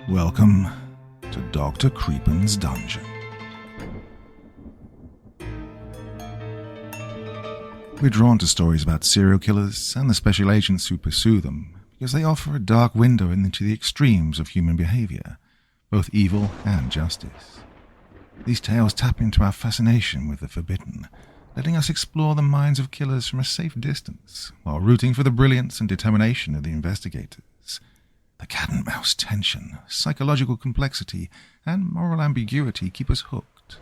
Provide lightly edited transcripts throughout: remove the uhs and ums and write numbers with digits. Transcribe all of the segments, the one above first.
Welcome to Dr. Creepin's Dungeon. We're drawn to stories about serial killers and the special agents who pursue them because they offer a dark window into the extremes of human behavior, both evil and justice. These tales tap into our fascination with the forbidden, letting us explore the minds of killers from a safe distance while rooting for the brilliance and determination of the investigators. The cat-and-mouse tension, psychological complexity, and moral ambiguity keep us hooked,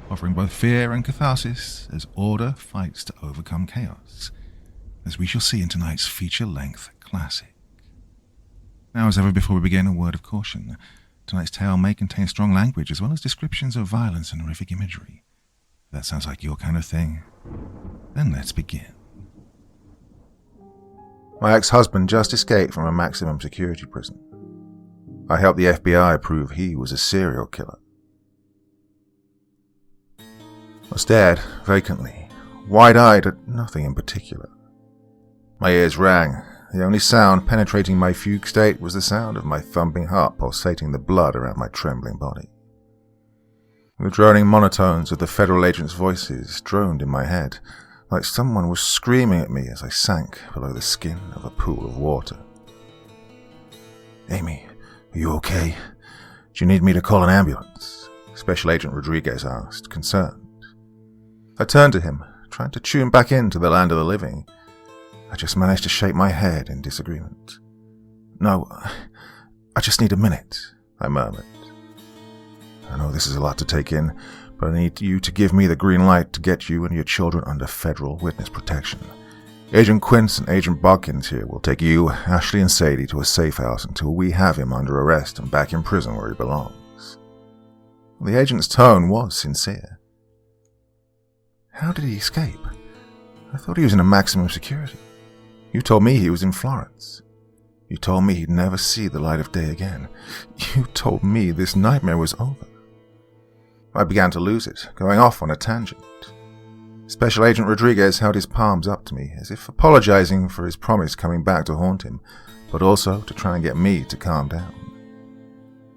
offering both fear and catharsis as order fights to overcome chaos, as we shall see in tonight's feature-length classic. Now, as ever before we begin, a word of caution. Tonight's tale may contain strong language as well as descriptions of violence and horrific imagery. If that sounds like your kind of thing, then let's begin. My ex-husband just escaped from a maximum security prison. I helped the FBI prove he was a serial killer. I stared vacantly, wide-eyed at nothing in particular. My ears rang. The only sound penetrating my fugue state was the sound of my thumping heart pulsating the blood around my trembling body. The droning monotones of the federal agents' voices droned in my head, like someone was screaming at me as I sank below the skin of a pool of water. "Amy, are you okay? Do you need me to call an ambulance?" Special Agent Rodriguez asked, concerned. I turned to him, trying to tune back into the land of the living. I just managed to shake my head in disagreement. "No, I just need a minute," I murmured. "I know this is a lot to take in, but I need you to give me the green light to get you and your children under federal witness protection. Agent Quince and Agent Bodkins here will take you, Ashley, and Sadie to a safe house until we have him under arrest and back in prison where he belongs." The agent's tone was sincere. "How did he escape? I thought he was in a maximum security. You told me he was in Florence. You told me he'd never see the light of day again. You told me this nightmare was over." I began to lose it, going off on a tangent. Special Agent Rodriguez held his palms up to me, as if apologizing for his promise coming back to haunt him, but also to try and get me to calm down.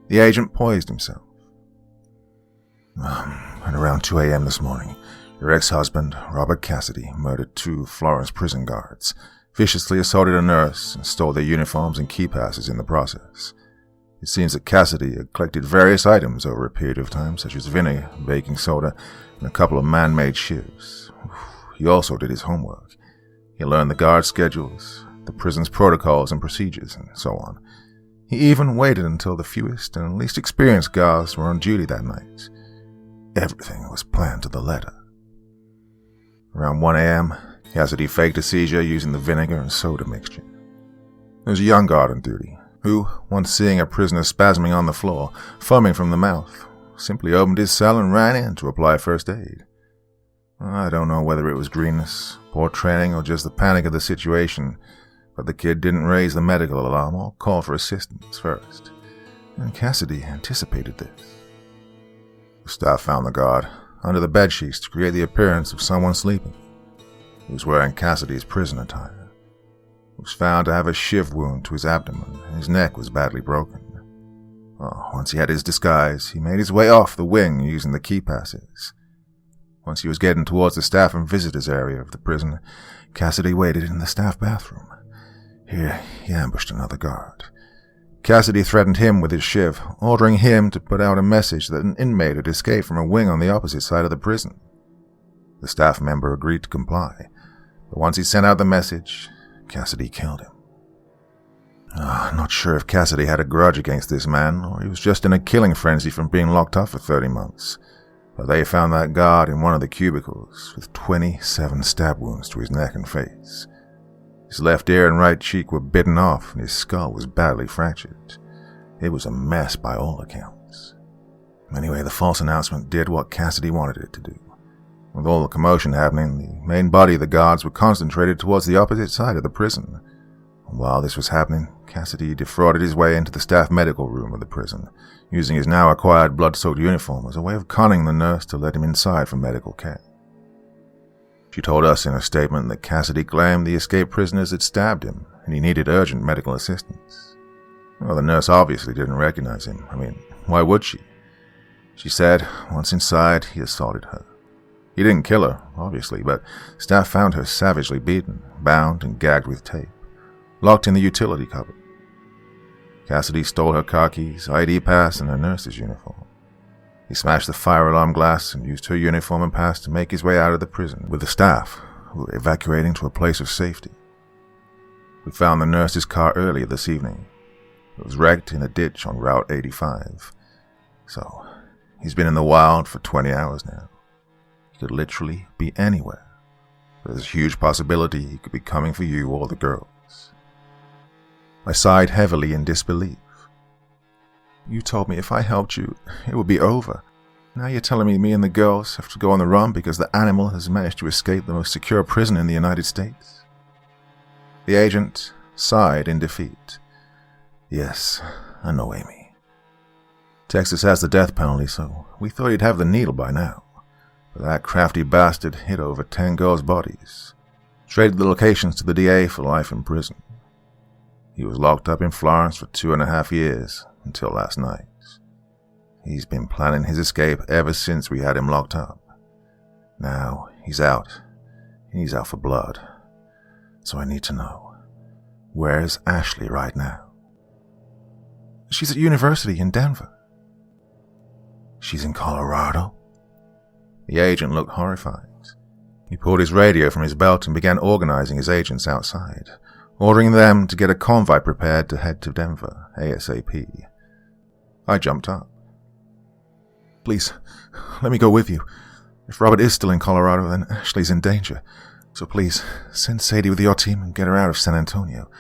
The agent poised himself. "At around 2 a.m. this morning, your ex-husband, Robert Cassidy, murdered 2 Florence prison guards, viciously assaulted a nurse, and stole their uniforms and key passes in the process. It seems that Cassidy had collected various items over a period of time, such as vinegar, baking soda, and a couple of man-made shivs. He also did his homework. He learned the guard schedules, the prison's protocols and procedures, and so on. He even waited until the fewest and least experienced guards were on duty that night. Everything was planned to the letter. Around 1 a.m., Cassidy faked a seizure using the vinegar and soda mixture. There was a young guard on duty, who, once seeing a prisoner spasming on the floor, foaming from the mouth, simply opened his cell and ran in to apply first aid. I don't know whether it was greenness, poor training, or just the panic of the situation, but the kid didn't raise the medical alarm or call for assistance first, and Cassidy anticipated this. The staff found the guard under the bedsheets to create the appearance of someone sleeping. He was wearing Cassidy's prison attire. He was found to have a shiv wound to his abdomen, and his neck was badly broken. Once he had his disguise, he made his way off the wing using the key passes. Once he was getting towards the staff and visitors area of the prison, Cassidy waited in the staff bathroom. Here, he ambushed another guard. Cassidy threatened him with his shiv, ordering him to put out a message that an inmate had escaped from a wing on the opposite side of the prison. The staff member agreed to comply, but once he sent out the message, Cassidy killed him. Not sure if Cassidy had a grudge against this man, or he was just in a killing frenzy from being locked up for 30 months, but they found that guard in one of the cubicles with 27 stab wounds to his neck and face. His left ear and right cheek were bitten off, and his skull was badly fractured. It was a mess by all accounts. Anyway, the false announcement did what Cassidy wanted it to do. With all the commotion happening, the main body of the guards were concentrated towards the opposite side of the prison, While this was happening, Cassidy defrauded his way into the staff medical room of the prison, using his now acquired blood-soaked uniform as a way of conning the nurse to let him inside for medical care. She told us in a statement that Cassidy claimed the escaped prisoners had stabbed him and he needed urgent medical assistance. Well, the nurse obviously didn't recognize him. Why would she? She said, once inside, he assaulted her. He didn't kill her, obviously, but staff found her savagely beaten, bound and gagged with tape, locked in the utility cupboard. Cassidy stole her car keys, ID pass, and her nurse's uniform. He smashed the fire alarm glass and used her uniform and pass to make his way out of the prison with the staff, who were evacuating to a place of safety. We found the nurse's car earlier this evening. It was wrecked in a ditch on Route 85. So, he's been in the wild for 20 hours now. He could literally be anywhere. There's a huge possibility he could be coming for you or the girls. I sighed heavily in disbelief. You told me if I helped you, it would be over. Now you're telling me and the girls have to go on the run because the animal has managed to escape the most secure prison in the United States? The agent sighed in defeat. Yes, I know, Amy. Texas has the death penalty, so we thought he'd have the needle by now. But that crafty bastard hid over 10 girls' bodies, traded the locations to the DA for life in prison. He was locked up in Florence for 2.5 years, until last night. He's been planning his escape ever since we had him locked up. Now, he's out. He's out for blood. So I need to know, where's Ashley right now? She's at university in Denver. She's in Colorado? The agent looked horrified. He pulled his radio from his belt and began organizing his agents outside, ordering them to get a convoy prepared to head to Denver ASAP. I jumped up. Please, let me go with you. If Robert is still in Colorado, then Ashley's in danger. So please, send Sadie with your team and get her out of San Antonio.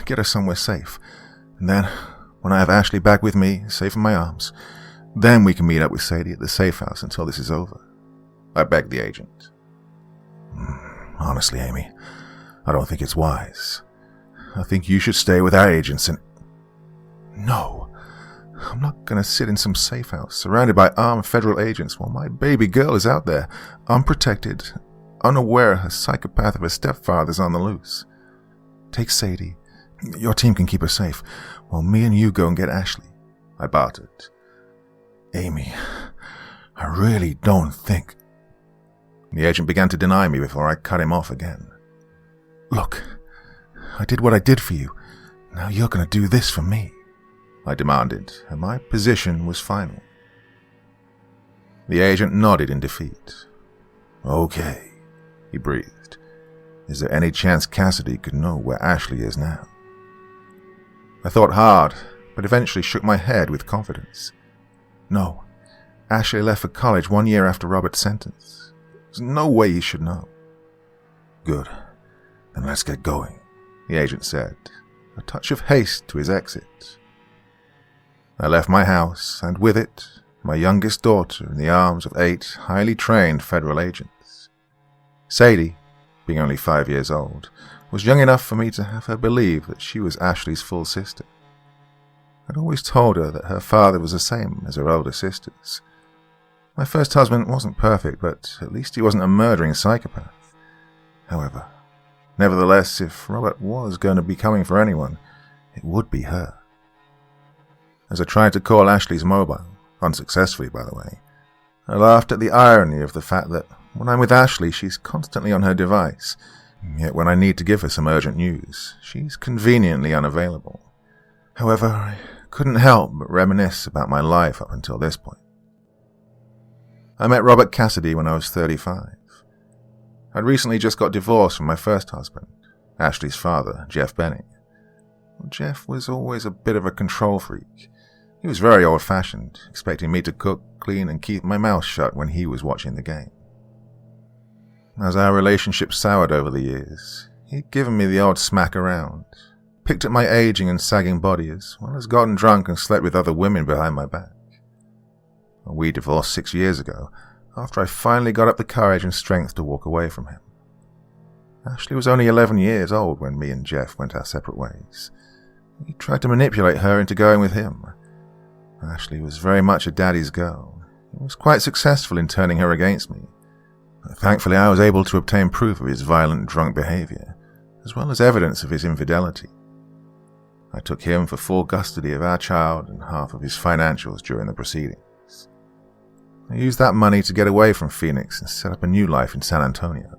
Get her somewhere safe. And then, when I have Ashley back with me, safe in my arms, then we can meet up with Sadie at the safe house until this is over. I begged the agent. Honestly, Amy, I don't think it's wise. I think you should stay with our agents and... No. I'm not going to sit in some safe house surrounded by armed federal agents while my baby girl is out there, unprotected, unaware her psychopath of a stepfather's on the loose. Take Sadie. Your team can keep her safe, while me and you go and get Ashley. I bartered. Amy, I really don't think... The agent began to deny me before I cut him off again. Look, I did what I did for you. Now you're going to do this for me, I demanded, and my position was final. The agent nodded in defeat. Okay, he breathed. Is there any chance Cassidy could know where Ashley is now? I thought hard, but eventually shook my head with confidence. No, Ashley left for college 1 year after Robert's sentence. There's no way he should know. Good, then let's get going, the agent said, a touch of haste to his exit. I left my house, and with it, my youngest daughter in the arms of 8 highly trained federal agents. Sadie, being only 5 years old, was young enough for me to have her believe that she was Ashley's full sister. I'd always told her that her father was the same as her older sisters. My first husband wasn't perfect, but at least he wasn't a murdering psychopath. However, nevertheless, if Robert was going to be coming for anyone, it would be her. As I tried to call Ashley's mobile, unsuccessfully by the way, I laughed at the irony of the fact that when I'm with Ashley, she's constantly on her device, yet when I need to give her some urgent news, she's conveniently unavailable. However, I couldn't help but reminisce about my life up until this point. I met Robert Cassidy when I was 35. I'd recently just got divorced from my first husband, Ashley's father, Jeff Benning. Jeff was always a bit of a control freak. He was very old-fashioned, expecting me to cook, clean, and keep my mouth shut when he was watching the game. As our relationship soured over the years, he'd given me the odd smack around, picked at my aging and sagging body as well as gotten drunk and slept with other women behind my back. We divorced 6 years ago, after I finally got up the courage and strength to walk away from him. Ashley was only 11 years old when me and Jeff went our separate ways. He tried to manipulate her into going with him. Ashley was very much a daddy's girl. He was quite successful in turning her against me. Thankfully, I was able to obtain proof of his violent drunk behavior, as well as evidence of his infidelity. I took him for full custody of our child and half of his financials during the proceedings. I used that money to get away from Phoenix and set up a new life in San Antonio.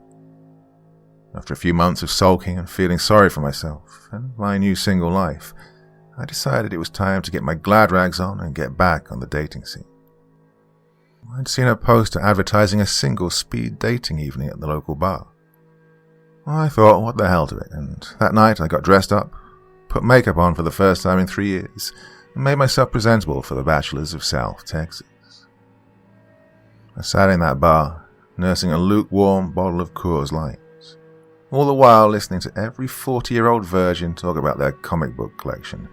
After a few months of sulking and feeling sorry for myself and my new single life, I decided it was time to get my glad rags on and get back on the dating scene. I'd seen a poster advertising a single speed dating evening at the local bar. I thought, what the hell to it, and that night I got dressed up, put makeup on for the first time in 3 years, and made myself presentable for the bachelors of South Texas. I sat in that bar, nursing a lukewarm bottle of Coors Light, all the while listening to every 40-year-old virgin talk about their comic book collection,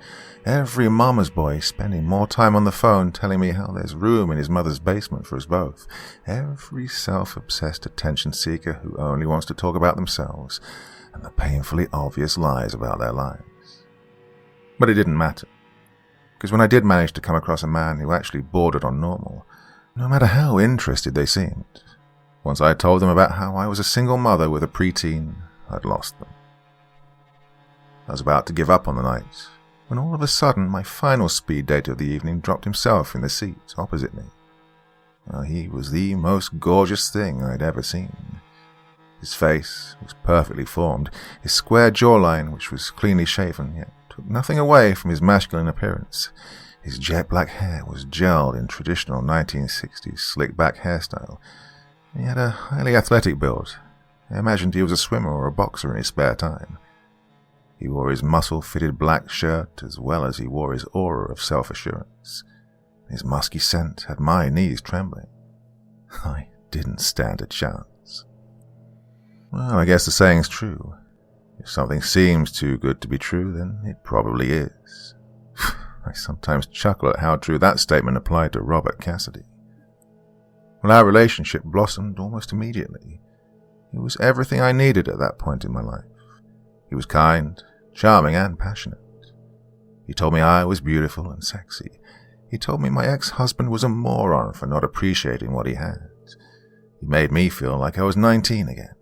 every mama's boy spending more time on the phone telling me how there's room in his mother's basement for us both, every self-obsessed attention seeker who only wants to talk about themselves, and the painfully obvious lies about their lives. But it didn't matter, because when I did manage to come across a man who actually bordered on normal, no matter how interested they seemed, once I told them about how I was a single mother with a preteen, I'd lost them. I was about to give up on the night, when all of a sudden my final speed date of the evening dropped himself in the seat opposite me. He was the most gorgeous thing I'd ever seen. His face was perfectly formed, his square jawline, which was cleanly shaven, yet took nothing away from his masculine appearance. His jet black hair was gelled in traditional 1960s slick-back hairstyle. He had a highly athletic build. I imagined he was a swimmer or a boxer in his spare time. He wore his muscle-fitted black shirt as well as he wore his aura of self-assurance. His musky scent had my knees trembling. I didn't stand a chance. Well, I guess the saying's true. If something seems too good to be true, then it probably is. I sometimes chuckle at how true that statement applied to Robert Cassidy. Well, our relationship blossomed almost immediately. He was everything I needed at that point in my life. He was kind, charming, and passionate. He told me I was beautiful and sexy. He told me my ex-husband was a moron for not appreciating what he had. He made me feel like I was 19 again.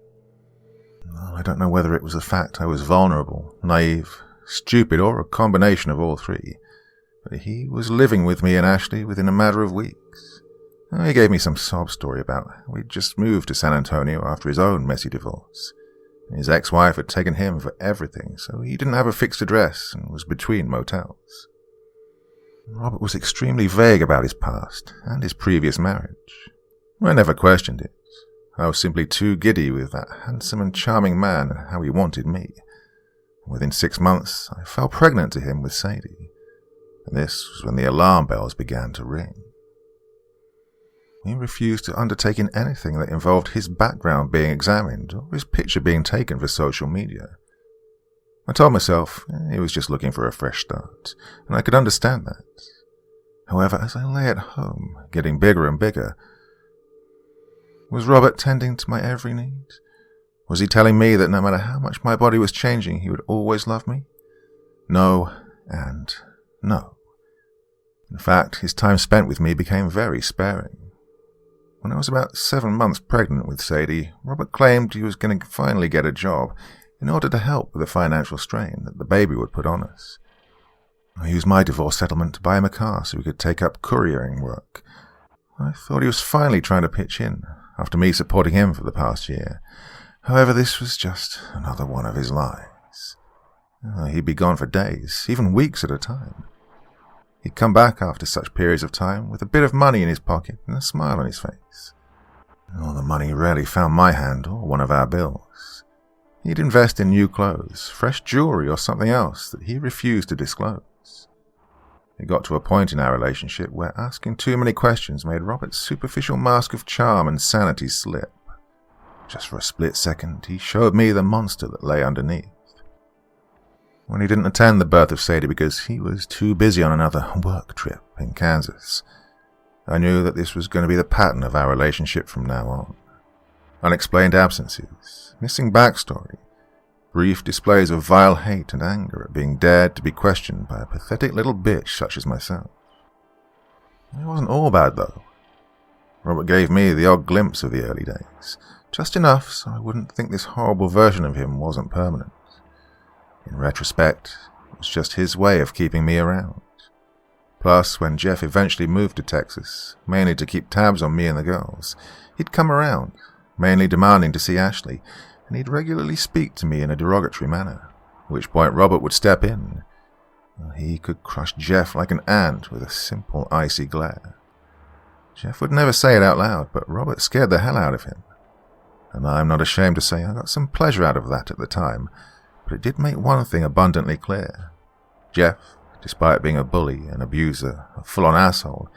Well, I don't know whether it was the fact I was vulnerable, naive, stupid, or a combination of all three, but he was living with me and Ashley within a matter of weeks. He gave me some sob story about how he'd just moved to San Antonio after his own messy divorce. His ex-wife had taken him for everything, so he didn't have a fixed address and was between motels. Robert was extremely vague about his past and his previous marriage. I never questioned it. I was simply too giddy with that handsome and charming man and how he wanted me. Within 6 months, I fell pregnant to him with Sadie, and this was when the alarm bells began to ring. He refused to undertake in anything that involved his background being examined or his picture being taken for social media. I told myself he was just looking for a fresh start, and I could understand that. However, as I lay at home, getting bigger and bigger, was Robert tending to my every need? Was he telling me that no matter how much my body was changing, he would always love me? No, and no. In fact, his time spent with me became very sparing. When I was about 7 months pregnant with Sadie, Robert claimed he was going to finally get a job in order to help with the financial strain that the baby would put on us. I used my divorce settlement to buy him a car so he could take up couriering work. I thought he was finally trying to pitch in, after me supporting him for the past year. However, this was just another one of his lies. He'd be gone for days, even weeks at a time. He'd come back after such periods of time with a bit of money in his pocket and a smile on his face. The money rarely found my hand or one of our bills. He'd invest in new clothes, fresh jewelry, or something else that he refused to disclose. It got to a point in our relationship where asking too many questions made Robert's superficial mask of charm and sanity slip. Just for a split second, he showed me the monster that lay underneath. When he didn't attend the birth of Sadie because he was too busy on another work trip in Kansas, I knew that this was going to be the pattern of our relationship from now on. Unexplained absences, missing backstory, Brief displays of vile hate and anger at being dared to be questioned by a pathetic little bitch such as myself. It wasn't all bad, though. Robert gave me the odd glimpse of the early days, just enough so I wouldn't think this horrible version of him wasn't permanent. In retrospect, it was just his way of keeping me around. Plus, when Jeff eventually moved to Texas, mainly to keep tabs on me and the girls, he'd come around, mainly demanding to see Ashley, and he'd regularly speak to me in a derogatory manner, at which point Robert would step in. He could crush Jeff like an ant with a simple icy glare. Jeff would never say it out loud, but Robert scared the hell out of him. And I'm not ashamed to say I got some pleasure out of that at the time, but it did make one thing abundantly clear. Jeff, despite being a bully, an abuser, a full-on asshole,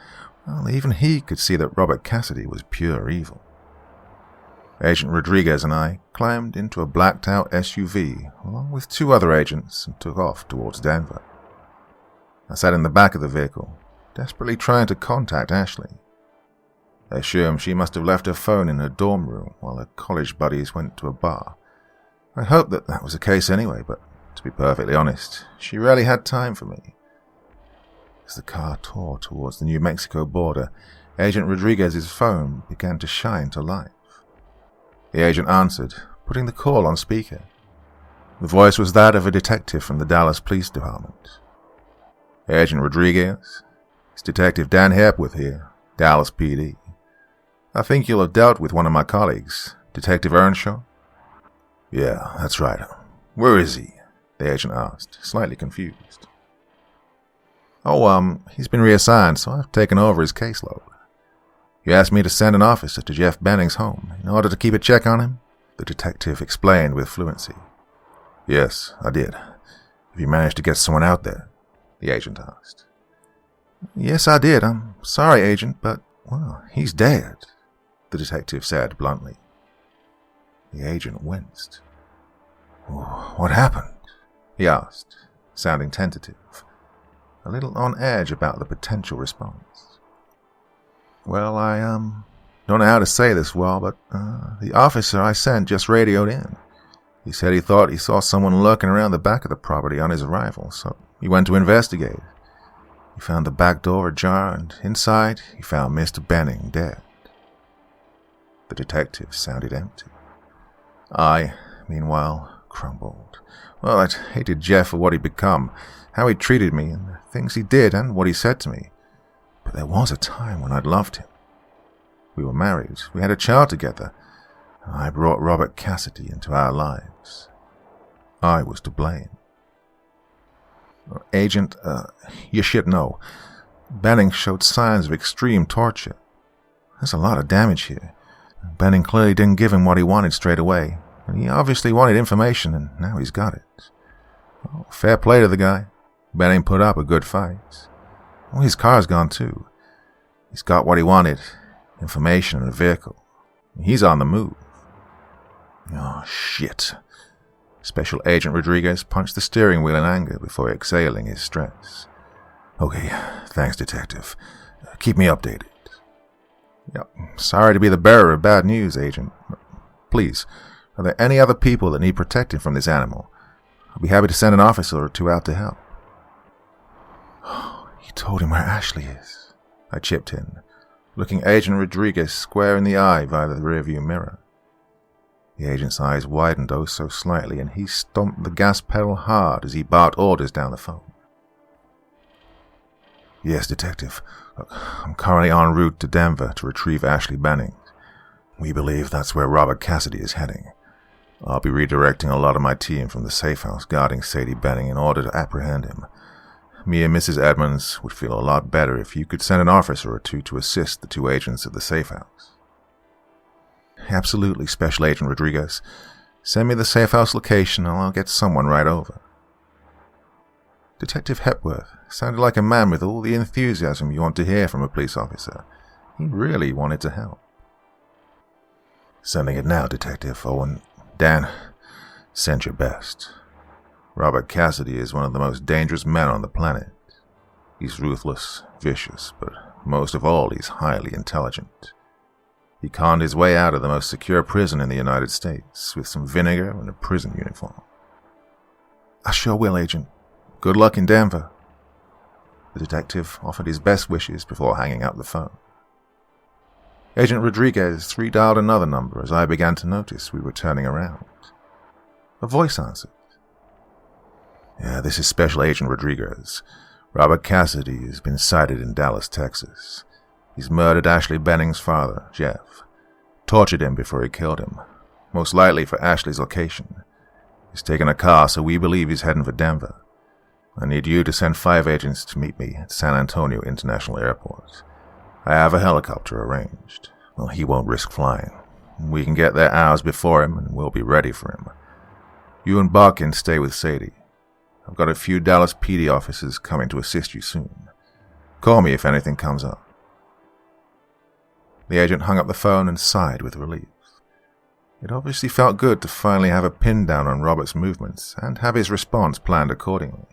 well, even he could see that Robert Cassidy was pure evil. Agent Rodriguez and I climbed into a blacked-out SUV along with 2 other agents and took off towards Denver. I sat in the back of the vehicle, desperately trying to contact Ashley. I assume she must have left her phone in her dorm room while her college buddies went to a bar. I hoped that was the case anyway, but to be perfectly honest, she rarely had time for me. As the car tore towards the New Mexico border, Agent Rodriguez's phone began to shine to life. The agent answered, putting the call on speaker. The voice was that of a detective from the Dallas Police Department. Agent Rodriguez, it's Detective Dan Hepworth here, Dallas PD. I think you'll have dealt with one of my colleagues, Detective Earnshaw. Yeah, that's right. Where is he? The agent asked, slightly confused. Oh, he's been reassigned, so I've taken over his caseload. You asked me to send an officer to Jeff Benning's home in order to keep a check on him? The detective explained with fluency. Yes, I did. Have you managed to get someone out there? The agent asked. Yes, I did. I'm sorry, Agent, but, well, he's dead, the detective said bluntly. The agent winced. What happened? He asked, sounding tentative, a little on edge about the potential response. Well, I don't know how to say this well, but the officer I sent just radioed in. He said he thought he saw someone lurking around the back of the property on his arrival, so he went to investigate. He found the back door ajar, and inside he found Mr. Benning dead. The detective sounded empty. I, meanwhile, crumbled. Well, I'd hated Jeff for what he'd become, how he treated me, and the things he did and what he said to me. But there was a time when I'd loved him. We were married, we had a child together, and I brought Robert Cassidy into our lives. I was to blame. Agent, you should know. Benning showed signs of extreme torture. There's a lot of damage here. Benning clearly didn't give him what he wanted straight away, and he obviously wanted information, and now he's got it. Well, fair play to the guy. Benning put up a good fight. Well, his car's gone too. He's got what he wanted, information and a vehicle. He's on the move. Oh, shit. Special Agent Rodriguez punched the steering wheel in anger before exhaling his stress. Okay, thanks, Detective. Keep me updated. Yep, sorry to be the bearer of bad news, Agent. Please, are there any other people that need protecting from this animal? I'll be happy to send an officer or 2 out to help. You told him where Ashley is, I chipped in, looking Agent Rodriguez square in the eye via the rearview mirror. The agent's eyes widened oh so slightly, and he stomped the gas pedal hard as he barked orders down the phone. Yes, Detective. Look, I'm currently en route to Denver to retrieve Ashley Benning. We believe that's where Robert Cassidy is heading. I'll be redirecting a lot of my team from the safe house guarding Sadie Benning in order to apprehend him. Me and Mrs. Edmonds would feel a lot better if you could send an officer or 2 to assist the 2 agents at the safe house. Absolutely, Special Agent Rodriguez. Send me the safe house location and I'll get someone right over. Detective Hepworth sounded like a man with all the enthusiasm you want to hear from a police officer. He really wanted to help. Sending it now, Detective. Oh, and Dan, send your best. Robert Cassidy is one of the most dangerous men on the planet. He's ruthless, vicious, but most of all, he's highly intelligent. He conned his way out of the most secure prison in the United States with some vinegar and a prison uniform. "I sure will, Agent. Good luck in Denver." The detective offered his best wishes before hanging up the phone. Agent Rodriguez redialed another number as I began to notice we were turning around. A voice answered. "Yeah, this is Special Agent Rodriguez. Robert Cassidy has been sighted in Dallas, Texas. He's murdered Ashley Benning's father, Jeff. Tortured him before he killed him, most likely for Ashley's location. He's taken a car, so we believe he's heading for Denver. I need you to send 5 agents to meet me at San Antonio International Airport. I have a helicopter arranged. Well, he won't risk flying. We can get there hours before him, and we'll be ready for him. You and Buck can stay with Sadie. I've got a few Dallas PD officers coming to assist you soon. Call me if anything comes up." The agent hung up the phone and sighed with relief. It obviously felt good to finally have a pin down on Robert's movements and have his response planned accordingly.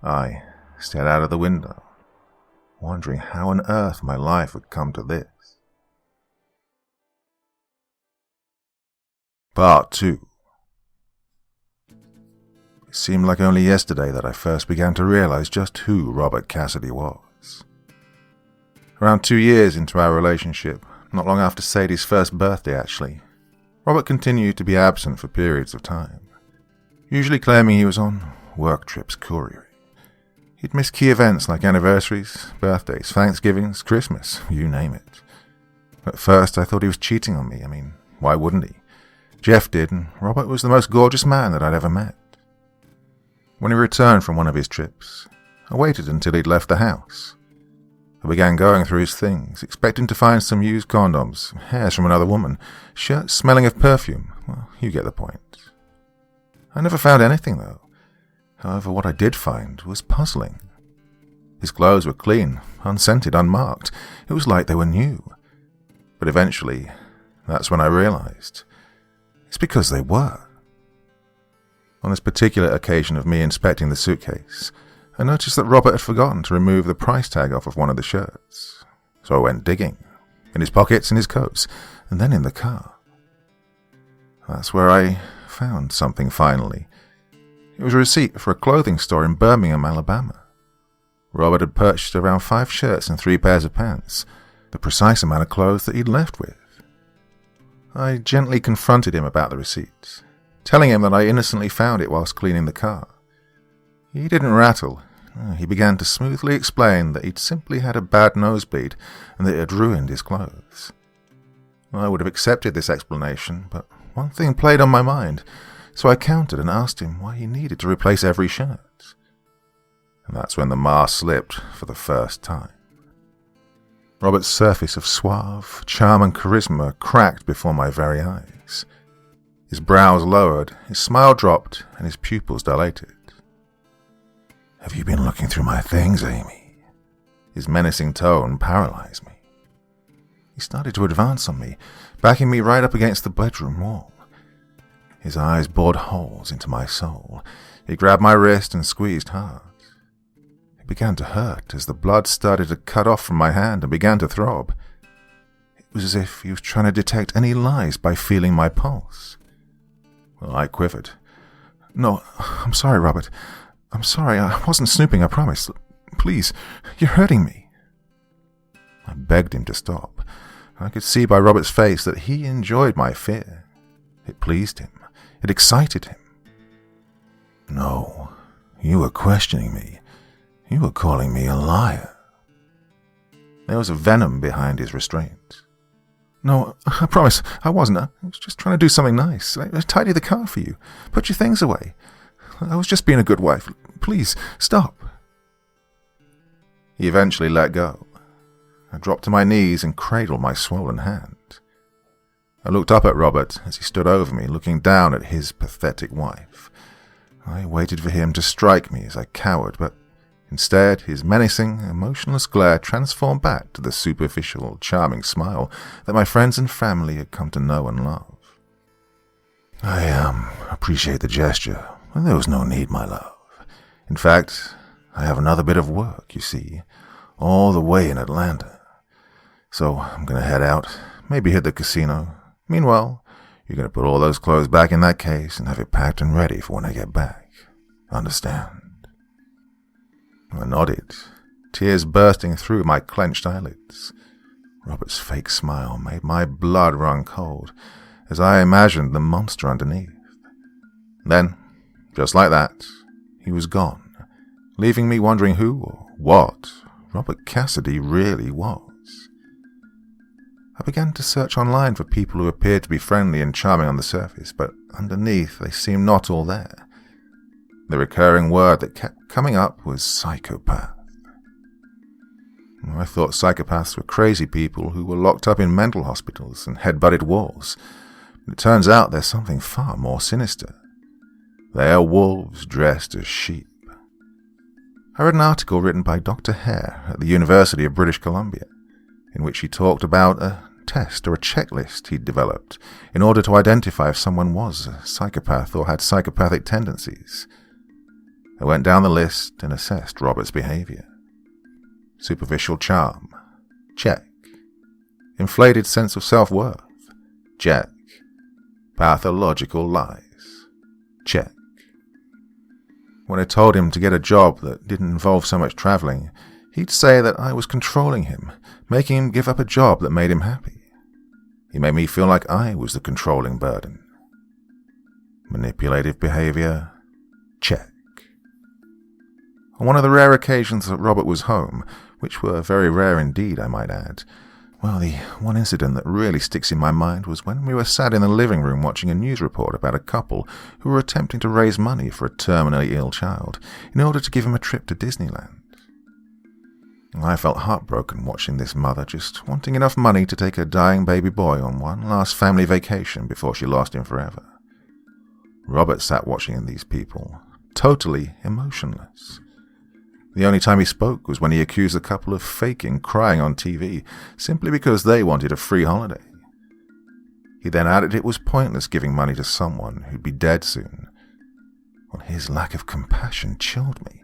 I stared out of the window, wondering how on earth my life would come to this. Part 2. It seemed like only yesterday that I first began to realize just who Robert Cassidy was. Around 2 years into our relationship, not long after Sadie's first birthday actually, Robert continued to be absent for periods of time, usually claiming he was on work trips couriering. He'd miss key events like anniversaries, birthdays, Thanksgivings, Christmas, you name it. At first I thought he was cheating on me. I mean, why wouldn't he? Jeff did, and Robert was the most gorgeous man that I'd ever met. When he returned from one of his trips, I waited until he'd left the house. I began going through his things, expecting to find some used condoms, hairs from another woman, shirts smelling of perfume. Well, you get the point. I never found anything, though. However, what I did find was puzzling. His clothes were clean, unscented, unmarked. It was like they were new. But eventually, that's when I realized. It's because they were. On this particular occasion of me inspecting the suitcase, I noticed that Robert had forgotten to remove the price tag off of one of the shirts. So I went digging, in his pockets, in his coats, and then in the car. That's where I found something finally. It was a receipt for a clothing store in Birmingham, Alabama. Robert had purchased around 5 shirts and 3 pairs of pants, the precise amount of clothes that he'd left with. I gently confronted him about the receipt, telling him that I innocently found it whilst cleaning the car. He didn't rattle. He began to smoothly explain that he'd simply had a bad nosebleed and that it had ruined his clothes. I would have accepted this explanation, but one thing played on my mind, so I countered and asked him why he needed to replace every shirt. And that's when the mask slipped for the first time. Robert's surface of suave, charm and charisma cracked before my very eyes. His brows lowered, his smile dropped, and his pupils dilated. "Have you been looking through my things, Amy?" His menacing tone paralyzed me. He started to advance on me, backing me right up against the bedroom wall. His eyes bored holes into my soul. He grabbed my wrist and squeezed hard. It began to hurt as the blood started to cut off from my hand and began to throb. It was as if he was trying to detect any lies by feeling my pulse. Well, I quivered. "No, I'm sorry, Robert. I'm sorry. I wasn't snooping, I promise. Please, you're hurting me." I begged him to stop. I could see by Robert's face that he enjoyed my fear. It pleased him. It excited him. "No, you were questioning me. You were calling me a liar." There was a venom behind his restraint. "No, I promise, I wasn't. I was just trying to do something nice. I tidy the car for you. Put your things away. I was just being a good wife. Please, stop." He eventually let go. I dropped to my knees and cradled my swollen hand. I looked up at Robert as he stood over me, looking down at his pathetic wife. I waited for him to strike me as I cowered, but instead, his menacing, emotionless glare transformed back to the superficial, charming smile that my friends and family had come to know and love. "I appreciate the gesture, but there was no need, my love. In fact, I have another bit of work, you see, all the way in Atlanta. So I'm going to head out, maybe hit the casino. Meanwhile, you're going to put all those clothes back in that case and have it packed and ready for when I get back. Understand? I nodded, tears bursting through my clenched eyelids. Robert's fake smile made my blood run cold as I imagined the monster underneath. Then, just like that, he was gone, leaving me wondering who or what Robert Cassidy really was. I began to search online for people who appeared to be friendly and charming on the surface, but underneath they seemed not all there. The recurring word that kept coming up was psychopath. I thought psychopaths were crazy people who were locked up in mental hospitals and head-butted walls. But it turns out there's something far more sinister. They are wolves dressed as sheep. I read an article written by Dr. Hare at the University of British Columbia, in which he talked about a test or a checklist he'd developed in order to identify if someone was a psychopath or had psychopathic tendencies. I went down the list and assessed Robert's behavior. Superficial charm, check. Inflated sense of self-worth, check. Pathological lies, check. When I told him to get a job that didn't involve so much traveling, he'd say that I was controlling him, making him give up a job that made him happy. He made me feel like I was the controlling burden. Manipulative behavior, check. On one of the rare occasions that Robert was home, which were very rare indeed, I might add, well, the one incident that really sticks in my mind was when we were sat in the living room watching a news report about a couple who were attempting to raise money for a terminally ill child in order to give him a trip to Disneyland. I felt heartbroken watching this mother just wanting enough money to take her dying baby boy on one last family vacation before she lost him forever. Robert sat watching these people, totally emotionless. The only time he spoke was when he accused the couple of faking crying on TV simply because they wanted a free holiday. He then added it was pointless giving money to someone who'd be dead soon. Well, his lack of compassion chilled me.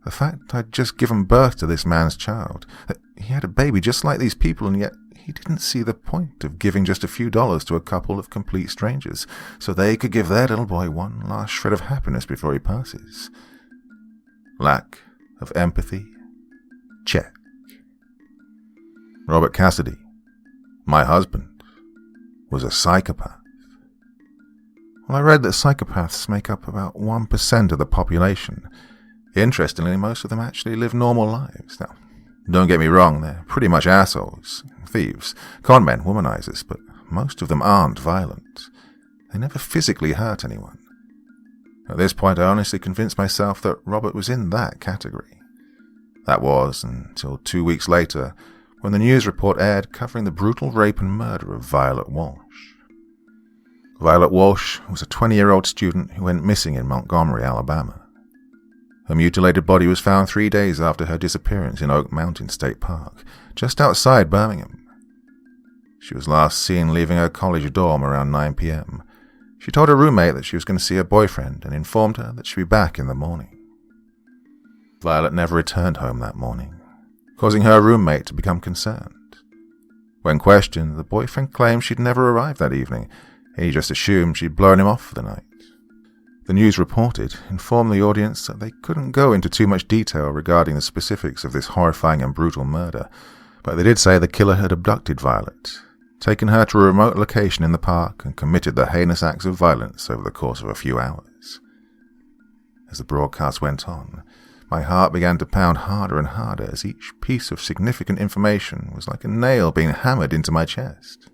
The fact I'd just given birth to this man's child, that he had a baby just like these people, and yet he didn't see the point of giving just a few dollars to a couple of complete strangers so they could give their little boy one last shred of happiness before he passes. Lack of empathy, check. Robert Cassidy, my husband, was a psychopath. Well, I read that psychopaths make up about 1% of the population. Interestingly, most of them actually live normal lives. Now, don't get me wrong, they're pretty much assholes, thieves, conmen, womanizers, but most of them aren't violent. They never physically hurt anyone. At this point, I honestly convinced myself that Robert was in that category. That was until 2 weeks later, when the news report aired covering the brutal rape and murder of Violet Walsh. Violet Walsh was a 20-year-old student who went missing in Montgomery, Alabama. Her mutilated body was found 3 days after her disappearance in Oak Mountain State Park, just outside Birmingham. She was last seen leaving her college dorm around 9 p.m. She told her roommate that she was going to see her boyfriend and informed her that she'd be back in the morning. Violet never returned home that morning, causing her roommate to become concerned. When questioned, the boyfriend claimed she'd never arrived that evening, and he just assumed she'd blown him off for the night. The news reported informed the audience that they couldn't go into too much detail regarding the specifics of this horrifying and brutal murder, but they did say the killer had abducted Violet, taken her to a remote location in the park, and committed the heinous acts of violence over the course of a few hours. As the broadcast went on, my heart began to pound harder and harder as each piece of significant information was like a nail being hammered into my chest.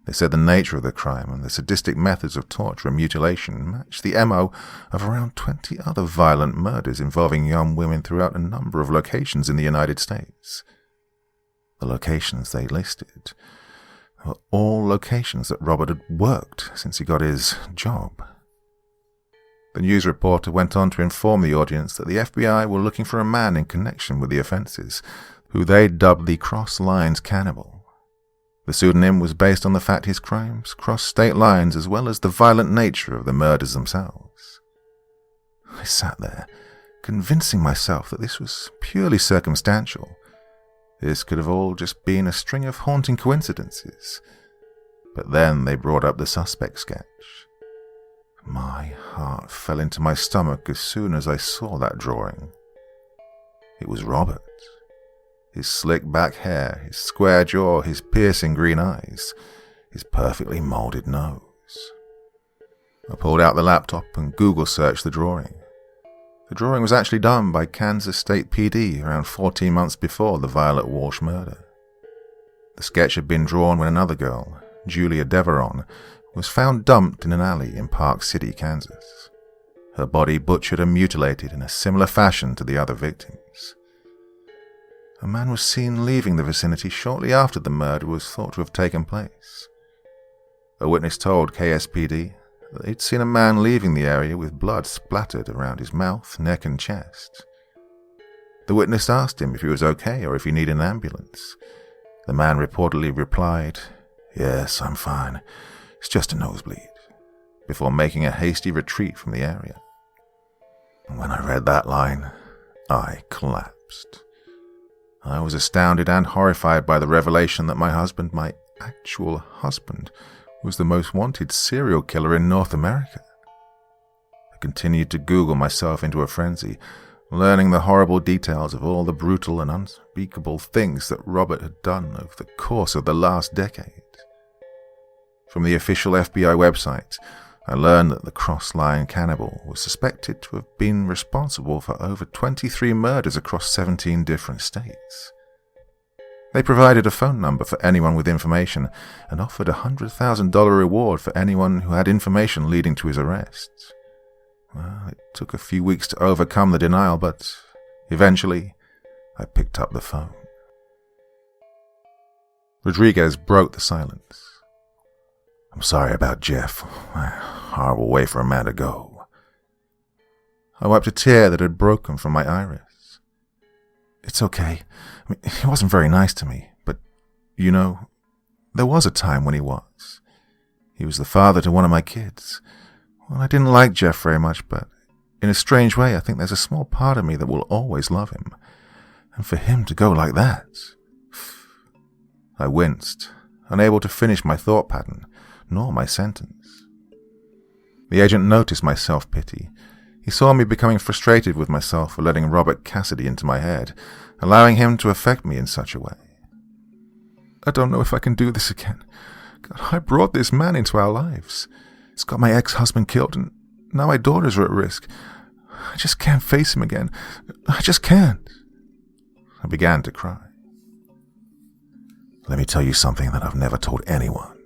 They said the nature of the crime and the sadistic methods of torture and mutilation matched the MO of around 20 other violent murders involving young women throughout a number of locations in the United States. The locations they listed were all locations that Robert had worked since he got his job. The news reporter went on to inform the audience that the FBI were looking for a man in connection with the offences, who they dubbed the Cross Lines Cannibal. The pseudonym was based on the fact his crimes crossed state lines as well as the violent nature of the murders themselves. I sat there, convincing myself that this was purely circumstantial. This could have all just been a string of haunting coincidences. But then they brought up the suspect sketch. My heart fell into my stomach as soon as I saw that drawing. It was Robert. His slick back hair, his square jaw, his piercing green eyes, his perfectly molded nose. I pulled out the laptop and Google searched the drawing. The drawing was actually done by Kansas State PD around 14 months before the Violet Walsh murder. The sketch had been drawn when another girl, Julia Deveron, was found dumped in an alley in Park City, Kansas. Her body butchered and mutilated in a similar fashion to the other victims. A man was seen leaving the vicinity shortly after the murder was thought to have taken place. A witness told KSPD that he'd seen a man leaving the area with blood splattered around his mouth, neck and chest. The witness asked him if he was okay or if he needed an ambulance. The man reportedly replied, "Yes, I'm fine. It's just a nosebleed," before making a hasty retreat from the area. When I read that line, I collapsed. I was astounded and horrified by the revelation that my husband, my actual husband, was the most wanted serial killer in North America. I continued to Google myself into a frenzy, learning the horrible details of all the brutal and unspeakable things that Robert had done over the course of the last decade. From the official FBI website, I learned that the cross-line cannibal was suspected to have been responsible for over 23 murders across 17 different states. They provided a phone number for anyone with information and offered a $100,000 reward for anyone who had information leading to his arrest. Well, it took a few weeks to overcome the denial, but eventually I picked up the phone. Rodriguez broke the silence. "I'm sorry about Jeff. A horrible way for a man to go." I wiped a tear that had broken from my iris. "It's okay. He wasn't very nice to me, but, there was a time when he was. He was the father to one of my kids. Well, I didn't like Jeff very much, but in a strange way, I think there's a small part of me that will always love him. And for him to go like that..." I winced, unable to finish my thought pattern, nor my sentence. The agent noticed my self-pity. He saw me becoming frustrated with myself for letting Robert Cassidy into my head, allowing him to affect me in such a way. "I don't know if I can do this again. God, I brought this man into our lives. It's got my ex-husband killed, and now my daughters are at risk. I just can't face him again. I just can't." I began to cry. "Let me tell you something that I've never told anyone."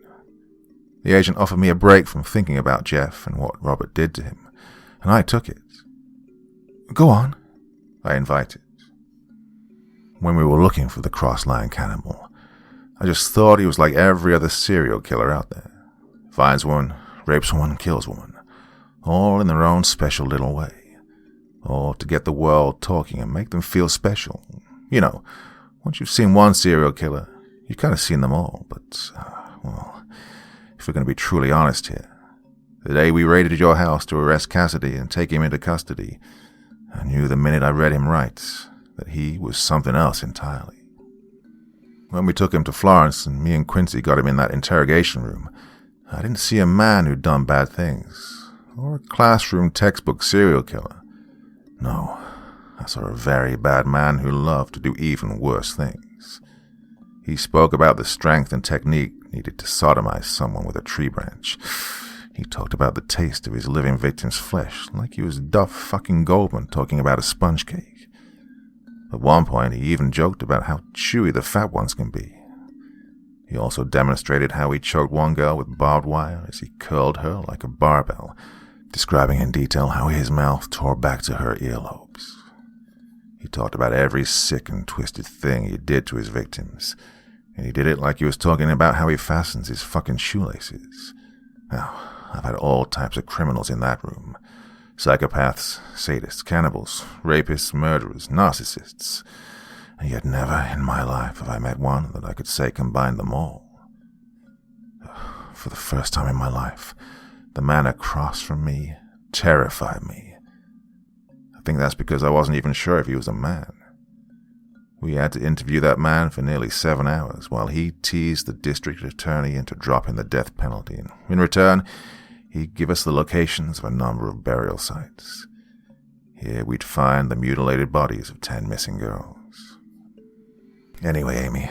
The agent offered me a break from thinking about Jeff and what Robert did to him, and I took it. "Go on," I invited. "When we were looking for the cross-line cannibal, I just thought he was like every other serial killer out there. Finds woman, rapes woman, kills woman, all in their own special little way, all to get the world talking and make them feel special. Once you've seen one serial killer, you've kind of seen them all, but, if we're going to be truly honest here, the day we raided your house to arrest Cassidy and take him into custody, I knew the minute I read him right that he was something else entirely. When we took him to Florence and me and Quincy got him in that interrogation room, I didn't see a man who'd done bad things, or a classroom textbook serial killer. No, I saw a very bad man who loved to do even worse things. He spoke about the strength and technique needed to sodomize someone with a tree branch. He talked about the taste of his living victim's flesh like he was Duff fucking Goldman talking about a sponge cake. At one point, he even joked about how chewy the fat ones can be. He also demonstrated how he choked one girl with barbed wire as he curled her like a barbell, describing in detail how his mouth tore back to her earlobes. He talked about every sick and twisted thing he did to his victims, and he did it like he was talking about how he fastens his fucking shoelaces. Now, I've had all types of criminals in that room. Psychopaths, sadists, cannibals, rapists, murderers, narcissists, and yet never in my life have I met one that I could say combined them all. For the first time in my life, the man across from me terrified me. I think that's because I wasn't even sure if he was a man. We had to interview that man for nearly 7 hours while he teased the district attorney into dropping the death penalty, and in return, he'd give us the locations of a number of burial sites. Here we'd find the mutilated bodies of 10 missing girls. Anyway, Amy,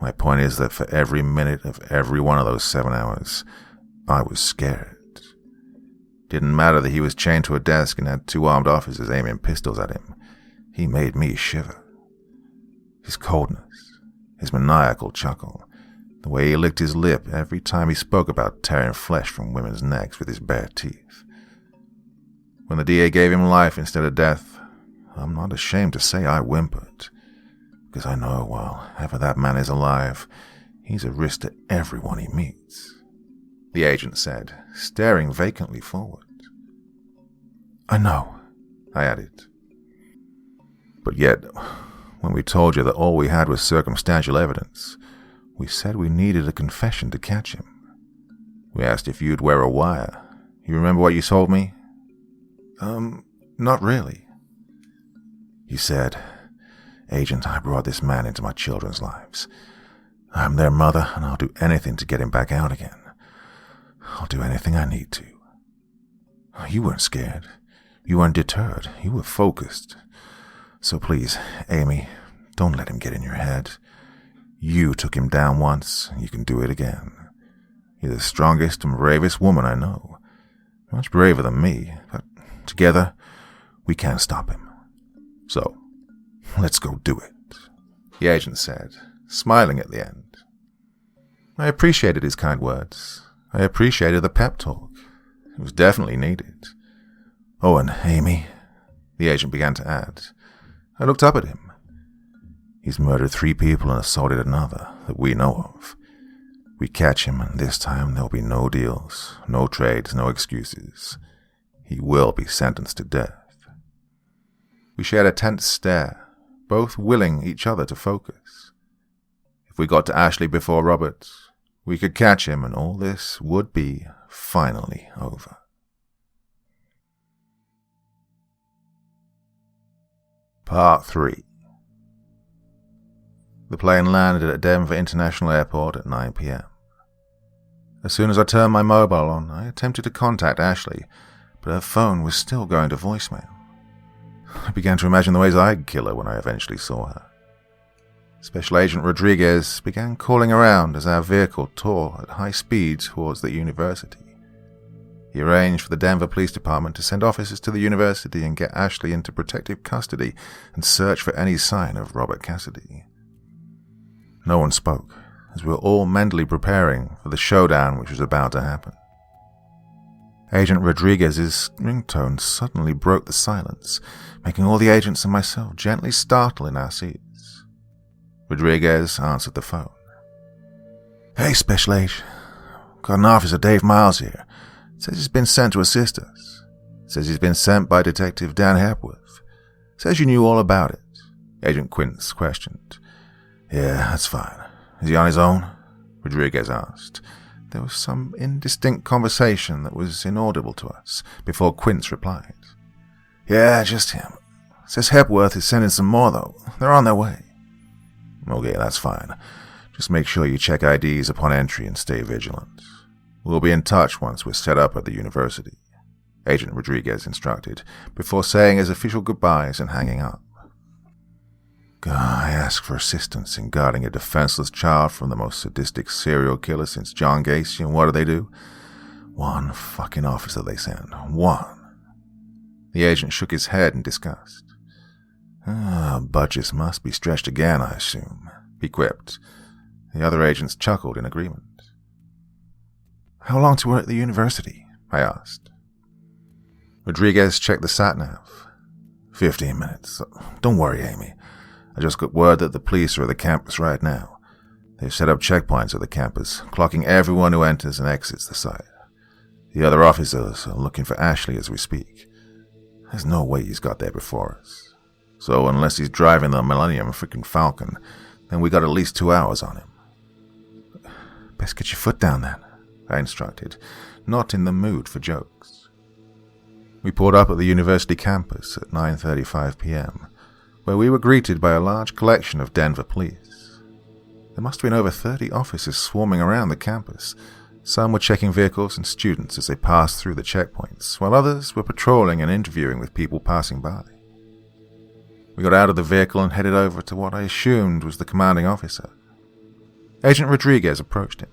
my point is that for every minute of every one of those 7 hours, I was scared. Didn't matter that he was chained to a desk and had 2 armed officers aiming pistols at him. He made me shiver. His coldness, his maniacal chuckle, the way he licked his lip every time he spoke about tearing flesh from women's necks with his bare teeth. When the DA gave him life instead of death, I'm not ashamed to say I whimpered, because I know while ever that man is alive, he's a risk to everyone he meets, the agent said, staring vacantly forward. I know, I added. But yet, when we told you that all we had was circumstantial evidence, we said we needed a confession to catch him. We asked if you'd wear a wire. You remember what you told me? Not really. You said, Agent, I brought this man into my children's lives. I'm their mother, and I'll do anything to get him back out again. I'll do anything I need to. You weren't scared. You weren't deterred. You were focused. So please, Amy, don't let him get in your head. You took him down once, and you can do it again. You're the strongest and bravest woman I know. Much braver than me, but together, we can stop him. So, let's go do it, the agent said, smiling at the end. I appreciated his kind words. I appreciated the pep talk. It was definitely needed. Oh, and Amy, the agent began to add. I looked up at him. He's murdered 3 people and assaulted another that we know of. We catch him, and this time there'll be no deals, no trades, no excuses. He will be sentenced to death. We shared a tense stare, both willing each other to focus. If we got to Ashley before Robert, we could catch him, and all this would be finally over. Part 3. The plane landed at Denver International Airport at 9 p.m. As soon as I turned my mobile on, I attempted to contact Ashley, but her phone was still going to voicemail. I began to imagine the ways I'd kill her when I eventually saw her. Special Agent Rodriguez began calling around as our vehicle tore at high speed towards the university. He arranged for the Denver Police Department to send officers to the university and get Ashley into protective custody and search for any sign of Robert Cassidy. No one spoke, as we were all mentally preparing for the showdown which was about to happen. Agent Rodriguez's ringtone suddenly broke the silence, making all the agents and myself gently startle in our seats. Rodriguez answered the phone. Hey, Special Age. Got an officer, Dave Miles here. Says he's been sent to assist us. Says he's been sent by Detective Dan Hepworth. Says you knew all about it. Agent Quince questioned. Yeah, that's fine. Is he on his own? Rodriguez asked. There was some indistinct conversation that was inaudible to us before Quince replied. Yeah, just him. Says Hepworth is sending some more, though. They're on their way. Okay, that's fine. Just make sure you check IDs upon entry and stay vigilant. We'll be in touch once we're set up at the university, Agent Rodriguez instructed, before saying his official goodbyes and hanging up. I asked for assistance in guarding a defenseless child from the most sadistic serial killer since John Gacy, and what do? 1 fucking officer they send. 1. The agent shook his head in disgust. Budgets must be stretched again, I assume, he quipped. The other agents chuckled in agreement. How long to we're at the university? I asked. Rodriguez checked the sat-nav. 15 minutes. Don't worry, Amy. I just got word that the police are at the campus right now. They've set up checkpoints at the campus, clocking everyone who enters and exits the site. The other officers are looking for Ashley as we speak. There's no way he's got there before us. So unless he's driving the Millennium freaking Falcon, then we got at least 2 hours on him. Best get your foot down then, I instructed, not in the mood for jokes. We pulled up at the university campus at 9:35 p.m., where we were greeted by a large collection of Denver police. There must have been over 30 officers swarming around the campus, Some were checking vehicles and students as they passed through the checkpoints, while others were patrolling and interviewing with people passing by. We got out of the vehicle and headed over to what I assumed was the commanding officer. Agent Rodriguez approached him.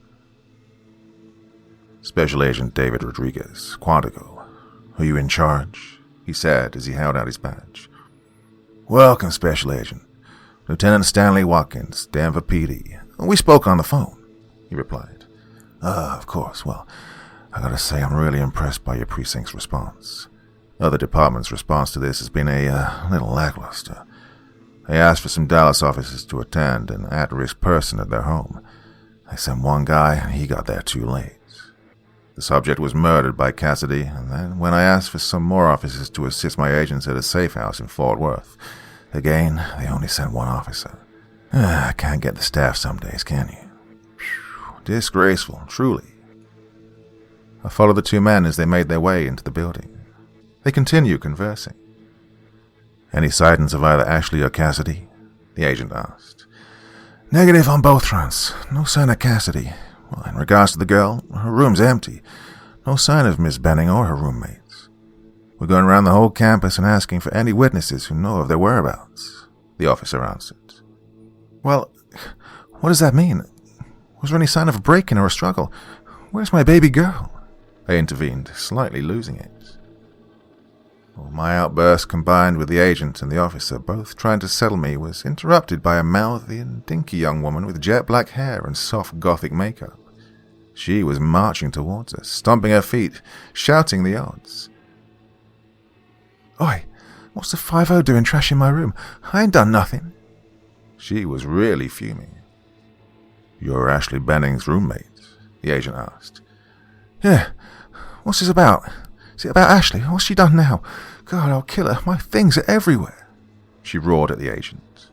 "Special Agent David Rodriguez, Quantico. Are you in charge?" he said as he held out his badge. "Welcome, Special Agent. Lieutenant Stanley Watkins, Denver PD. We spoke on the phone," he replied. Of course. Well, I gotta say I'm really impressed by your precinct's response. Other departments' response to this has been a little lackluster. They asked for some Dallas officers to attend an at-risk person at their home. I sent one guy, and he got there too late. The subject was murdered by Cassidy, and then when I asked for some more officers to assist my agents at a safe house in Fort Worth, again, they only sent one officer. Can't get the staff some days, can you? Whew, disgraceful, truly. I followed the two men as they made their way into the building. They continued conversing. "Any sightings of either Ashley or Cassidy?" the agent asked. "Negative on both fronts. No sign of Cassidy. Well, in regards to the girl, her room's empty. No sign of Miss Benning or her roommates. We're going around the whole campus and asking for any witnesses who know of their whereabouts," the officer answered. "Well, what does that mean? Was there any sign of a break-in or a struggle? Where's my baby girl?" I intervened, slightly losing it. Well, my outburst, combined with the agent and the officer both trying to settle me, was interrupted by a mouthy and dinky young woman with jet black hair and soft gothic makeup. She was marching towards us, stomping her feet, shouting the odds. "Oi, what's the 5-0 doing trashing my room? I ain't done nothing." She was really fuming. "You're Ashley Benning's roommate?" the agent asked. "Yeah, what's this about? Is it about Ashley? What's she done now? God, I'll kill her. My things are everywhere," she roared at the agent.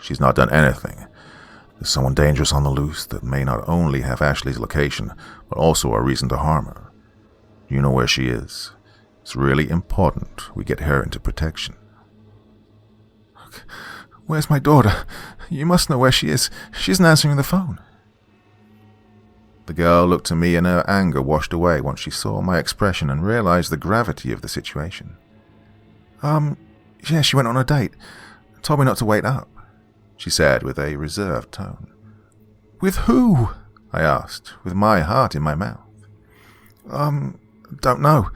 "She's not done anything. There's someone dangerous on the loose that may not only have Ashley's location, but also a reason to harm her. You know where she is. It's really important we get her into protection." "Where's my daughter? You must know where she is. She isn't answering the phone." The girl looked at me and her anger washed away once she saw my expression and realized the gravity of the situation. Yeah, she went on a date. Told me not to wait up," she said with a reserved tone. "With who?" I asked, with my heart in my mouth. Don't know.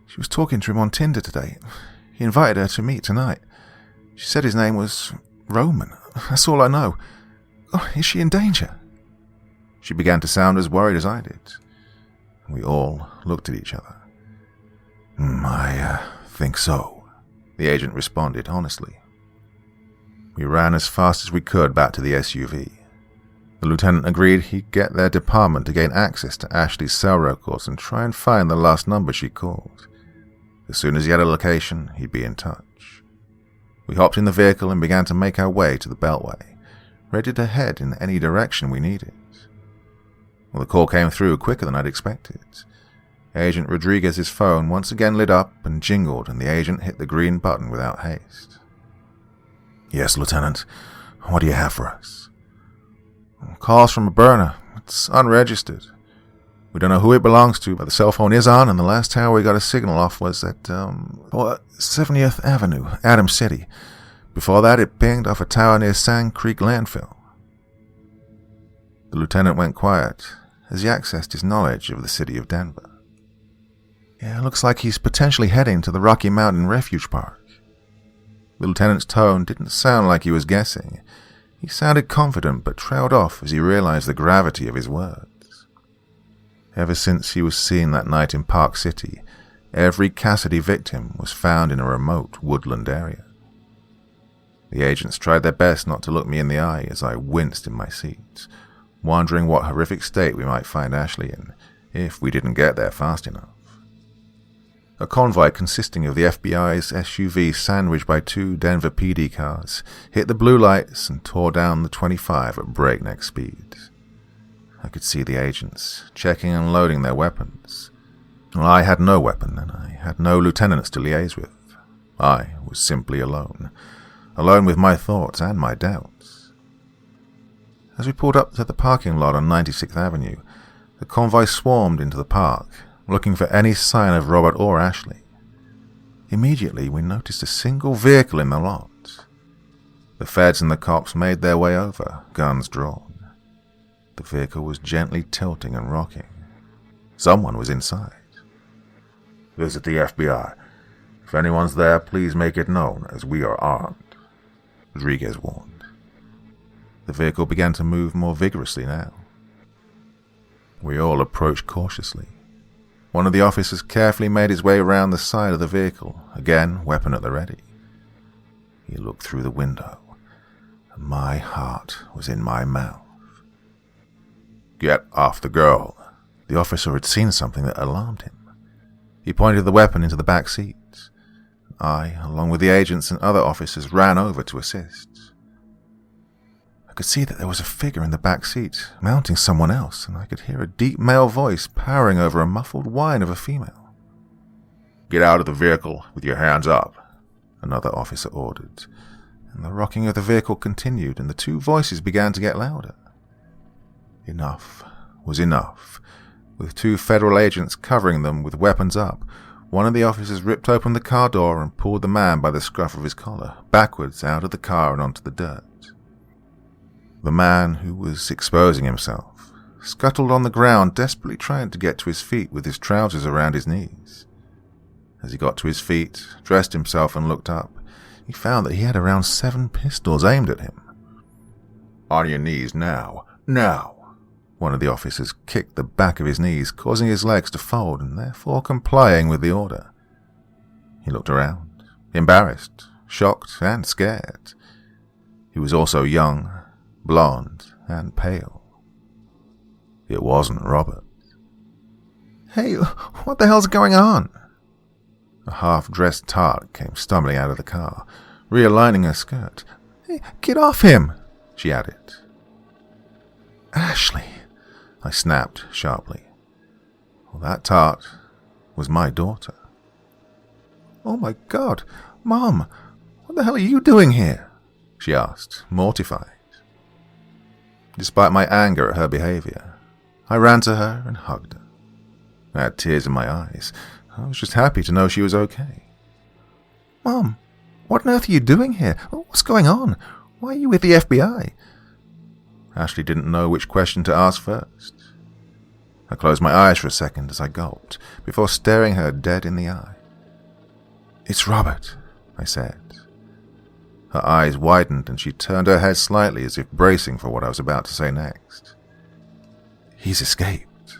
She was talking to him on Tinder today. He invited her to meet tonight. She said his name was Roman. That's all I know. Oh, is she in danger?" She began to sound as worried as I did. We all looked at each other. I think so," the agent responded honestly. We ran as fast as we could back to the SUV. The lieutenant agreed he'd get their department to gain access to Ashley's cell records and try and find the last number she called. As soon as he had a location, he'd be in touch. We hopped in the vehicle and began to make our way to the Beltway, ready to head in any direction we needed. Well, the call came through quicker than I'd expected. Agent Rodriguez's phone once again lit up and jingled, and the agent hit the green button without haste. "Yes, Lieutenant. What do you have for us?" "Calls from a burner. It's unregistered. We don't know who it belongs to, but the cell phone is on, and the last tower we got a signal off was at 70th Avenue, Adams City. Before that, it pinged off a tower near Sand Creek Landfill." The lieutenant went quiet as he accessed his knowledge of the city of Denver. "Yeah, looks like he's potentially heading to the Rocky Mountain Refuge Park." The lieutenant's tone didn't sound like he was guessing. He sounded confident but trailed off as he realized the gravity of his words. Ever since he was seen that night in Park City, every Cassidy victim was found in a remote woodland area. The agents tried their best not to look me in the eye as I winced in my seat, wondering what horrific state we might find Ashley in if we didn't get there fast enough. A convoy consisting of the FBI's SUV sandwiched by two Denver PD cars hit the blue lights and tore down the 25 at breakneck speed. I could see the agents checking and loading their weapons. Well, I had no weapon, and I had no lieutenants to liaise with. I was simply alone with my thoughts and my doubts. As we pulled up to the parking lot on 96th Avenue, The convoy swarmed into the park, looking for any sign of Robert or Ashley. Immediately, we noticed a single vehicle in the lot. The feds and the cops made their way over, guns drawn. The vehicle was gently tilting and rocking. Someone was inside. "Visit the FBI. If anyone's there, please make it known, as we are armed," Rodriguez warned. The vehicle began to move more vigorously now. We all approached cautiously. One of the officers carefully made his way around the side of the vehicle, again weapon at the ready. He looked through the window, and my heart was in my mouth. "Get off the girl." The officer had seen something that alarmed him. He pointed the weapon into the back seat. I, along with the agents and other officers, ran over to assist. I could see that there was a figure in the back seat, mounting someone else, and I could hear a deep male voice powering over a muffled whine of a female. "Get out of the vehicle with your hands up," another officer ordered, and the rocking of the vehicle continued, and the two voices began to get louder. Enough was enough. With two federal agents covering them with weapons up, one of the officers ripped open the car door and pulled the man by the scruff of his collar, backwards out of the car and onto the dirt. The man, who was exposing himself, scuttled on the ground, desperately trying to get to his feet with his trousers around his knees. As he got to his feet, dressed himself and looked up, he found that he had around 7 pistols aimed at him. "On your knees now, now!" One of the officers kicked the back of his knees, causing his legs to fold and therefore complying with the order. He looked around, embarrassed, shocked, and scared. He was also young, blonde, and pale. It wasn't Robert. "Hey, what the hell's going on?" A half-dressed tart came stumbling out of the car, realigning her skirt. "Hey, get off him," she added. "Ashley," I snapped sharply. Well, that tart was my daughter. "Oh my God, Mom, what the hell are you doing here?" she asked, mortified. Despite my anger at her behavior, I ran to her and hugged her. I had tears in my eyes. I was just happy to know she was okay. "Mom, what on earth are you doing here? What's going on? Why are you with the FBI?" Ashley didn't know which question to ask first. I closed my eyes for a second as I gulped, before staring her dead in the eye. "It's Robert," I said. Her eyes widened and she turned her head slightly as if bracing for what I was about to say next. "He's escaped."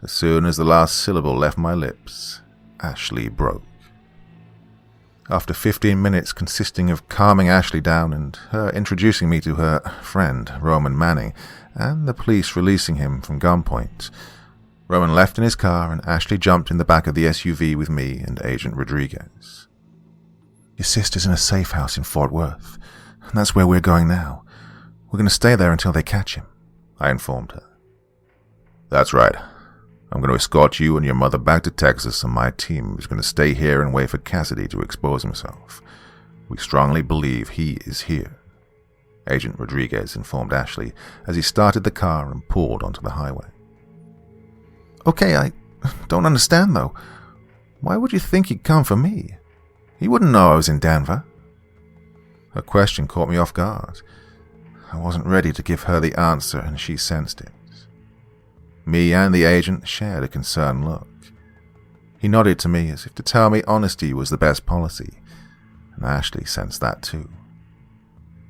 As soon as the last syllable left my lips, Ashley broke. After 15 minutes consisting of calming Ashley down and her introducing me to her friend, Roman Manning, and the police releasing him from gunpoint, Roman left in his car and Ashley jumped in the back of the SUV with me and Agent Rodriguez. "Your sister's in a safe house in Fort Worth, and that's where we're going now. We're going to stay there until they catch him," I informed her. "That's right. I'm going to escort you and your mother back to Texas, and my team is going to stay here and wait for Cassidy to expose himself. We strongly believe he is here," Agent Rodriguez informed Ashley as he started the car and pulled onto the highway. "Okay, I don't understand, though. Why would you think he'd come for me? He wouldn't know I was in Denver." Her question caught me off guard. I wasn't ready to give her the answer, and she sensed it. Me and the agent shared a concerned look. He nodded to me as if to tell me honesty was the best policy, and Ashley sensed that too.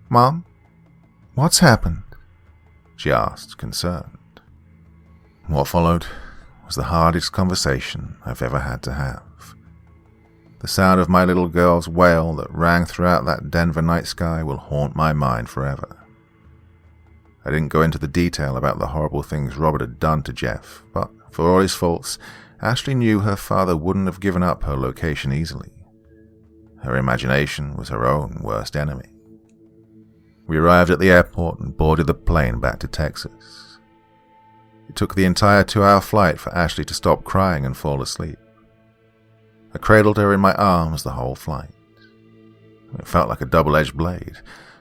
"Mom, what's happened?" she asked, concerned. What followed was the hardest conversation I've ever had to have. The sound of my little girl's wail that rang throughout that Denver night sky will haunt my mind forever. I didn't go into the detail about the horrible things Robert had done to Jeff, but for all his faults, Ashley knew her father wouldn't have given up her location easily. Her imagination was her own worst enemy. We arrived at the airport and boarded the plane back to Texas. It took the entire 2-hour flight for Ashley to stop crying and fall asleep. I cradled her in my arms the whole flight. It felt like a double-edged blade.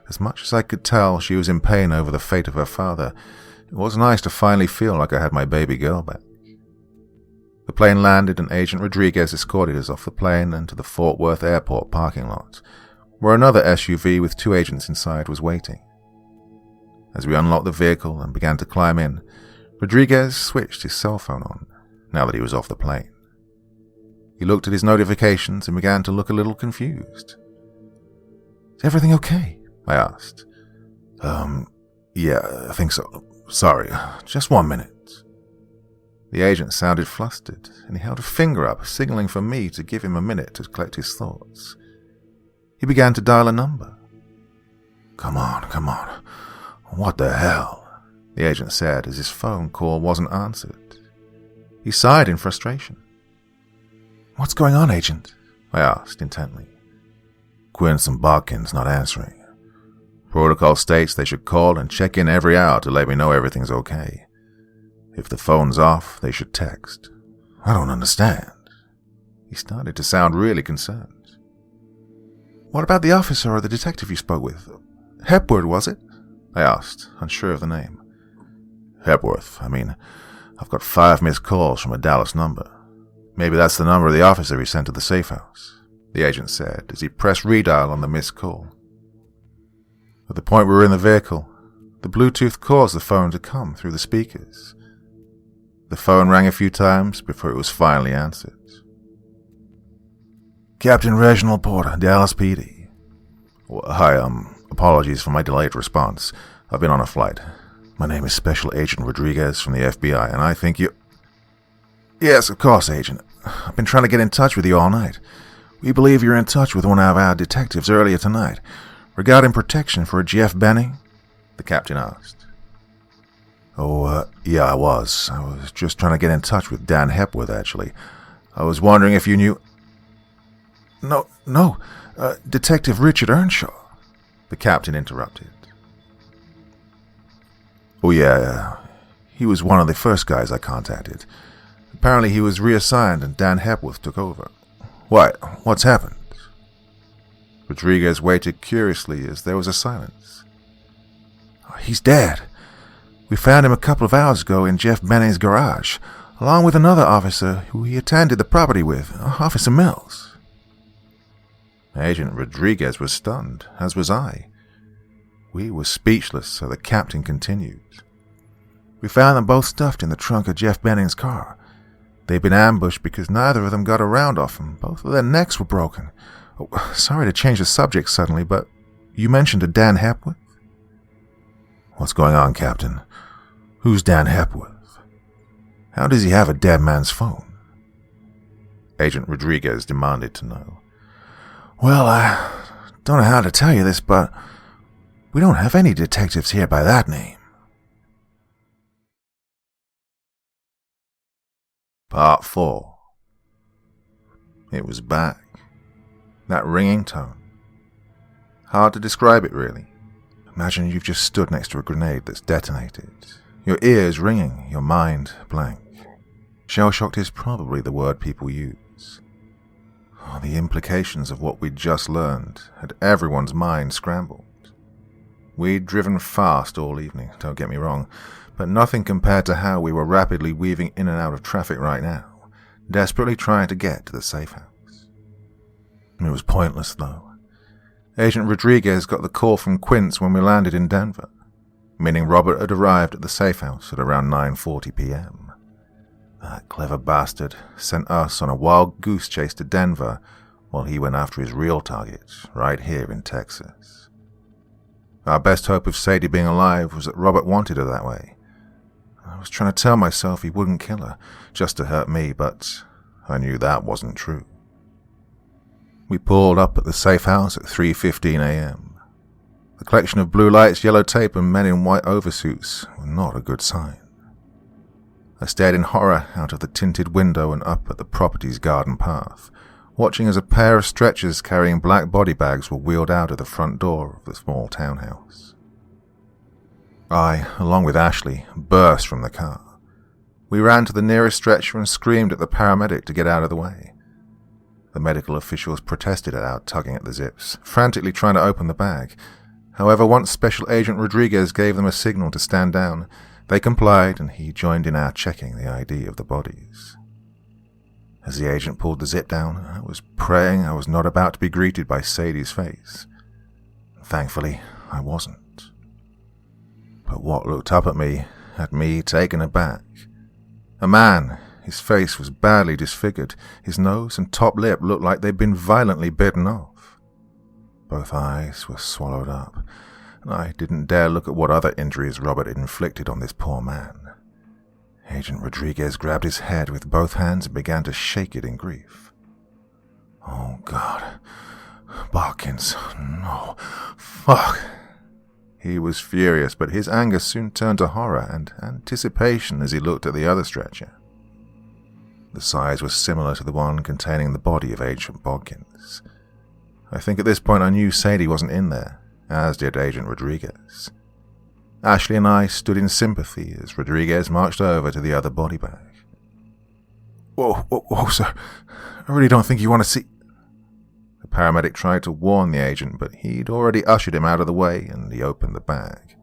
As much as I could tell she was in pain over the fate of her father, It was nice to finally feel like I had my baby girl back. The plane landed and Agent Rodriguez escorted us off the plane and to the Fort Worth airport parking lot, where another SUV with 2 agents inside was waiting. As we unlocked the vehicle and began to climb in, Rodriguez switched his cell phone on, now that he was off the plane. He looked at his notifications and began to look a little confused. "Is everything okay?" I asked. Yeah, I think so. Sorry, just 1 minute." The agent sounded flustered, and he held a finger up, signaling for me to give him a minute to collect his thoughts. He began to dial a number. Come on. What the hell?" the agent said as his phone call wasn't answered. He sighed in frustration. "What's going on, Agent?" I asked intently. "Quince and Bodkin's not answering. Protocol states they should call and check in every hour to let me know everything's okay. If the phone's off, they should text. I don't understand." He started to sound really concerned. "What about the officer or the detective you spoke with? Hepworth, was it?" I asked, unsure of the name. "Hepworth. I've got 5 missed calls from a Dallas number. Maybe that's the number of the officer he sent to the safe house," the agent said as he pressed redial on the missed call. At the point we were in the vehicle, the Bluetooth caused the phone to come through the speakers. The phone rang a few times before it was finally answered. "Captain Reginald Porter, Dallas PD. Hi, apologies for my delayed response. I've been on a flight. My name is Special Agent Rodriguez from the FBI, and I think you..." "Yes, of course, Agent. I've been trying to get in touch with you all night. We believe you're in touch with one of our detectives earlier tonight, regarding protection for Jeff Benning?" the captain asked. Yeah, I was. I was just trying to get in touch with Dan Hepworth, actually. I was wondering if you knew..." No, Detective Richard Earnshaw," the captain interrupted. "Oh, yeah, he was one of the first guys I contacted. Apparently he was reassigned and Dan Hepworth took over. Why, what's happened?" Rodriguez waited curiously as there was a silence. "He's dead. We found him a couple of hours ago in Jeff Benning's garage, along with another officer who he attended the property with, Officer Mills." Agent Rodriguez was stunned, as was I. We were speechless, so the captain continued. "We found them both stuffed in the trunk of Jeff Benning's car. They'd been ambushed because neither of them got a round off them. Both of their necks were broken. Oh, sorry to change the subject suddenly, but you mentioned a Dan Hepworth?" "What's going on, Captain? Who's Dan Hepworth? How does he have a dead man's phone?" Agent Rodriguez demanded to know. "Well, I don't know how to tell you this, but we don't have any detectives here by that name." Part 4. It was back. That ringing tone. Hard to describe it, really. Imagine you've just stood next to a grenade that's detonated. Your ears ringing, your mind blank. Shell-shocked is probably the word people use. The implications of what we'd just learned had everyone's mind scrambled. We'd driven fast all evening, don't get me wrong, but nothing compared to how we were rapidly weaving in and out of traffic right now, desperately trying to get to the safe house. It was pointless, though. Agent Rodriguez got the call from Quince when we landed in Denver, meaning Robert had arrived at the safe house at around 9:40 p.m. That clever bastard sent us on a wild goose chase to Denver while he went after his real target right here in Texas. Our best hope of Sadie being alive was that Robert wanted her that way. I was trying to tell myself he wouldn't kill her just to hurt me, but I knew that wasn't true. We pulled up at the safe house at 3:15 a.m. The collection of blue lights, yellow tape, and men in white oversuits were not a good sign. I stared in horror out of the tinted window and up at the property's garden path, watching as a pair of stretchers carrying black body bags were wheeled out of the front door of the small townhouse. I, along with Ashley, burst from the car. We ran to the nearest stretcher and screamed at the paramedic to get out of the way. The medical officials protested at our tugging at the zips, frantically trying to open the bag. However, once Special Agent Rodriguez gave them a signal to stand down, They complied, and he joined in our checking the ID of the bodies. As the agent pulled the zip down, I was praying I was not about to be greeted by Sadie's face. Thankfully, I wasn't. But what looked up at me had me taken aback. A man. His face was badly disfigured. His nose and top lip looked like they'd been violently bitten off. Both eyes were swallowed up, and I didn't dare look at what other injuries Robert had inflicted on this poor man. Agent Rodriguez grabbed his head with both hands and began to shake it in grief. Oh, God. Barkins. No. Fuck. He was furious, but his anger soon turned to horror and anticipation as he looked at the other stretcher. The size was similar to the one containing the body of Agent Bodkins. I think at this point I knew Sadie wasn't in there, as did Agent Rodriguez. Ashley and I stood in sympathy as Rodriguez marched over to the other body bag. Whoa, sir. I really don't think you want to see... The paramedic tried to warn the agent, but he'd already ushered him out of the way, and he opened the bag.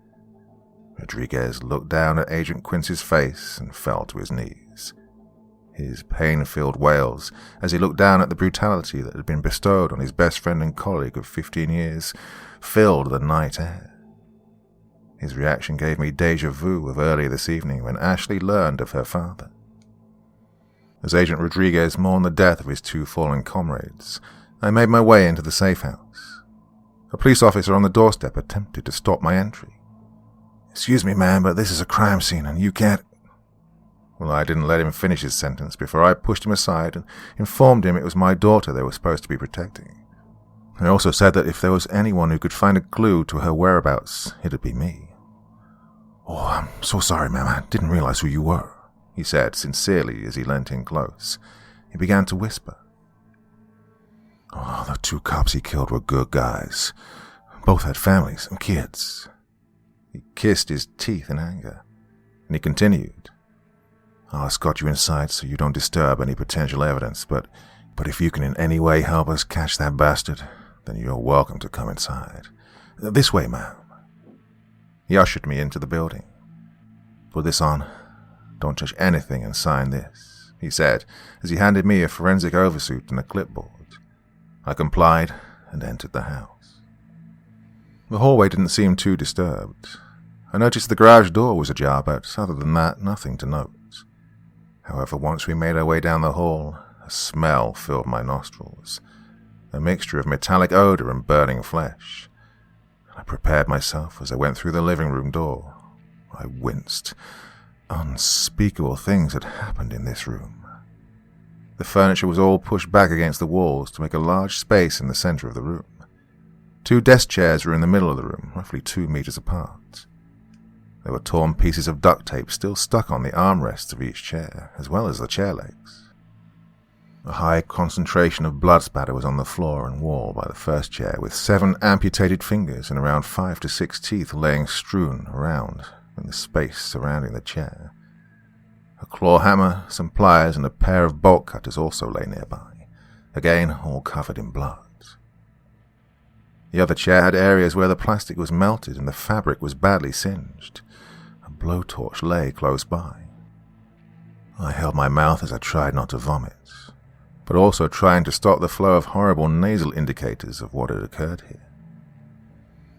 Rodriguez looked down at Agent Quincy's face and fell to his knees. His pain-filled wails, as he looked down at the brutality that had been bestowed on his best friend and colleague of 15 years, filled the night air. His reaction gave me déjà vu of earlier this evening when Ashley learned of her father. As Agent Rodriguez mourned the death of his two fallen comrades, I made my way into the safe house. A police officer on the doorstep attempted to stop my entry. "Excuse me, ma'am, but this is a crime scene and you can't..." Well, I didn't let him finish his sentence before I pushed him aside and informed him it was my daughter they were supposed to be protecting. I also said that if there was anyone who could find a clue to her whereabouts, it'd be me. "Oh, I'm so sorry, ma'am. I didn't realize who you were," he said sincerely as he leant in close. He began to whisper. "Oh, the two cops he killed were good guys. Both had families and kids." He kissed his teeth in anger, and he continued. "I'll escort you inside so you don't disturb any potential evidence, but if you can in any way help us catch that bastard, then you're welcome to come inside. This way, ma'am." He ushered me into the building. "Put this on. Don't touch anything and sign this," he said, as he handed me a forensic oversuit and a clipboard. I complied and entered the house. The hallway didn't seem too disturbed. I noticed the garage door was ajar, but other than that, nothing to note. However, once we made our way down the hall, a smell filled my nostrils, a mixture of metallic odor and burning flesh. I prepared myself as I went through the living room door. I winced. Unspeakable things had happened in this room. The furniture was all pushed back against the walls to make a large space in the center of the room. 2 desk chairs were in the middle of the room, roughly 2 meters apart. There were torn pieces of duct tape still stuck on the armrests of each chair, as well as the chair legs. A high concentration of blood spatter was on the floor and wall by the first chair, with 7 amputated fingers and around 5 to 6 teeth laying strewn around in the space surrounding the chair. A claw hammer, some pliers, and a pair of bolt cutters also lay nearby, again all covered in blood. The other chair had areas where the plastic was melted and the fabric was badly singed. A blowtorch lay close by. I held my mouth as I tried not to vomit, but also trying to stop the flow of horrible nasal indicators of what had occurred here.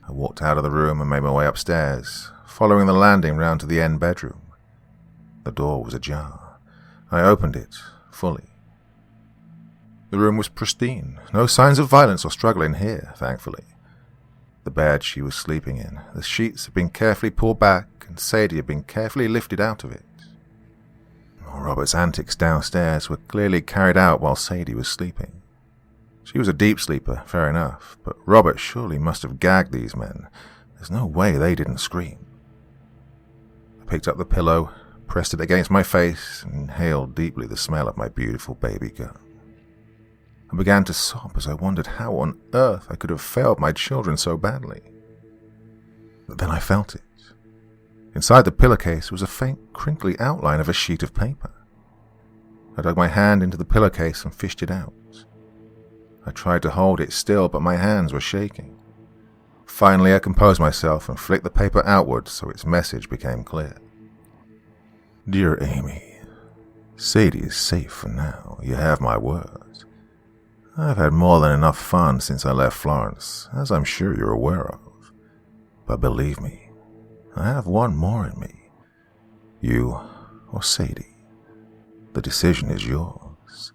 I walked out of the room and made my way upstairs, following the landing round to the end bedroom. The door was ajar. I opened it fully. The room was pristine. No signs of violence or struggle in here, thankfully. The bed she was sleeping in, the sheets had been carefully pulled back, and Sadie had been carefully lifted out of it. Robert's antics downstairs were clearly carried out while Sadie was sleeping. She was a deep sleeper, fair enough, but Robert surely must have gagged these men. There's no way they didn't scream. I picked up the pillow, pressed it against my face, and inhaled deeply the smell of my beautiful baby girl. I began to sob as I wondered how on earth I could have failed my children so badly. But then I felt it. Inside the pillowcase was a faint, crinkly outline of a sheet of paper. I dug my hand into the pillowcase and fished it out. I tried to hold it still, but my hands were shaking. Finally, I composed myself and flicked the paper outward so its message became clear. Dear Amy, Sadie is safe for now, you have my word. I've had more than enough fun since I left Florence, as I'm sure you're aware of. But believe me, I have one more in me. You or Sadie. The decision is yours.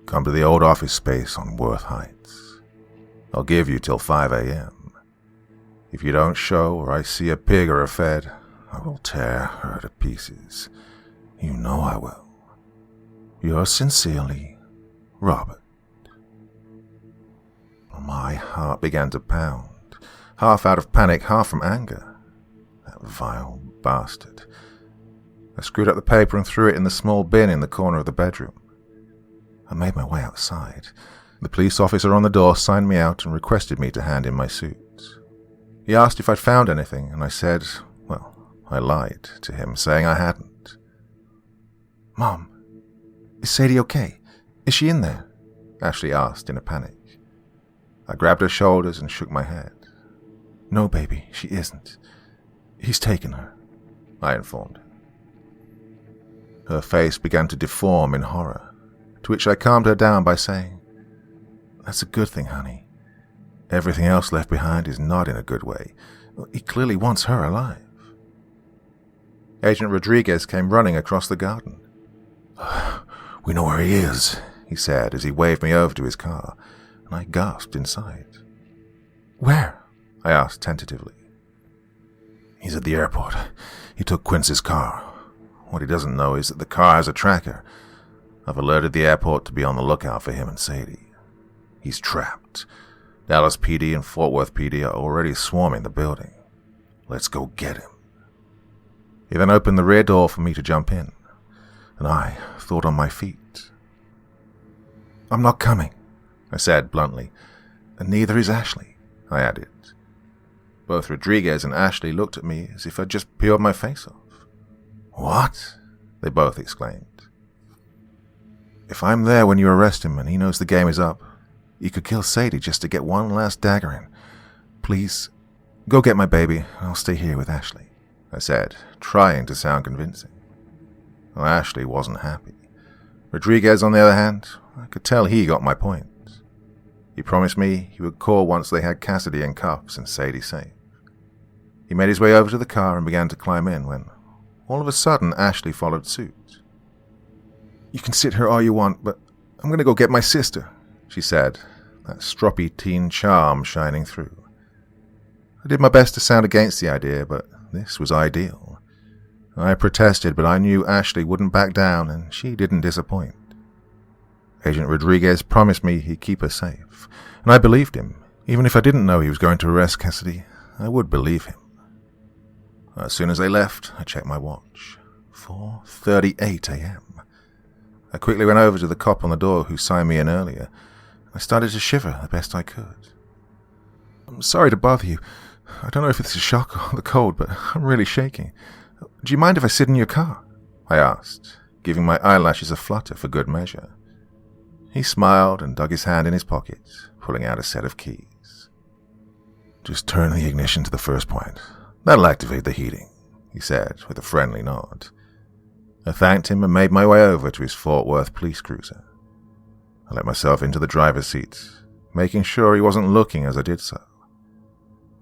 Come to the old office space on Worth Heights. I'll give you till 5 a.m. If you don't show or I see a pig or a fed, I will tear her to pieces. You know I will. Yours sincerely, Robert. My heart began to pound, half out of panic, half from anger. That vile bastard. I screwed up the paper and threw it in the small bin in the corner of the bedroom. I made my way outside. The police officer on the door signed me out and requested me to hand in my suit. He asked if I'd found anything, and I said, well, I lied to him, saying I hadn't. Mom, is Sadie okay? Is she in there? Ashley asked in a panic. I grabbed her shoulders and shook my head. No, baby, she isn't. He's taken her, I informed her. Her face began to deform in horror, to which I calmed her down by saying, That's a good thing, honey. Everything else left behind is not in a good way. He clearly wants her alive. Agent Rodriguez came running across the garden. We know where he is, he said as he waved me over to his car, and I gasped inside. Where? I asked tentatively. He's at the airport. He took Quince's car. What he doesn't know is that the car has a tracker. I've alerted the airport to be on the lookout for him and Sadie. He's trapped. Dallas PD and Fort Worth PD are already swarming the building. Let's go get him. He then opened the rear door for me to jump in, and I thought on my feet. I'm not coming, I said bluntly, and neither is Ashley, I added. Both Rodriguez and Ashley looked at me as if I'd just peeled my face off. What? They both exclaimed. If I'm there when you arrest him and he knows the game is up, you could kill Sadie just to get one last dagger in. Please, go get my baby and I'll stay here with Ashley, I said, trying to sound convincing. Well, Ashley wasn't happy. Rodriguez, on the other hand, I could tell he got my point. He promised me he would call once they had Cassidy in cuffs and Sadie safe. He made his way over to the car and began to climb in when, all of a sudden, Ashley followed suit. You can sit here all you want, but I'm going to go get my sister, she said, that stroppy teen charm shining through. I did my best to sound against the idea, but this was ideal. I protested, but I knew Ashley wouldn't back down, and she didn't disappoint. Agent Rodriguez promised me he'd keep her safe, and I believed him. Even if I didn't know he was going to arrest Cassidy, I would believe him. As soon as they left, I checked my watch. 4:38 a.m. I quickly went over to the cop on the door who signed me in earlier. I started to shiver the best I could. I'm sorry to bother you. I don't know if it's a shock or the cold, but I'm really shaking. Do you mind if I sit in your car? I asked, giving my eyelashes a flutter for good measure. He smiled and dug his hand in his pocket, pulling out a set of keys. Just turn the ignition to the first point. That'll activate the heating, he said with a friendly nod. I thanked him and made my way over to his Fort Worth police cruiser. I let myself into the driver's seat, making sure he wasn't looking as I did so.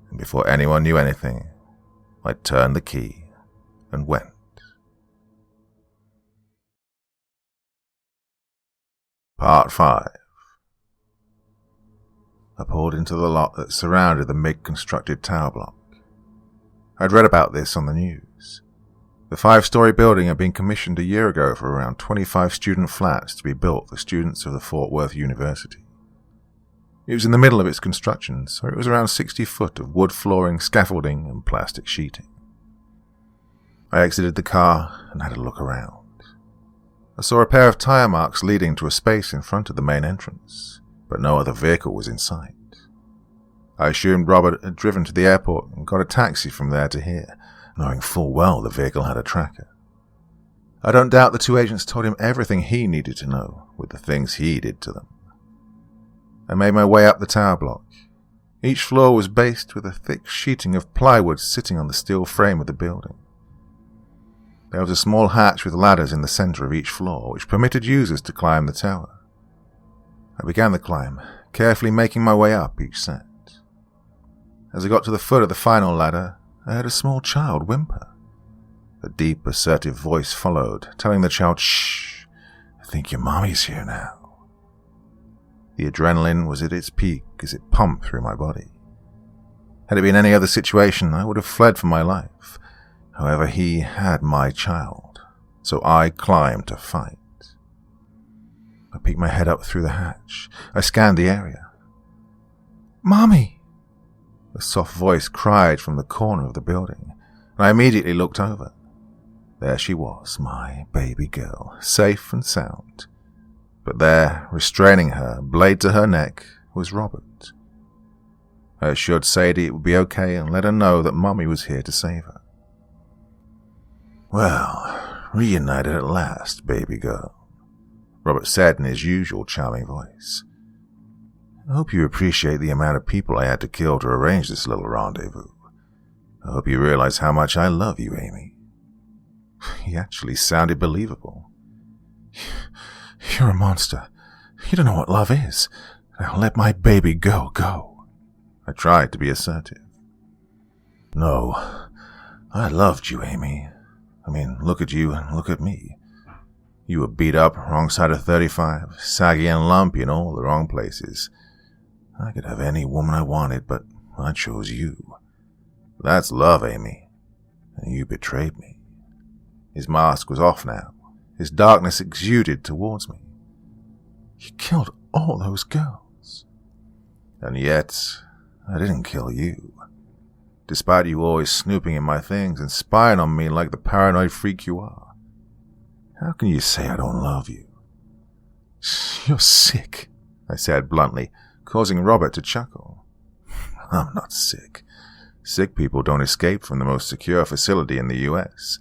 And before anyone knew anything, I turned the key and went. Part 5. I pulled into the lot that surrounded the mid-constructed tower block. I'd read about this on the news. The 5-story building had been commissioned a year ago for around 25 student flats to be built for students of the Fort Worth University. It was in the middle of its construction, so it was around 60 foot of wood flooring, scaffolding, and plastic sheeting. I exited the car and had a look around. I saw a pair of tire marks leading to a space in front of the main entrance, but no other vehicle was in sight. I assumed Robert had driven to the airport and got a taxi from there to here, knowing full well the vehicle had a tracker. I don't doubt the two agents told him everything he needed to know with the things he did to them. I made my way up the tower block. Each floor was based with a thick sheeting of plywood sitting on the steel frame of the building. There was a small hatch with ladders in the center of each floor, which permitted users to climb the tower. I began the climb, carefully making my way up each set. As I got to the foot of the final ladder, I heard a small child whimper. A deep, assertive voice followed, telling the child, "Shh, I think your mommy's here now." The adrenaline was at its peak as it pumped through my body. Had it been any other situation, I would have fled for my life. However, he had my child, so I climbed to fight. I peeked my head up through the hatch. I scanned the area. "Mommy!" A soft voice cried from the corner of the building, and I immediately looked over. There she was, my baby girl, safe and sound. But there, restraining her, blade to her neck, was Robert. I assured Sadie it would be okay and let her know that Mommy was here to save her. "Well, reunited at last, baby girl," Robert said in his usual charming voice. "I hope you appreciate the amount of people I had to kill to arrange this little rendezvous. I hope you realize how much I love you, Amy." He actually sounded believable. "You're a monster. You don't know what love is. Now let my baby girl go." I tried to be assertive. "No, I loved you, Amy. I mean, look at you and look at me. You were beat up, wrong side of 35, saggy and lumpy in all the wrong places. I could have any woman I wanted, but I chose you. That's love, Amy. And you betrayed me." His mask was off now. His darkness exuded towards me. "You killed all those girls." "And yet, I didn't kill you. Despite you always snooping in my things and spying on me like the paranoid freak you are. How can you say I don't love you?" "You're sick," I said bluntly, causing Robert to chuckle. "I'm not sick. Sick people don't escape from the most secure facility in the U.S.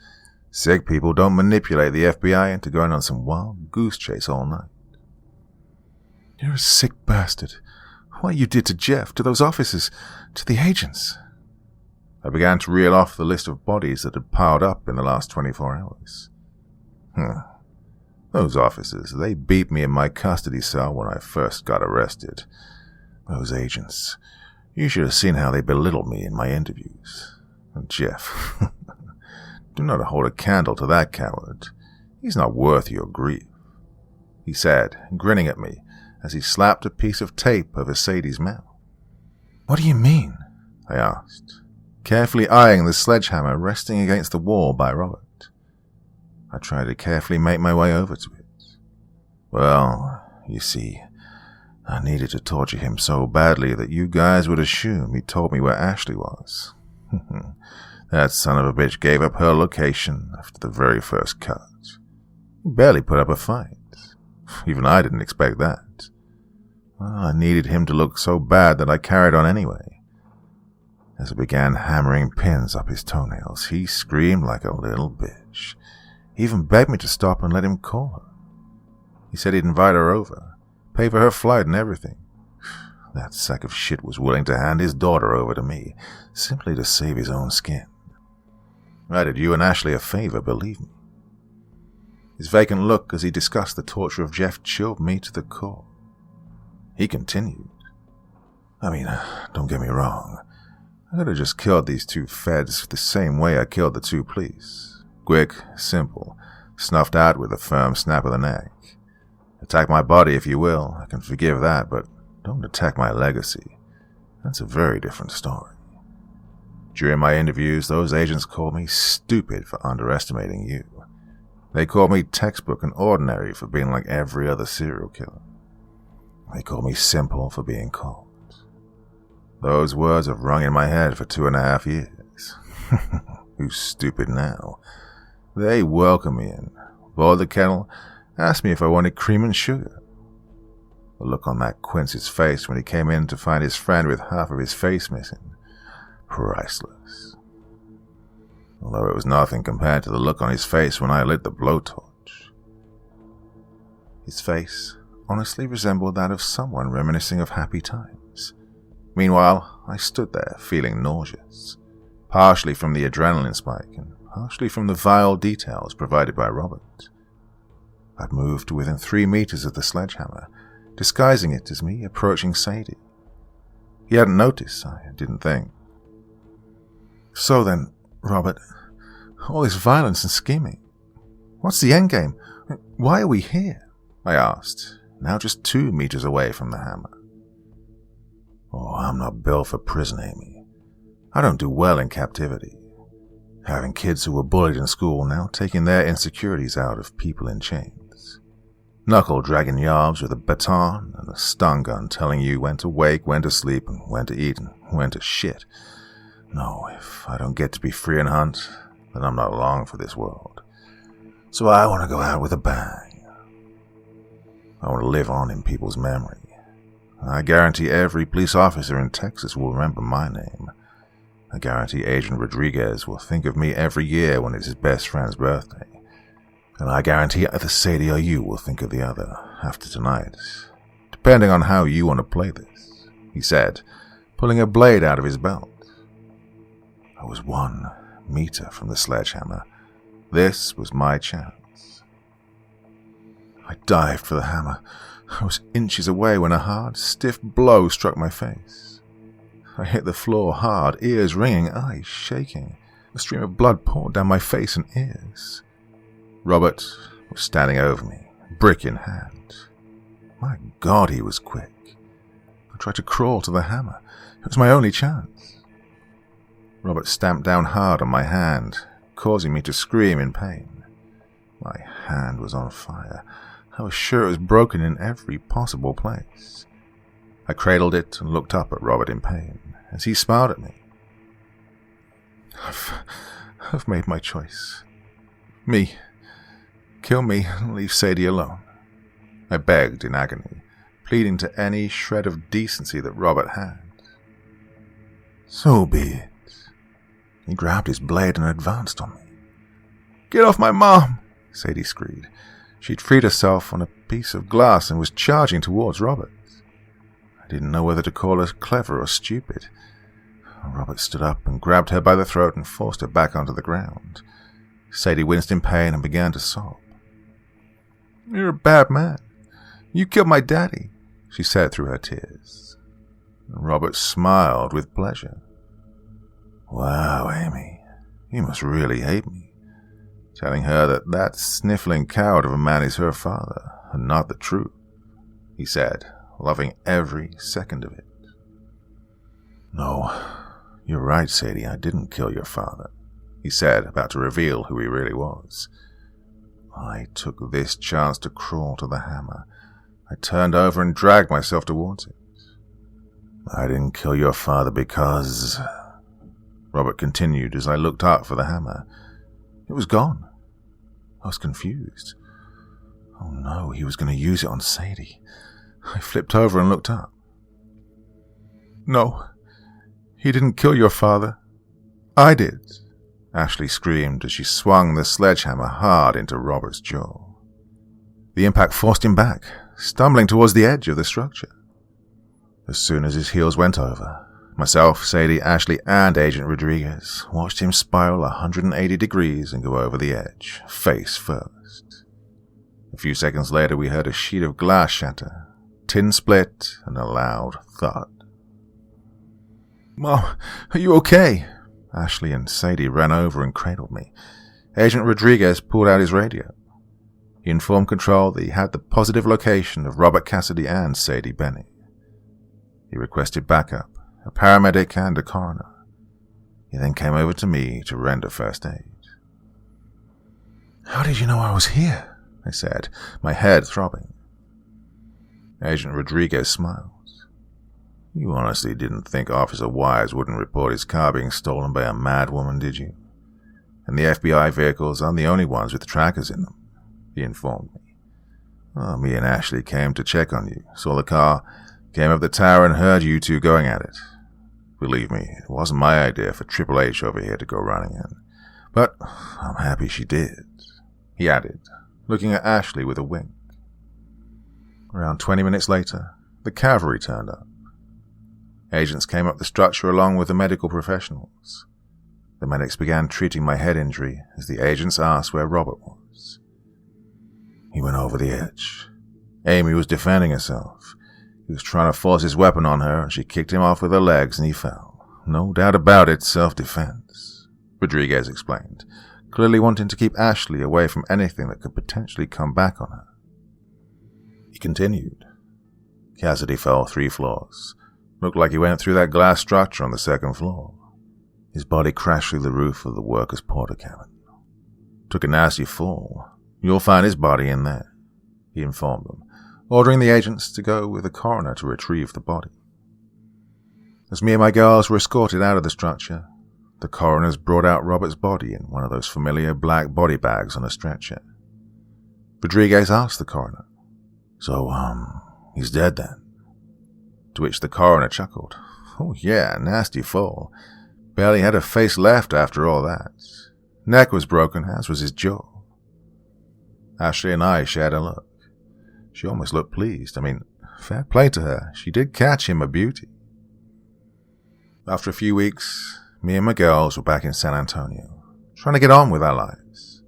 Sick people don't manipulate the FBI into going on some wild goose chase all night." "You're a sick bastard. What you did to Jeff, to those officers, to the agents." I began to reel off the list of bodies that had piled up in the last 24 hours. Those officers, they beat me in my custody cell when I first got arrested. Those agents, you should have seen how they belittled me in my interviews. And Jeff, do not hold a candle to that coward. He's not worth your grief," he said, grinning at me as he slapped a piece of tape over Sadie's mouth. "What do you mean?" I asked, carefully eyeing the sledgehammer resting against the wall by Robert. I tried to carefully make my way over to it. "Well, you see, I needed to torture him so badly that you guys would assume he told me where Ashley was. That son of a bitch gave up her location after the very first cut. He barely put up a fight. Even I didn't expect that. Well, I needed him to look so bad that I carried on anyway. As I began hammering pins up his toenails, he screamed like a little bitch. He even begged me to stop and let him call her. He said he'd invite her over, pay for her flight and everything. That sack of shit was willing to hand his daughter over to me, simply to save his own skin. I did you and Ashley a favor, believe me." His vacant look as he discussed the torture of Jeff chilled me to the core. He continued. "I mean, don't get me wrong. I could have just killed these two feds the same way I killed the two police. Quick, simple, snuffed out with a firm snap of the neck. Attack my body if you will, I can forgive that, but don't attack my legacy. That's a very different story. During my interviews, those agents called me stupid for underestimating you. They called me textbook and ordinary for being like every other serial killer. They called me simple for being cold. Those words have rung in my head for 2.5 years. Who's stupid now? They welcomed me in, boiled the kettle, asked me if I wanted cream and sugar. The look on that Quincy's face when he came in to find his friend with half of his face missing. Priceless. Although it was nothing compared to the look on his face when I lit the blowtorch. His face honestly resembled that of someone reminiscing of happy times. Meanwhile, I stood there feeling nauseous, partially from the adrenaline spike and partially from the vile details provided by Robert. I'd moved to within 3 meters of the sledgehammer, disguising it as me approaching Sadie. He hadn't noticed, I didn't think. So then, Robert, all this violence and scheming. What's the endgame? Why are we here? I asked, now just 2 meters away from the hammer. Oh, I'm not built for prison, Amy. I don't do well in captivity. Having kids who were bullied in school now taking their insecurities out of people in chains. Knuckle-dragging yarbs with a baton and a stun gun telling you when to wake, when to sleep, and when to eat, and when to shit. No, if I don't get to be free and hunt, then I'm not long for this world. So I want to go out with a bang. I want to live on in people's memory. I guarantee every police officer in Texas will remember my name. I guarantee Agent Rodriguez will think of me every year when it's his best friend's birthday. And I guarantee either Sadie or you will think of the other after tonight, depending on how you want to play this, he said, pulling a blade out of his belt. I was 1 meter from the sledgehammer. This was my chance. I dived for the hammer. I was inches away when a hard, stiff blow struck my face. I hit the floor hard, ears ringing, eyes shaking. A stream of blood poured down my face and ears. Robert was standing over me, brick in hand. My God, he was quick. I tried to crawl to the hammer. It was my only chance. Robert stamped down hard on my hand, causing me to scream in pain. My hand was on fire. I was sure it was broken in every possible place. I cradled it and looked up at Robert in pain, as he smiled at me. I've made my choice. Me. Kill me and leave Sadie alone. I begged in agony, pleading to any shred of decency that Robert had. So be it. He grabbed his blade and advanced on me. Get off my mom, Sadie screamed. She'd freed herself on a piece of glass and was charging towards Robert. I didn't know whether to call her clever or stupid. Robert stood up and grabbed her by the throat and forced her back onto the ground. Sadie winced in pain and began to sob. You're a bad man. You killed my daddy, she said through her tears. Robert smiled with pleasure. Wow, Amy, you must really hate me. Telling her that sniffling coward of a man is her father, and not the truth, he said, loving every second of it. No, you're right, Sadie, I didn't kill your father, he said, about to reveal who he really was. I took this chance to crawl to the hammer. I turned over and dragged myself towards it. I didn't kill your father because... Robert continued as I looked up for the hammer. It was gone. I was confused. Oh no, he was going to use it on Sadie. I flipped over and looked up. No, he didn't kill your father. I did, Ashley screamed as she swung the sledgehammer hard into Robert's jaw. The impact forced him back, stumbling towards the edge of the structure. As soon as his heels went over, myself, Sadie, Ashley, and Agent Rodriguez watched him spiral 180 degrees and go over the edge, face first. A few seconds later, we heard a sheet of glass shatter, tin split, and a loud thud. Mom, are you okay? Ashley and Sadie ran over and cradled me. Agent Rodriguez pulled out his radio. He informed Control that he had the positive location of Robert Cassidy and Sadie Benny. He requested backup, a paramedic and a coroner. He then came over to me to render first aid. How did you know I was here? I said, my head throbbing. Agent Rodriguez smiled. You honestly didn't think Officer Wise wouldn't report his car being stolen by a mad woman, did you? And the FBI vehicles aren't the only ones with trackers in them, he informed me. Well, me and Ashley came to check on you, saw the car, came up the tower and heard you two going at it. Believe me, it wasn't my idea for Triple H over here to go running in. But I'm happy she did, he added, looking at Ashley with a wink. Around 20 minutes later, the cavalry turned up. Agents came up the structure along with the medical professionals. The medics began treating my head injury as the agents asked where Robert was. He went over the edge. Amy was defending herself. He was trying to force his weapon on her, and she kicked him off with her legs, and he fell. No doubt about it, self-defense, Rodriguez explained, clearly wanting to keep Ashley away from anything that could potentially come back on her. He continued. Cassidy fell 3 floors. Looked like he went through that glass structure on the 2nd floor. His body crashed through the roof of the workers' porter cabin. Took a nasty fall. You'll find his body in there, he informed them, ordering the agents to go with the coroner to retrieve the body. As me and my girls were escorted out of the structure, the coroners brought out Robert's body in one of those familiar black body bags on a stretcher. Rodriguez asked the coroner, "So, he's dead then?" To which the coroner chuckled. "Oh yeah, nasty fall. Barely had a face left after all that. Neck was broken, as was his jaw." Ashley and I shared a look. She almost looked pleased. I mean, fair play to her. She did catch him a beauty. After a few weeks, me and my girls were back in San Antonio, trying to get on with our lives.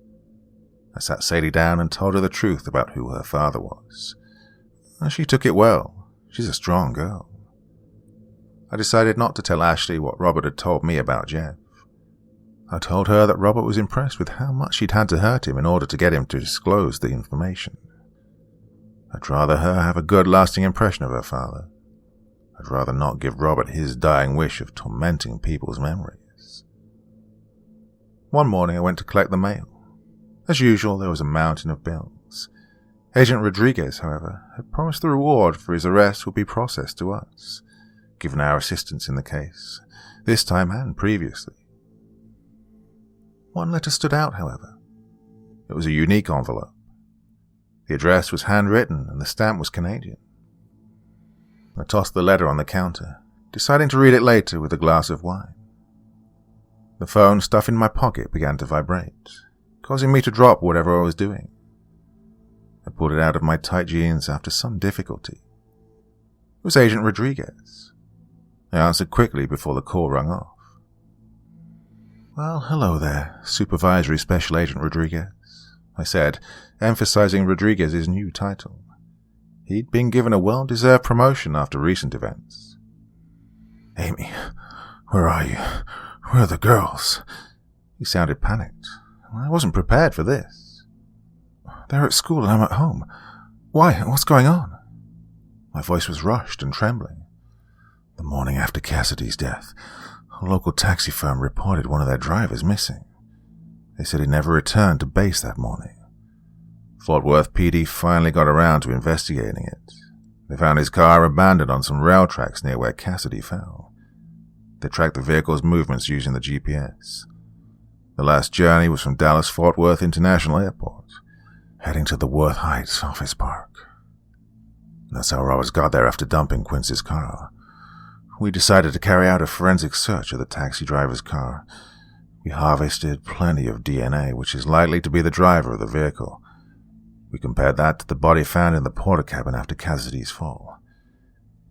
I sat Sadie down and told her the truth about who her father was. She took it well. She's a strong girl. I decided not to tell Ashley what Robert had told me about Jeff. I told her that Robert was impressed with how much he'd had to hurt him in order to get him to disclose the information. I'd rather her have a good, lasting impression of her father. I'd rather not give Robert his dying wish of tormenting people's memories. One morning I went to collect the mail. As usual, there was a mountain of bills. Agent Rodriguez, however, had promised the reward for his arrest would be processed to us, given our assistance in the case, this time and previously. One letter stood out, however. It was a unique envelope. The address was handwritten and the stamp was Canadian. I tossed the letter on the counter, deciding to read it later with a glass of wine. The phone stuffed in my pocket began to vibrate, causing me to drop whatever I was doing. I pulled it out of my tight jeans after some difficulty. It was Agent Rodriguez. I answered quickly before the call rang off. "Well, hello there, Supervisory Special Agent Rodriguez," I said, emphasizing Rodriguez's new title. He'd been given a well-deserved promotion after recent events. "Amy, where are you? Where are the girls?" He sounded panicked. I wasn't prepared for this. "They're at school and I'm at home. Why? What's going on?" My voice was rushed and trembling. The morning after Cassidy's death, a local taxi firm reported one of their drivers missing. They said he never returned to base that morning. Fort Worth PD finally got around to investigating it. They found his car abandoned on some rail tracks near where Cassidy fell. They tracked the vehicle's movements using the GPS. The last journey was from Dallas-Fort Worth International Airport, heading to the Worth Heights Office Park. That's how Roberts got there after dumping Quincy's car. We decided to carry out a forensic search of the taxi driver's car. We harvested plenty of DNA, which is likely to be the driver of the vehicle. We compared that to the body found in the porter cabin after Cassidy's fall.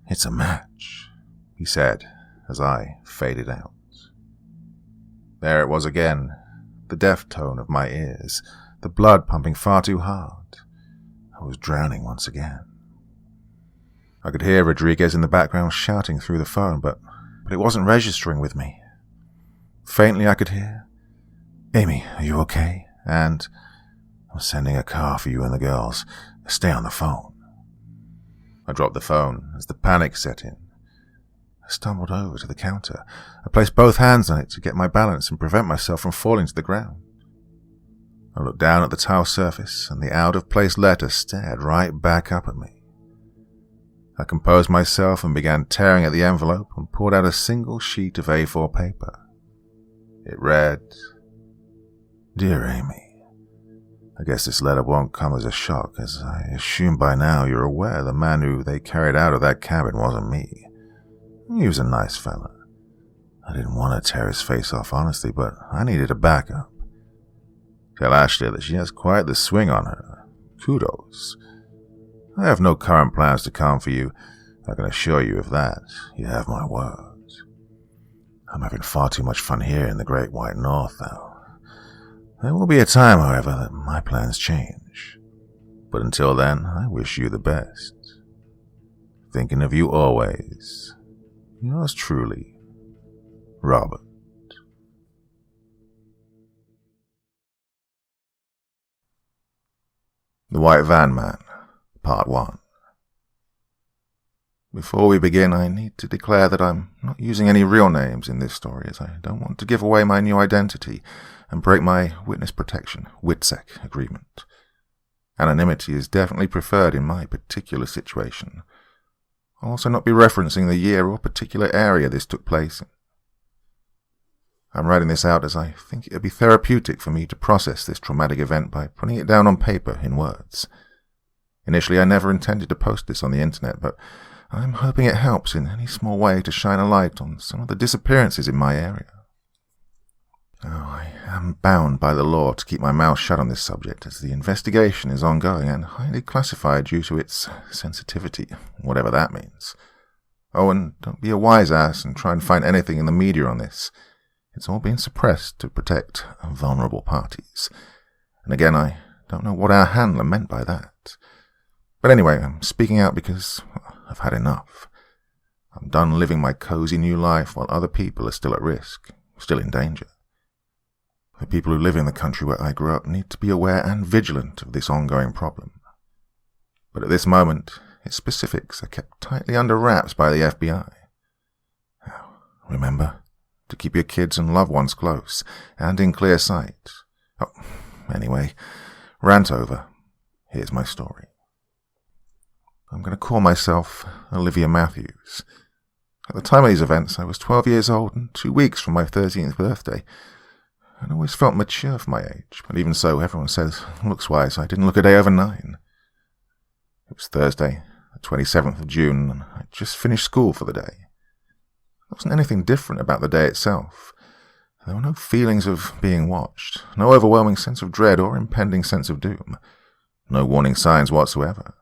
"It's a match," he said, as I faded out. There it was again, the deaf tone of my ears, the blood pumping far too hard. I was drowning once again. I could hear Rodriguez in the background shouting through the phone, but it wasn't registering with me. Faintly I could hear, "Amy, are you okay?" And, "I'm sending a car for you and the girls. Stay on the phone." I dropped the phone as the panic set in. I stumbled over to the counter. I placed both hands on it to get my balance and prevent myself from falling to the ground. I looked down at the tile surface, and the out-of-place letter stared right back up at me. I composed myself and began tearing at the envelope and pulled out a single sheet of A4 paper. It read, "Dear Amy, I guess this letter won't come as a shock, as I assume by now you're aware the man who they carried out of that cabin wasn't me. He was a nice fella. I didn't want to tear his face off, honestly, but I needed a backup. Tell Ashley that she has quite the swing on her. Kudos. I have no current plans to come for you. I can assure you of that. You have my word. I'm having far too much fun here in the Great White North, though. There will be a time, however, that my plans change. But until then, I wish you the best. Thinking of you always. Yours truly, Robert. The White Van Man, Part 1. Before we begin, I need to declare that I'm not using any real names in this story, as I don't want to give away my new identity and break my witness protection, WITSEC, agreement. Anonymity is definitely preferred in my particular situation. I'll also not be referencing the year or particular area this took place in. I'm writing this out as I think it would be therapeutic for me to process this traumatic event by putting it down on paper in words. Initially, I never intended to post this on the internet, but I'm hoping it helps in any small way to shine a light on some of the disappearances in my area. I am bound by the law to keep my mouth shut on this subject, as the investigation is ongoing and highly classified due to its sensitivity, whatever that means. Oh, and don't be a wise ass and try and find anything in the media on this. It's all being suppressed to protect vulnerable parties. And again, I don't know what our handler meant by that. But anyway, I'm speaking out because I've had enough. I'm done living my cozy new life while other people are still at risk, still in danger. The people who live in the country where I grew up need to be aware and vigilant of this ongoing problem. But at this moment, its specifics are kept tightly under wraps by the FBI. Now, remember to keep your kids and loved ones close and in clear sight. Oh, anyway, rant over. Here's my story. I'm going to call myself Olivia Matthews. At the time of these events, I was 12 years old and 2 weeks from my 13th birthday. I'd always felt mature for my age, but even so, everyone says, looks-wise, I didn't look a day over 9. It was Thursday, the 27th of June, and I'd just finished school for the day. There wasn't anything different about the day itself. There were no feelings of being watched, no overwhelming sense of dread or impending sense of doom, no warning signs whatsoever.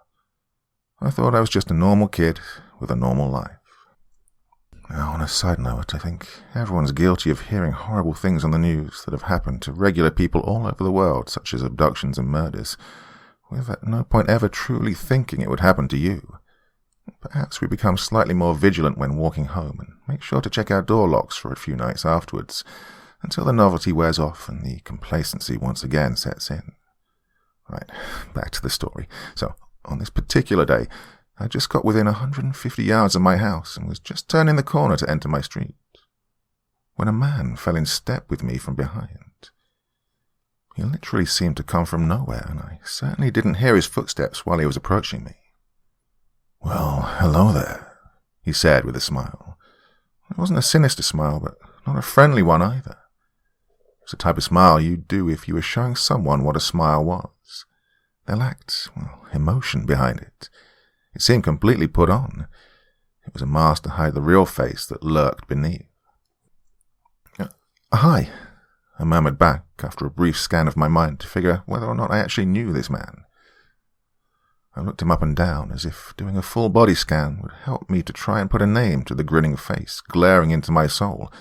I thought I was just a normal kid with a normal life. Now, on a side note, I think everyone's guilty of hearing horrible things on the news that have happened to regular people all over the world, such as abductions and murders, with at no point ever truly thinking it would happen to you. Perhaps we become slightly more vigilant when walking home and make sure to check our door locks for a few nights afterwards, until the novelty wears off and the complacency once again sets in. Right, back to the story. So, on this particular day, I just got within 150 yards of my house and was just turning the corner to enter my street, when a man fell in step with me from behind. He literally seemed to come from nowhere, and I certainly didn't hear his footsteps while he was approaching me. "Well, hello there," he said with a smile. It wasn't a sinister smile, but not a friendly one either. It was the type of smile you'd do if you were showing someone what a smile was. There lacked, emotion behind it. It seemed completely put on. It was a mask to hide the real face that lurked beneath. "Hi," I murmured back after a brief scan of my mind to figure whether or not I actually knew this man. I looked him up and down, as if doing a full body scan would help me to try and put a name to the grinning face glaring into my soul,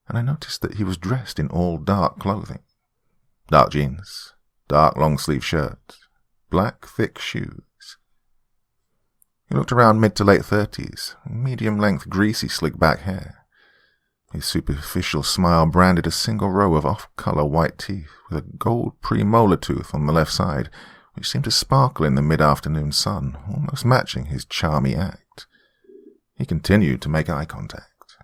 and I noticed that he was dressed in all dark clothing. Dark jeans, dark long-sleeve shirt, black thick shoes. He looked around mid to late 30s, medium-length greasy slick-back hair. His superficial smile branded a single row of off-color white teeth with a gold premolar tooth on the left side, which seemed to sparkle in the mid-afternoon sun, almost matching his charmy act. He continued to make eye contact.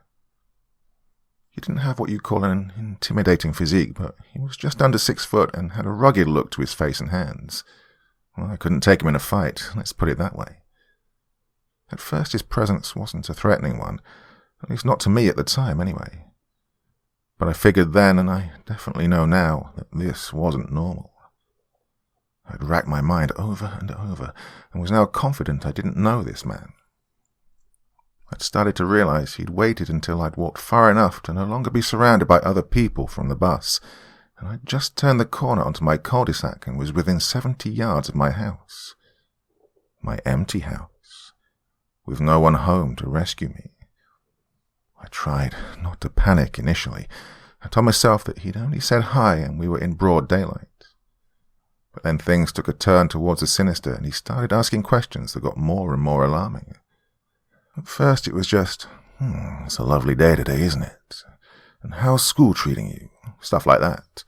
He didn't have what you'd call an intimidating physique, but he was just under 6 foot and had a rugged look to his face and hands. Well, I couldn't take him in a fight, let's put it that way. At first his presence wasn't a threatening one, at least not to me at the time anyway. But I figured then, and I definitely know now, that this wasn't normal. I'd racked my mind over and over, and was now confident I didn't know this man. I'd started to realize he'd waited until I'd walked far enough to no longer be surrounded by other people from the bus, and I'd just turned the corner onto my cul-de-sac and was within 70 yards of my house. My empty house, with no one home to rescue me. I tried not to panic initially. I told myself that he'd only said hi and we were in broad daylight. But then things took a turn towards the sinister and he started asking questions that got more and more alarming. At first it was just, it's a lovely day today, isn't it? And how's school treating you? Stuff like that.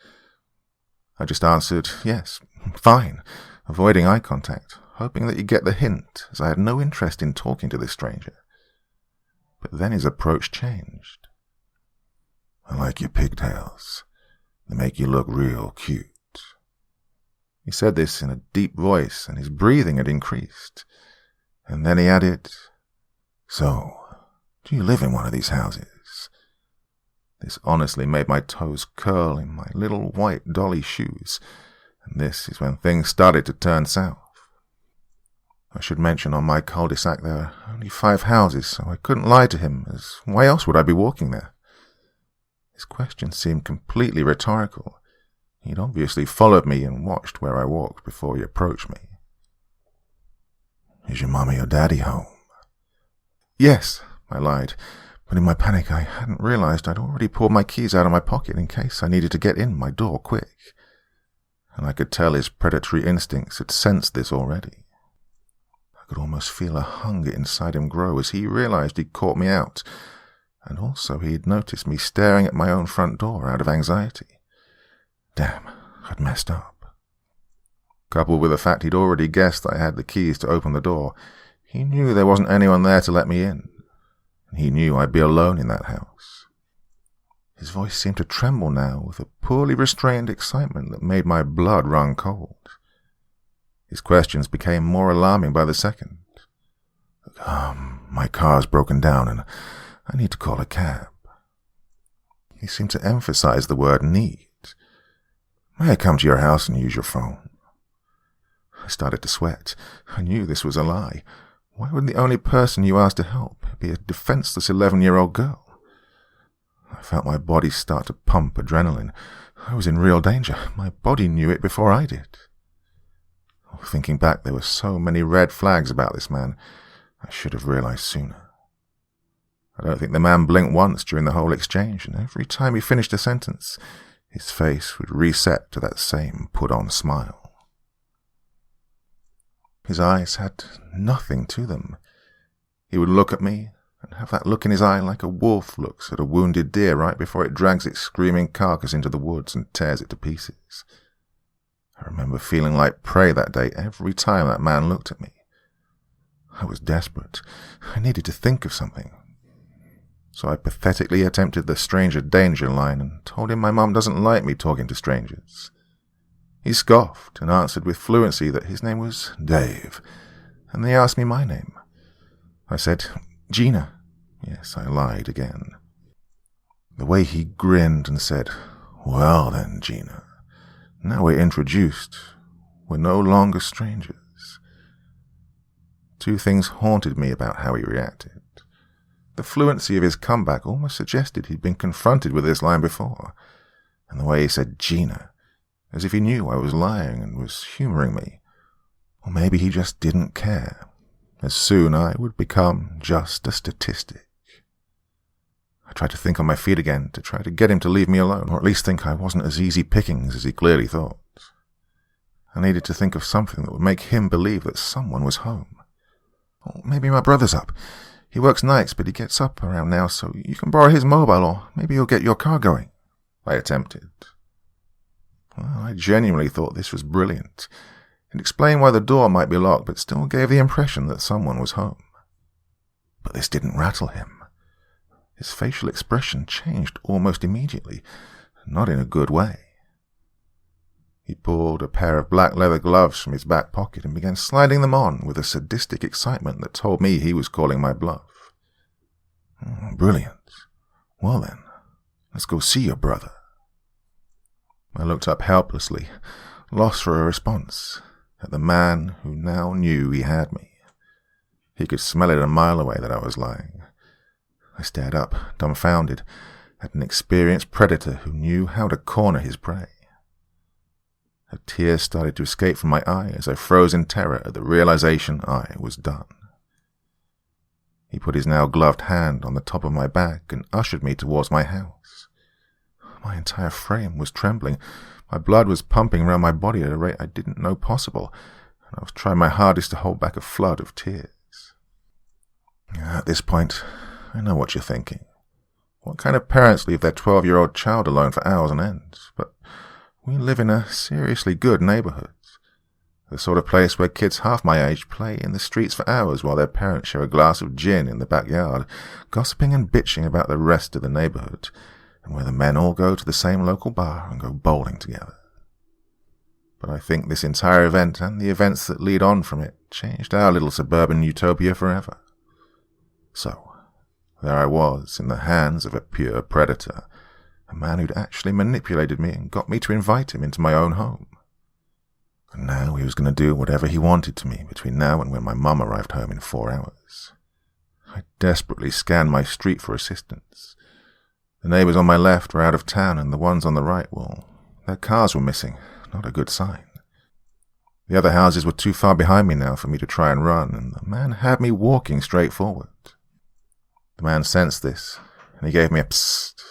I just answered, yes, fine, avoiding eye contact, hoping that he'd get the hint, as I had no interest in talking to this stranger. But then his approach changed. I like your pigtails. They make you look real cute. He said this in a deep voice, and his breathing had increased. And then he added, so, do you live in one of these houses? This honestly made my toes curl in my little white dolly shoes, and this is when things started to turn south. I should mention on my cul-de-sac there are only 5 houses, so I couldn't lie to him, as why else would I be walking there? His question seemed completely rhetorical. He'd obviously followed me and watched where I walked before he approached me. Is your mummy or daddy home? Yes, I lied, but in my panic I hadn't realized I'd already pulled my keys out of my pocket in case I needed to get in my door quick. And I could tell his predatory instincts had sensed this already. I could almost feel a hunger inside him grow as he realized he'd caught me out, and also he'd noticed me staring at my own front door out of anxiety. Damn, I'd messed up. Coupled with the fact he'd already guessed I had the keys to open the door, he knew there wasn't anyone there to let me in. He knew I'd be alone in that house. His voice seemed to tremble now with a poorly restrained excitement that made my blood run cold. His questions became more alarming by the second. My car's broken down and I need to call a cab. He seemed to emphasize the word need. May I come to your house and use your phone? I started to sweat. I knew this was a lie. Why would the only person you asked to help be a defenseless 11-year-old girl? I felt my body start to pump adrenaline. I was in real danger. My body knew it before I did. Thinking back, there were so many red flags about this man. I should have realized sooner. I don't think the man blinked once during the whole exchange, and every time he finished a sentence, his face would reset to that same put-on smile. His eyes had nothing to them. He would look at me and have that look in his eye like a wolf looks at a wounded deer right before it drags its screaming carcass into the woods and tears it to pieces. I remember feeling like prey that day every time that man looked at me. I was desperate. I needed to think of something. So I pathetically attempted the stranger danger line and told him my mum doesn't like me talking to strangers. He scoffed and answered with fluency that his name was Dave, and they asked me my name. I said, Gina. Yes, I lied again. The way he grinned and said, well then, Gina, now we're introduced. We're no longer strangers. 2 things haunted me about how he reacted. The fluency of his comeback almost suggested he'd been confronted with this line before, and the way he said Gina, as if he knew I was lying and was humoring me. Or maybe he just didn't care, as soon I would become just a statistic. I tried to think on my feet again to try to get him to leave me alone, or at least think I wasn't as easy pickings as he clearly thought. I needed to think of something that would make him believe that someone was home. Or maybe my brother's up. He works nights, but he gets up around now, so you can borrow his mobile, or maybe he'll get your car going. I attempted. Well, I genuinely thought this was brilliant. It explained why the door might be locked, but still gave the impression that someone was home. But this didn't rattle him. His facial expression changed almost immediately, not in a good way. He pulled a pair of black leather gloves from his back pocket and began sliding them on with a sadistic excitement that told me he was calling my bluff. Brilliant. Well then, let's go see your brother. I looked up helplessly, lost for a response, at the man who now knew he had me. He could smell it a mile away that I was lying. I stared up, dumbfounded, at an experienced predator who knew how to corner his prey. A tear started to escape from my eye as I froze in terror at the realization I was done. He put his now gloved hand on the top of my back and ushered me towards my house. My entire frame was trembling. My blood was pumping round my body at a rate I didn't know possible, and I was trying my hardest to hold back a flood of tears. At this point, I know what you're thinking. What kind of parents leave their 12-year-old child alone for hours on end? But we live in a seriously good neighborhood. The sort of place where kids half my age play in the streets for hours while their parents share a glass of gin in the backyard, gossiping and bitching about the rest of the neighborhood, and where the men all go to the same local bar and go bowling together. But I think this entire event and the events that lead on from it changed our little suburban utopia forever. So, there I was in the hands of a pure predator, a man who'd actually manipulated me and got me to invite him into my own home. And now he was going to do whatever he wanted to me between now and when my mum arrived home in 4 hours. I desperately scanned my street for assistance. The neighbours on my left were out of town, and the ones on the right, well, their cars were missing. Not a good sign. The other houses were too far behind me now for me to try and run, and the man had me walking straight forward. The man sensed this, and he gave me a psst.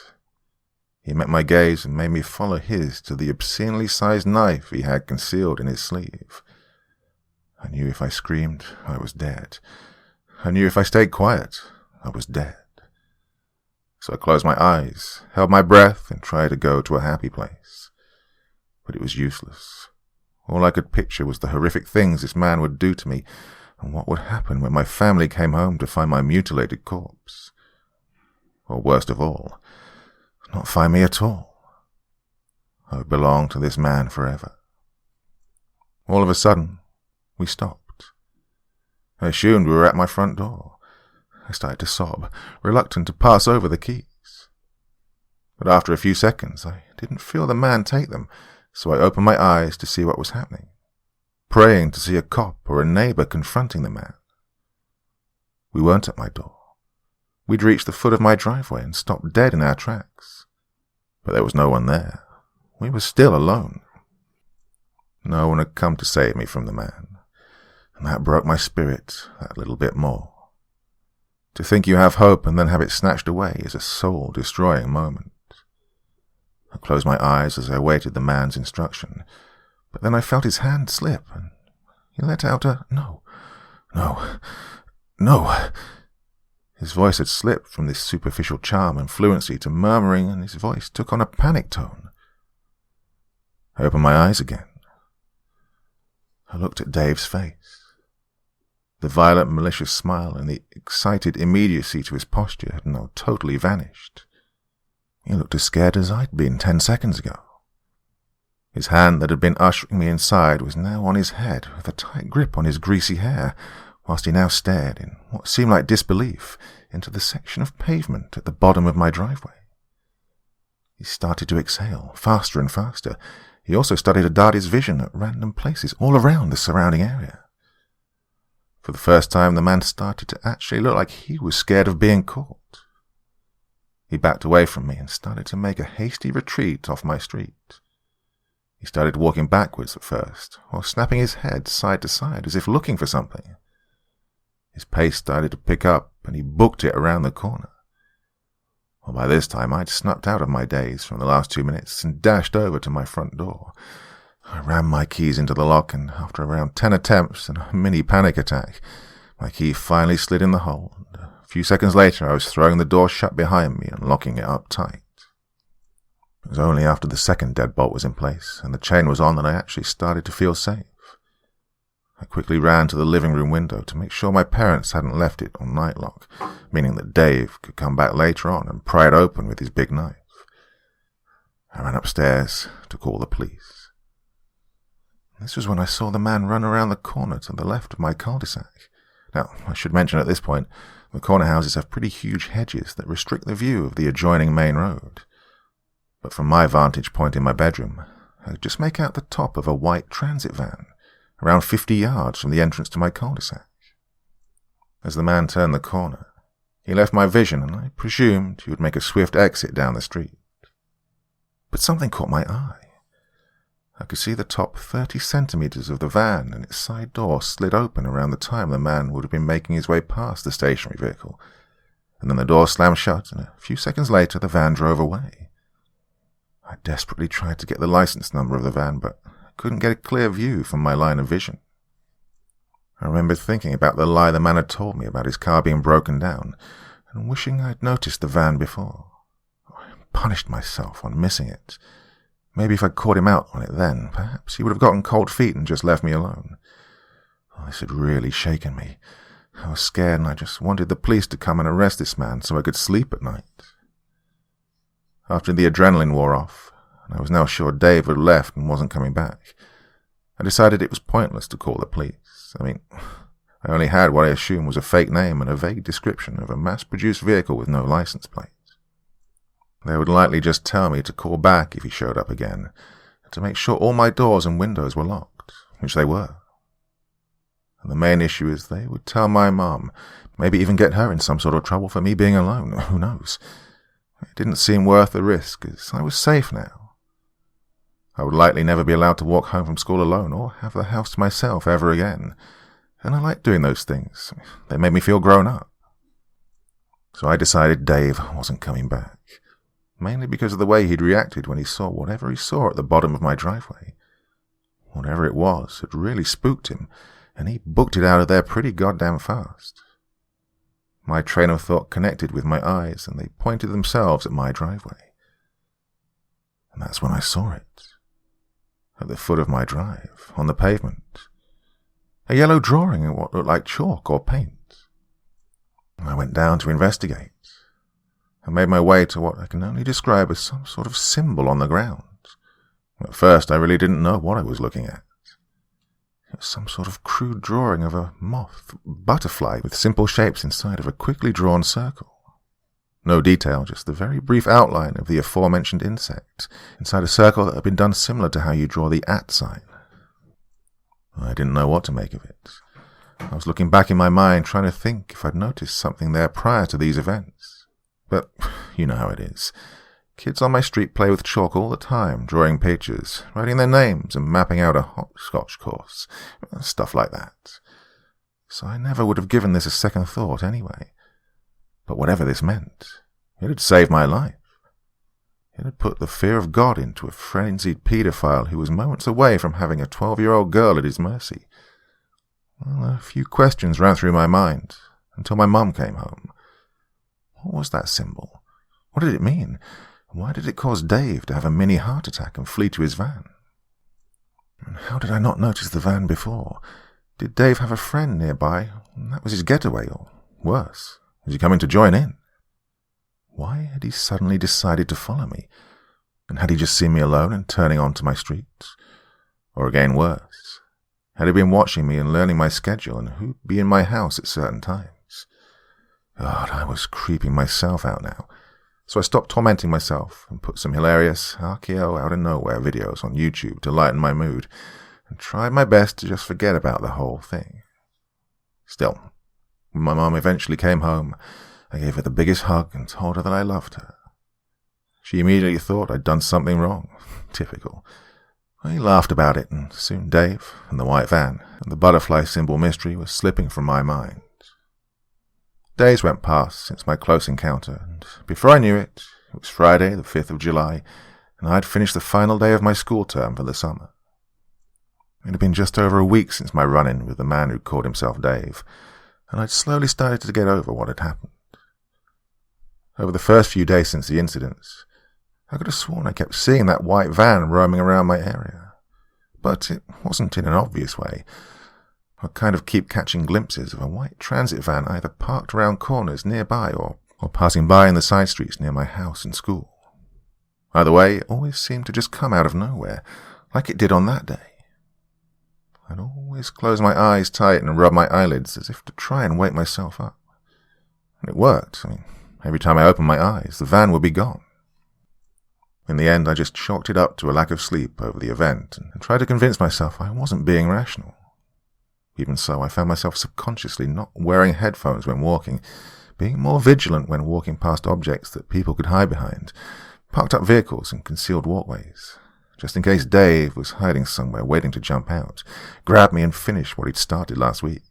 He met my gaze and made me follow his to the obscenely sized knife he had concealed in his sleeve. I knew if I screamed, I was dead. I knew if I stayed quiet, I was dead. So I closed my eyes, held my breath, and tried to go to a happy place. But it was useless. All I could picture was the horrific things this man would do to me, and what would happen when my family came home to find my mutilated corpse. Or worst of all, not find me at all. I would belong to this man forever. All of a sudden, we stopped. I assumed we were at my front door. I started to sob, reluctant to pass over the keys. But after a few seconds, I didn't feel the man take them, so I opened my eyes to see what was happening, praying to see a cop or a neighbour confronting the man. We weren't at my door. We'd reached the foot of my driveway and stopped dead in our tracks. But there was no one there. We were still alone. No one had come to save me from the man, and that broke my spirit that little bit more. To think you have hope and then have it snatched away is a soul-destroying moment. I closed my eyes as I awaited the man's instruction, but then I felt his hand slip, and he let out a no. His voice had slipped from this superficial charm and fluency to murmuring, and his voice took on a panic tone. I opened my eyes again. I looked at Dave's face. The violent, malicious smile and the excited immediacy to his posture had now totally vanished. He looked as scared as I'd been 10 seconds ago. His hand that had been ushering me inside was now on his head, with a tight grip on his greasy hair, whilst he now stared, in what seemed like disbelief, into the section of pavement at the bottom of my driveway. He started to exhale, faster and faster. He also started to dart his vision at random places all around the surrounding area. For the first time, the man started to actually look like he was scared of being caught. He backed away from me and started to make a hasty retreat off my street. He started walking backwards at first, while snapping his head side to side as if looking for something. His pace started to pick up, and he booked it around the corner. Well, by this time, I'd snapped out of my daze from the last 2 minutes and dashed over to my front door. I rammed my keys into the lock, and after around 10 attempts and a mini panic attack, my key finally slid in the hole, and a few seconds later I was throwing the door shut behind me and locking it up tight. It was only after the second deadbolt was in place and the chain was on that I actually started to feel safe. I quickly ran to the living room window to make sure my parents hadn't left it on night lock, meaning that Dave could come back later on and pry it open with his big knife. I ran upstairs to call the police. This was when I saw the man run around the corner to the left of my cul-de-sac. Now, I should mention at this point, the corner houses have pretty huge hedges that restrict the view of the adjoining main road. But from my vantage point in my bedroom, I could just make out the top of a white transit van, around 50 yards from the entrance to my cul-de-sac. As the man turned the corner, he left my vision, and I presumed he would make a swift exit down the street. But something caught my eye. I could see the top 30 centimeters of the van and its side door slid open around the time the man would have been making his way past the stationary vehicle. And then the door slammed shut, and a few seconds later the van drove away. I desperately tried to get the license number of the van, but I couldn't get a clear view from my line of vision. I remembered thinking about the lie the man had told me about his car being broken down, and wishing I'd noticed the van before. I punished myself on missing it. Maybe if I'd caught him out on it then, perhaps he would have gotten cold feet and just left me alone. This had really shaken me. I was scared and I just wanted the police to come and arrest this man so I could sleep at night. After the adrenaline wore off, and I was now sure Dave had left and wasn't coming back, I decided it was pointless to call the police. I only had what I assumed was a fake name and a vague description of a mass-produced vehicle with no license plate. They would likely just tell me to call back if he showed up again, and to make sure all my doors and windows were locked, which they were. And the main issue is they would tell my mum, maybe even get her in some sort of trouble for me being alone, who knows. It didn't seem worth the risk, as I was safe now. I would likely never be allowed to walk home from school alone or have the house to myself ever again, and I liked doing those things. They made me feel grown up. So I decided Dave wasn't coming back. Mainly because of the way he'd reacted when he saw whatever he saw at the bottom of my driveway. Whatever it was, it really spooked him, and he booked it out of there pretty goddamn fast. My train of thought connected with my eyes, and they pointed themselves at my driveway. And that's when I saw it. At the foot of my drive, on the pavement. A yellow drawing in what looked like chalk or paint. I went down to investigate. I made my way to what I can only describe as some sort of symbol on the ground. At first, I really didn't know what I was looking at. It was some sort of crude drawing of a moth, butterfly, with simple shapes inside of a quickly drawn circle. No detail, just the very brief outline of the aforementioned insect, inside a circle that had been done similar to how you draw the @ sign. I didn't know what to make of it. I was looking back in my mind, trying to think if I'd noticed something there prior to these events. But you know how it is. Kids on my street play with chalk all the time, drawing pictures, writing their names and mapping out a hopscotch course, stuff like that. So I never would have given this a second thought anyway. But whatever this meant, it had saved my life. It had put the fear of God into a frenzied paedophile who was moments away from having a 12-year-old girl at his mercy. Well, a few questions ran through my mind, until my mum came home. What was that symbol? What did it mean? Why did it cause Dave to have a mini heart attack and flee to his van? And how did I not notice the van before? Did Dave have a friend nearby, and that was his getaway, or worse, was he coming to join in? Why had he suddenly decided to follow me? And had he just seen me alone and turning onto my streets? Or again worse, had he been watching me and learning my schedule and who'd be in my house at certain times? God, I was creeping myself out now. So I stopped tormenting myself and put some hilarious RKO out of nowhere videos on YouTube to lighten my mood, and tried my best to just forget about the whole thing. Still, when my mum eventually came home, I gave her the biggest hug and told her that I loved her. She immediately thought I'd done something wrong. Typical. I laughed about it, and soon Dave and the white van and the butterfly symbol mystery was slipping from my mind. Days went past since my close encounter, and before I knew it, it was Friday, the 5th of July, and I'd finished the final day of my school term for the summer. It had been just over a week since my run-in with the man who called himself Dave, and I'd slowly started to get over what had happened. Over the first few days since the incidents, I could have sworn I kept seeing that white van roaming around my area. But it wasn't in an obvious way. I'd kind of keep catching glimpses of a white transit van either parked around corners nearby or passing by in the side streets near my house and school. Either way, it always seemed to just come out of nowhere, like it did on that day. I'd always close my eyes tight and rub my eyelids as if to try and wake myself up. And it worked. Every time I opened my eyes, the van would be gone. In the end, I just chalked it up to a lack of sleep over the event and tried to convince myself I wasn't being rational. Even so, I found myself subconsciously not wearing headphones when walking, being more vigilant when walking past objects that people could hide behind, parked up vehicles and concealed walkways, just in case Dave was hiding somewhere waiting to jump out, grab me and finish what he'd started last week.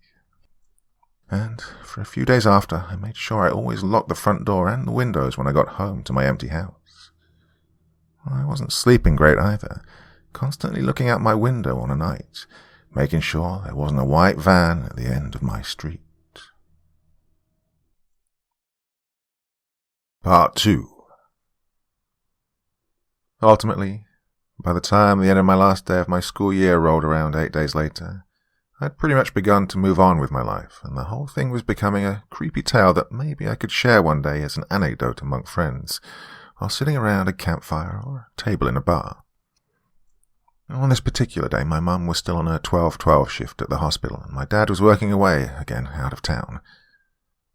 And for a few days after, I made sure I always locked the front door and the windows when I got home to my empty house. I wasn't sleeping great either, constantly looking out my window on a night, making sure there wasn't a white van at the end of my street. Part 2. Ultimately, by the time the end of my last day of my school year rolled around 8 days later, I'd pretty much begun to move on with my life, and the whole thing was becoming a creepy tale that maybe I could share one day as an anecdote among friends, while sitting around a campfire or a table in a bar. On this particular day, my mum was still on her 12-12 shift at the hospital, and my dad was working away, again out of town.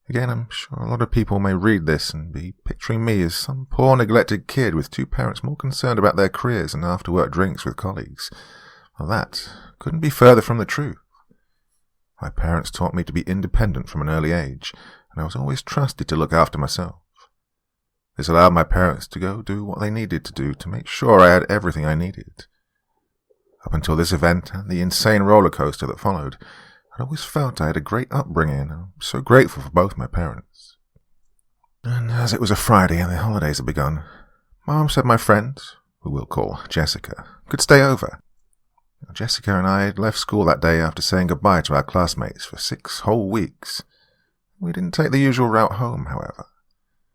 Again, I'm sure a lot of people may read this and be picturing me as some poor neglected kid with two parents more concerned about their careers and after-work drinks with colleagues. Well, that couldn't be further from the truth. My parents taught me to be independent from an early age, and I was always trusted to look after myself. This allowed my parents to go do what they needed to do to make sure I had everything I needed. Up until this event and the insane roller coaster that followed, I'd always felt I had a great upbringing, and I'm so grateful for both my parents. And as it was a Friday and the holidays had begun, Mom said my friend, who we'll call Jessica, could stay over. Jessica and I had left school that day after saying goodbye to our classmates for 6 whole weeks. We didn't take the usual route home, however.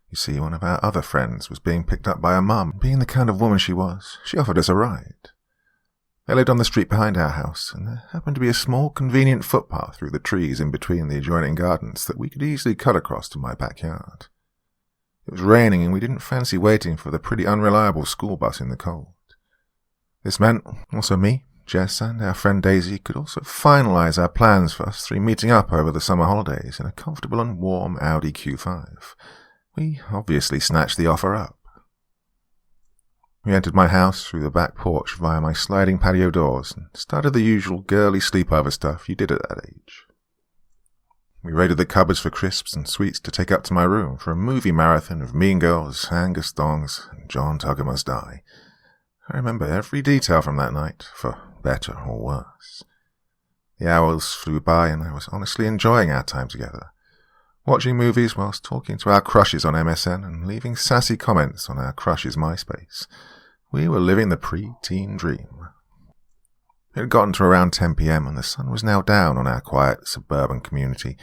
You see, one of our other friends was being picked up by her mum. Being the kind of woman she was, she offered us a ride. They lived on the street behind our house, and there happened to be a small, convenient footpath through the trees in between the adjoining gardens that we could easily cut across to my backyard. It was raining, and we didn't fancy waiting for the pretty unreliable school bus in the cold. This meant also me, Jess, and our friend Daisy could also finalize our plans for us 3 meeting up over the summer holidays in a comfortable and warm Audi Q5. We obviously snatched the offer up. We entered my house through the back porch via my sliding patio doors and started the usual girly sleepover stuff you did at that age. We raided the cupboards for crisps and sweets to take up to my room for a movie marathon of Mean Girls, Angus Thongs, and John Tugger Must Die. I remember every detail from that night, for better or worse. The hours flew by, and I was honestly enjoying our time together, watching movies whilst talking to our crushes on MSN and leaving sassy comments on our crushes' MySpace. We were living the pre-teen dream. It had gotten to around 10 p.m, and the sun was now down on our quiet suburban community,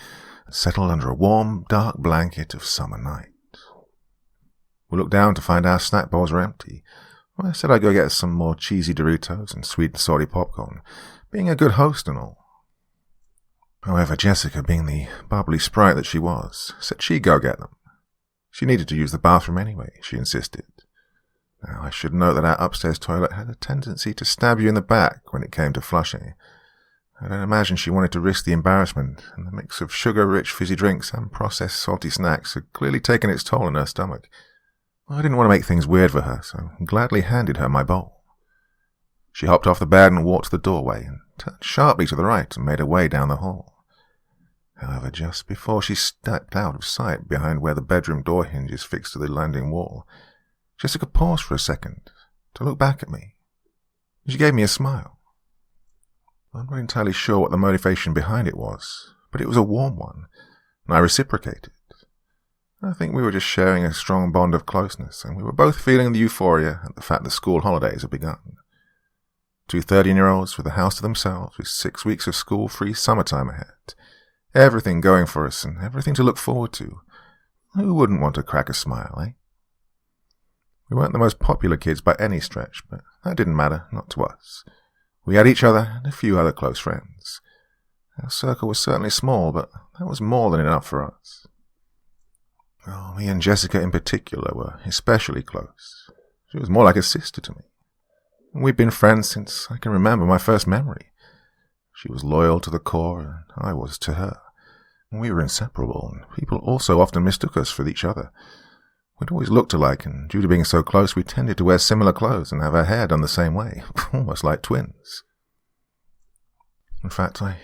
settled under a warm, dark blanket of summer night. We looked down to find our snack bowls were empty. I said I'd go get some more cheesy Doritos and sweet and salty popcorn, being a good host and all. However, Jessica, being the bubbly sprite that she was, said she'd go get them. She needed to use the bathroom anyway, she insisted. Now, I should note that our upstairs toilet had a tendency to stab you in the back when it came to flushing. I don't imagine she wanted to risk the embarrassment, and the mix of sugar-rich fizzy drinks and processed salty snacks had clearly taken its toll on her stomach. I didn't want to make things weird for her, so I gladly handed her my bowl. She hopped off the bed and walked to the doorway, and turned sharply to the right and made her way down the hall. However, just before she stepped out of sight behind where the bedroom door hinge is fixed to the landing wall, Jessica paused for a second to look back at me. She gave me a smile. I'm not entirely sure what the motivation behind it was, but it was a warm one, and I reciprocated. I think we were just sharing a strong bond of closeness, and we were both feeling the euphoria at the fact that school holidays had begun. 2 13-year-olds with a house to themselves, with 6 weeks of school-free summertime ahead. Everything going for us, and everything to look forward to. Who wouldn't want to crack a smile, eh? We weren't the most popular kids by any stretch, but that didn't matter, not to us. We had each other and a few other close friends. Our circle was certainly small, but that was more than enough for us. Oh, me and Jessica in particular were especially close. She was more like a sister to me. We'd been friends since I can remember my first memory. She was loyal to the core, and I was to her. We were inseparable, and people also often mistook us for each other. We'd always looked alike, and due to being so close, we tended to wear similar clothes and have our hair done the same way, almost like twins. In fact, I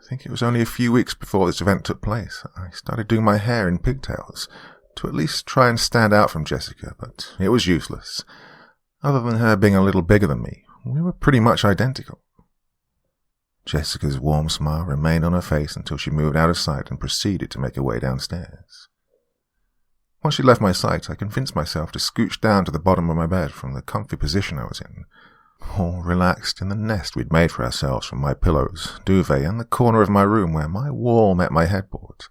think it was only a few weeks before this event took place I started doing my hair in pigtails, to at least try and stand out from Jessica, but it was useless. Other than her being a little bigger than me, We were pretty much identical. Jessica's warm smile remained on her face until she moved out of sight and proceeded to make her way downstairs. Once she left my sight, I convinced myself to scooch down to the bottom of my bed from the comfy position I was in, all relaxed in the nest we'd made for ourselves from my pillows, duvet, and the corner of my room where my wall met my headboard.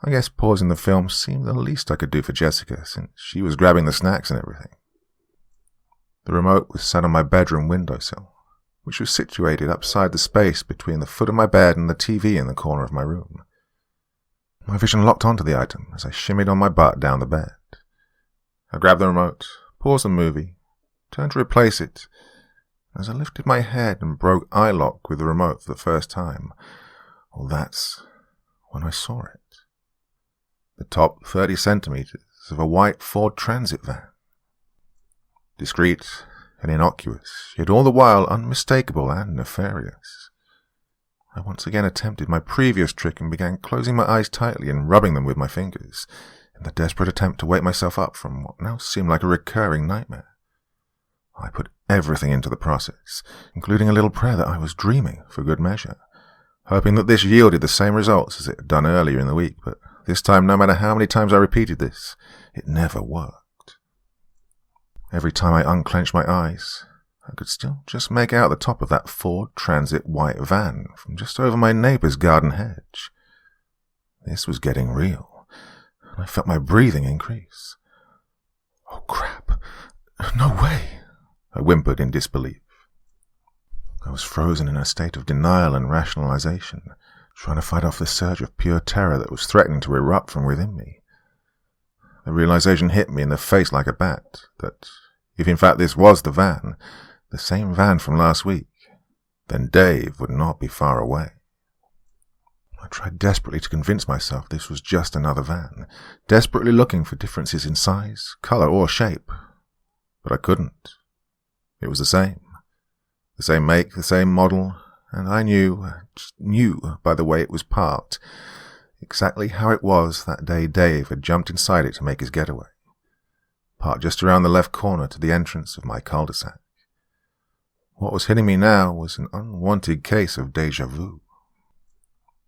I guess pausing the film seemed the least I could do for Jessica, since she was grabbing the snacks and everything. The remote was set on my bedroom windowsill, which was situated upside the space between the foot of my bed and the TV in the corner of my room. My vision locked onto the item as I shimmied on my butt down the bed. I grabbed the remote, paused the movie, turned to replace it. As I lifted my head and broke eye lock with the remote for the first time, well, that's when I saw it. The top 30 centimeters of a white Ford Transit van. Discreet and innocuous, yet all the while unmistakable and nefarious. I once again attempted my previous trick and began closing my eyes tightly and rubbing them with my fingers, in the desperate attempt to wake myself up from what now seemed like a recurring nightmare. I put everything into the process, including a little prayer that I was dreaming for good measure, hoping that this yielded the same results as it had done earlier in the week, but this time, no matter how many times I repeated this, it never worked. Every time I unclenched my eyes, I could still just make out the top of that Ford Transit white van from just over my neighbour's garden hedge. This was getting real, and I felt my breathing increase. Oh, crap. No way, I whimpered in disbelief. I was frozen in a state of denial and rationalization, trying to fight off the surge of pure terror that was threatening to erupt from within me. The realization hit me in the face like a bat, that if in fact this was the van, the same van from last week, then Dave would not be far away. I tried desperately to convince myself this was just another van, desperately looking for differences in size, color, or shape, but I couldn't. It was the same make, the same model, and I knew by the way it was parked, exactly how it was that day Dave had jumped inside it to make his getaway. Parked just around the left corner to the entrance of my cul-de-sac. What was hitting me now was an unwanted case of déjà vu.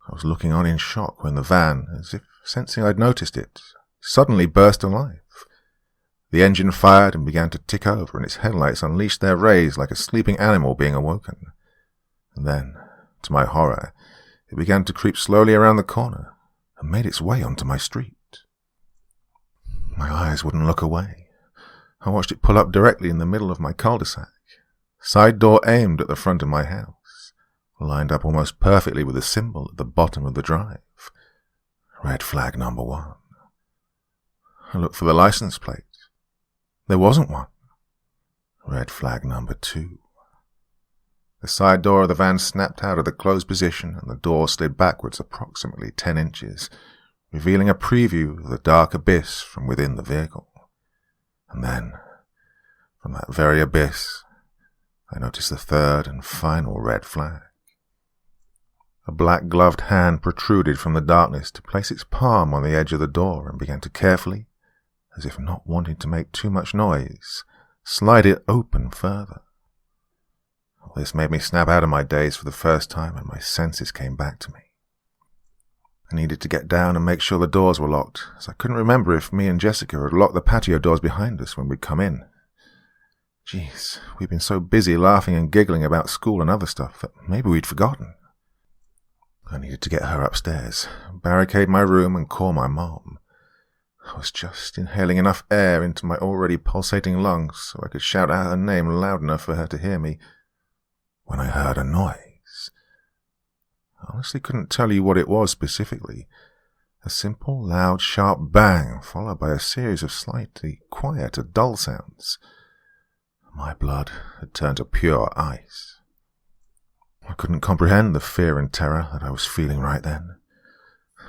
I was looking on in shock when the van, as if sensing I'd noticed it, suddenly burst alive. The engine fired and began to tick over, and its headlights unleashed their rays like a sleeping animal being awoken. And then, to my horror, it began to creep slowly around the corner and made its way onto my street. My eyes wouldn't look away. I watched it pull up directly in the middle of my cul-de-sac, side door aimed at the front of my house, lined up almost perfectly with the symbol at the bottom of the drive. Red flag number 1. I looked for the license plate. There wasn't one. Red flag number 2. The side door of the van snapped out of the closed position and the door slid backwards approximately 10 inches, revealing a preview of the dark abyss from within the vehicle. And then, from that very abyss, I noticed the third and final red flag. A black-gloved hand protruded from the darkness to place its palm on the edge of the door and began to carefully, as if not wanting to make too much noise, slide it open further. This made me snap out of my daze for the first time, and my senses came back to me. I needed to get down and make sure the doors were locked, as I couldn't remember if me and Jessica had locked the patio doors behind us when we'd come in. Jeez, we'd been so busy laughing and giggling about school and other stuff that maybe we'd forgotten. I needed to get her upstairs, barricade my room, and call my mom. I was just inhaling enough air into my already pulsating lungs so I could shout out her name loud enough for her to hear me, when I heard a noise. I honestly couldn't tell you what it was specifically. A simple, loud, sharp bang, followed by a series of slightly quieter, dull sounds. My blood had turned to pure ice. I couldn't comprehend the fear and terror that I was feeling right then.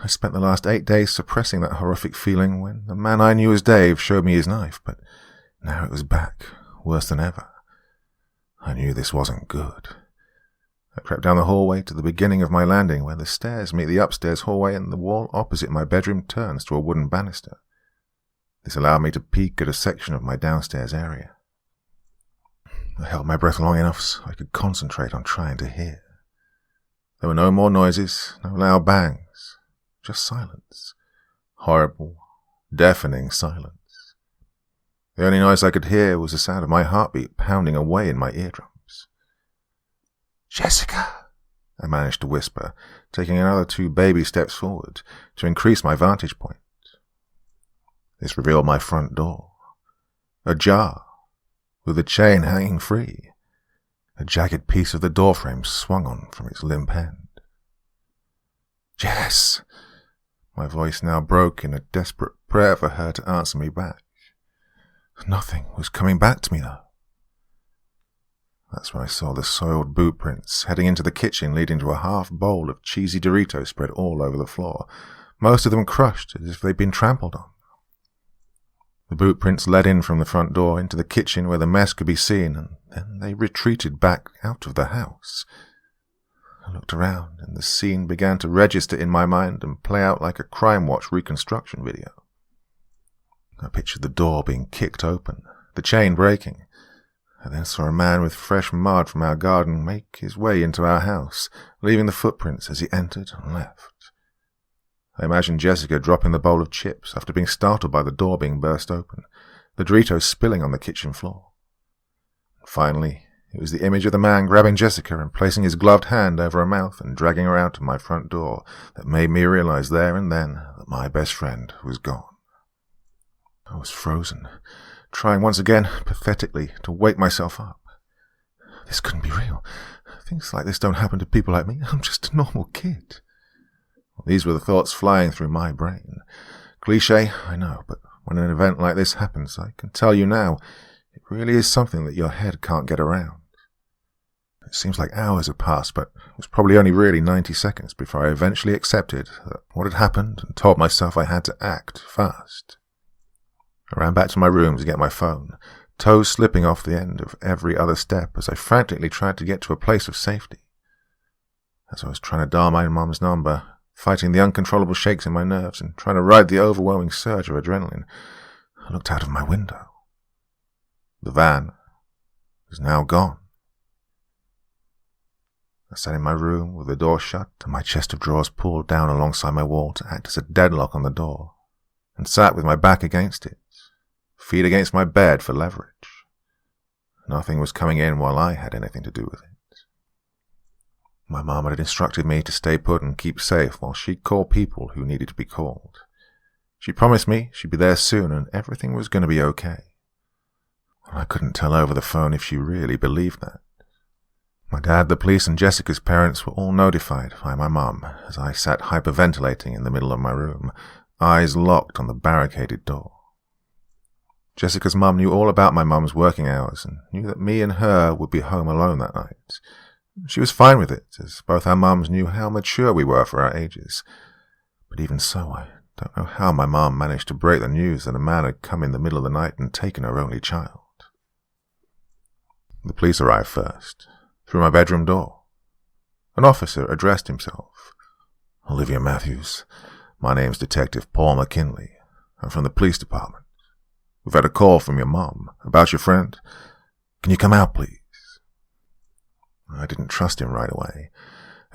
I spent the last 8 days suppressing that horrific feeling when the man I knew as Dave showed me his knife, but now it was back, worse than ever. I knew this wasn't good. I crept down the hallway to the beginning of my landing, where the stairs meet the upstairs hallway and the wall opposite my bedroom turns to a wooden banister. This allowed me to peek at a section of my downstairs area. I held my breath long enough so I could concentrate on trying to hear. There were no more noises, no loud bangs, just silence. Horrible, deafening silence. The only noise I could hear was the sound of my heartbeat pounding away in my eardrums. "Jessica," I managed to whisper, taking another 2 baby steps forward to increase my vantage point. This revealed my front door, ajar, with the chain hanging free. A jagged piece of the doorframe swung on from its limp end. "Jess!" My voice now broke in a desperate prayer for her to answer me back. Nothing was coming back to me, though. That's when I saw the soiled boot prints heading into the kitchen, leading to a half bowl of cheesy Doritos spread all over the floor, most of them crushed as if they'd been trampled on. The boot prints led in from the front door into the kitchen where the mess could be seen, and then they retreated back out of the house. I looked around, and the scene began to register in my mind and play out like a Crime Watch reconstruction video. I pictured the door being kicked open, the chain breaking. I then saw a man with fresh mud from our garden make his way into our house, leaving the footprints as he entered and left. I imagined Jessica dropping the bowl of chips after being startled by the door being burst open, the Doritos spilling on the kitchen floor. And finally, it was the image of the man grabbing Jessica and placing his gloved hand over her mouth and dragging her out to my front door that made me realize there and then that my best friend was gone. I was frozen, trying once again, pathetically, to wake myself up. This couldn't be real. Things like this don't happen to people like me. I'm just a normal kid. These were the thoughts flying through my brain. Cliché, I know, but when an event like this happens, I can tell you now, it really is something that your head can't get around. It seems like hours have passed, but it was probably only really 90 seconds before I eventually accepted that what had happened and told myself I had to act fast. I ran back to my room to get my phone, toes slipping off the end of every other step as I frantically tried to get to a place of safety. As I was trying to dial my mum's number, fighting the uncontrollable shakes in my nerves and trying to ride the overwhelming surge of adrenaline, I looked out of my window. The van was now gone. I sat in my room with the door shut and my chest of drawers pulled down alongside my wall to act as a deadlock on the door, and sat with my back against it, feet against my bed for leverage. Nothing was coming in while I had anything to do with it. My mum had instructed me to stay put and keep safe while she'd call people who needed to be called. She promised me she'd be there soon and everything was going to be okay. I couldn't tell over the phone if she really believed that. My dad, the police, and Jessica's parents were all notified by my mum as I sat hyperventilating in the middle of my room, eyes locked on the barricaded door. Jessica's mum knew all about my mum's working hours and knew that me and her would be home alone that night. She was fine with it, as both our mums knew how mature we were for our ages. But even so, I don't know how my mum managed to break the news that a man had come in the middle of the night and taken her only child. The police arrived first, through my bedroom door. An officer addressed himself. "Olivia Matthews, my name's Detective Paul McKinley. I'm from the police department. We've had a call from your mum about your friend. Can you come out, please?" I didn't trust him right away.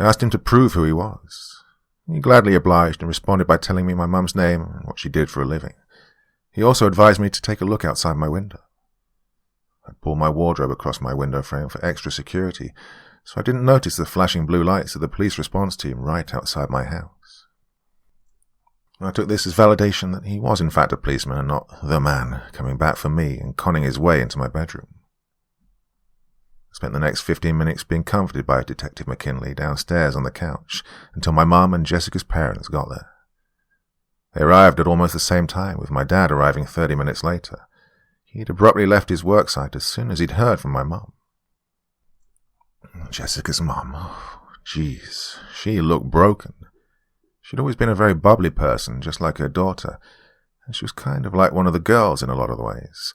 I asked him to prove who he was. He gladly obliged and responded by telling me my mum's name and what she did for a living. He also advised me to take a look outside my window. I pulled my wardrobe across my window frame for extra security, so I didn't notice the flashing blue lights of the police response team right outside my house. I took this as validation that he was in fact a policeman and not the man coming back for me and conning his way into my bedroom. I spent the next 15 minutes being comforted by Detective McKinley downstairs on the couch until my mum and Jessica's parents got there. They arrived at almost the same time, with my dad arriving 30 minutes later. He'd abruptly left his work site as soon as he'd heard from my mum. Jessica's mum, oh, jeez, she looked broken. She'd always been a very bubbly person, just like her daughter, and she was kind of like one of the girls in a lot of ways.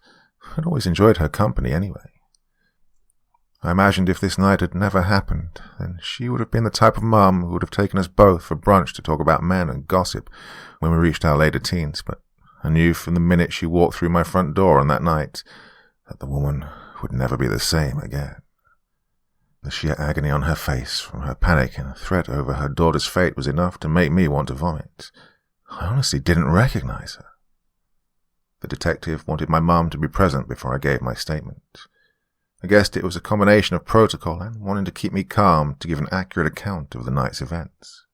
I'd always enjoyed her company anyway. I imagined if this night had never happened, then she would have been the type of mum who would have taken us both for brunch to talk about men and gossip when we reached our later teens, but I knew from the minute she walked through my front door on that night that the woman would never be the same again. The sheer agony on her face from her panic and threat over her daughter's fate was enough to make me want to vomit. I honestly didn't recognize her. The detective wanted my mum to be present before I gave my statement. I guessed it was a combination of protocol and wanting to keep me calm to give an accurate account of the night's events.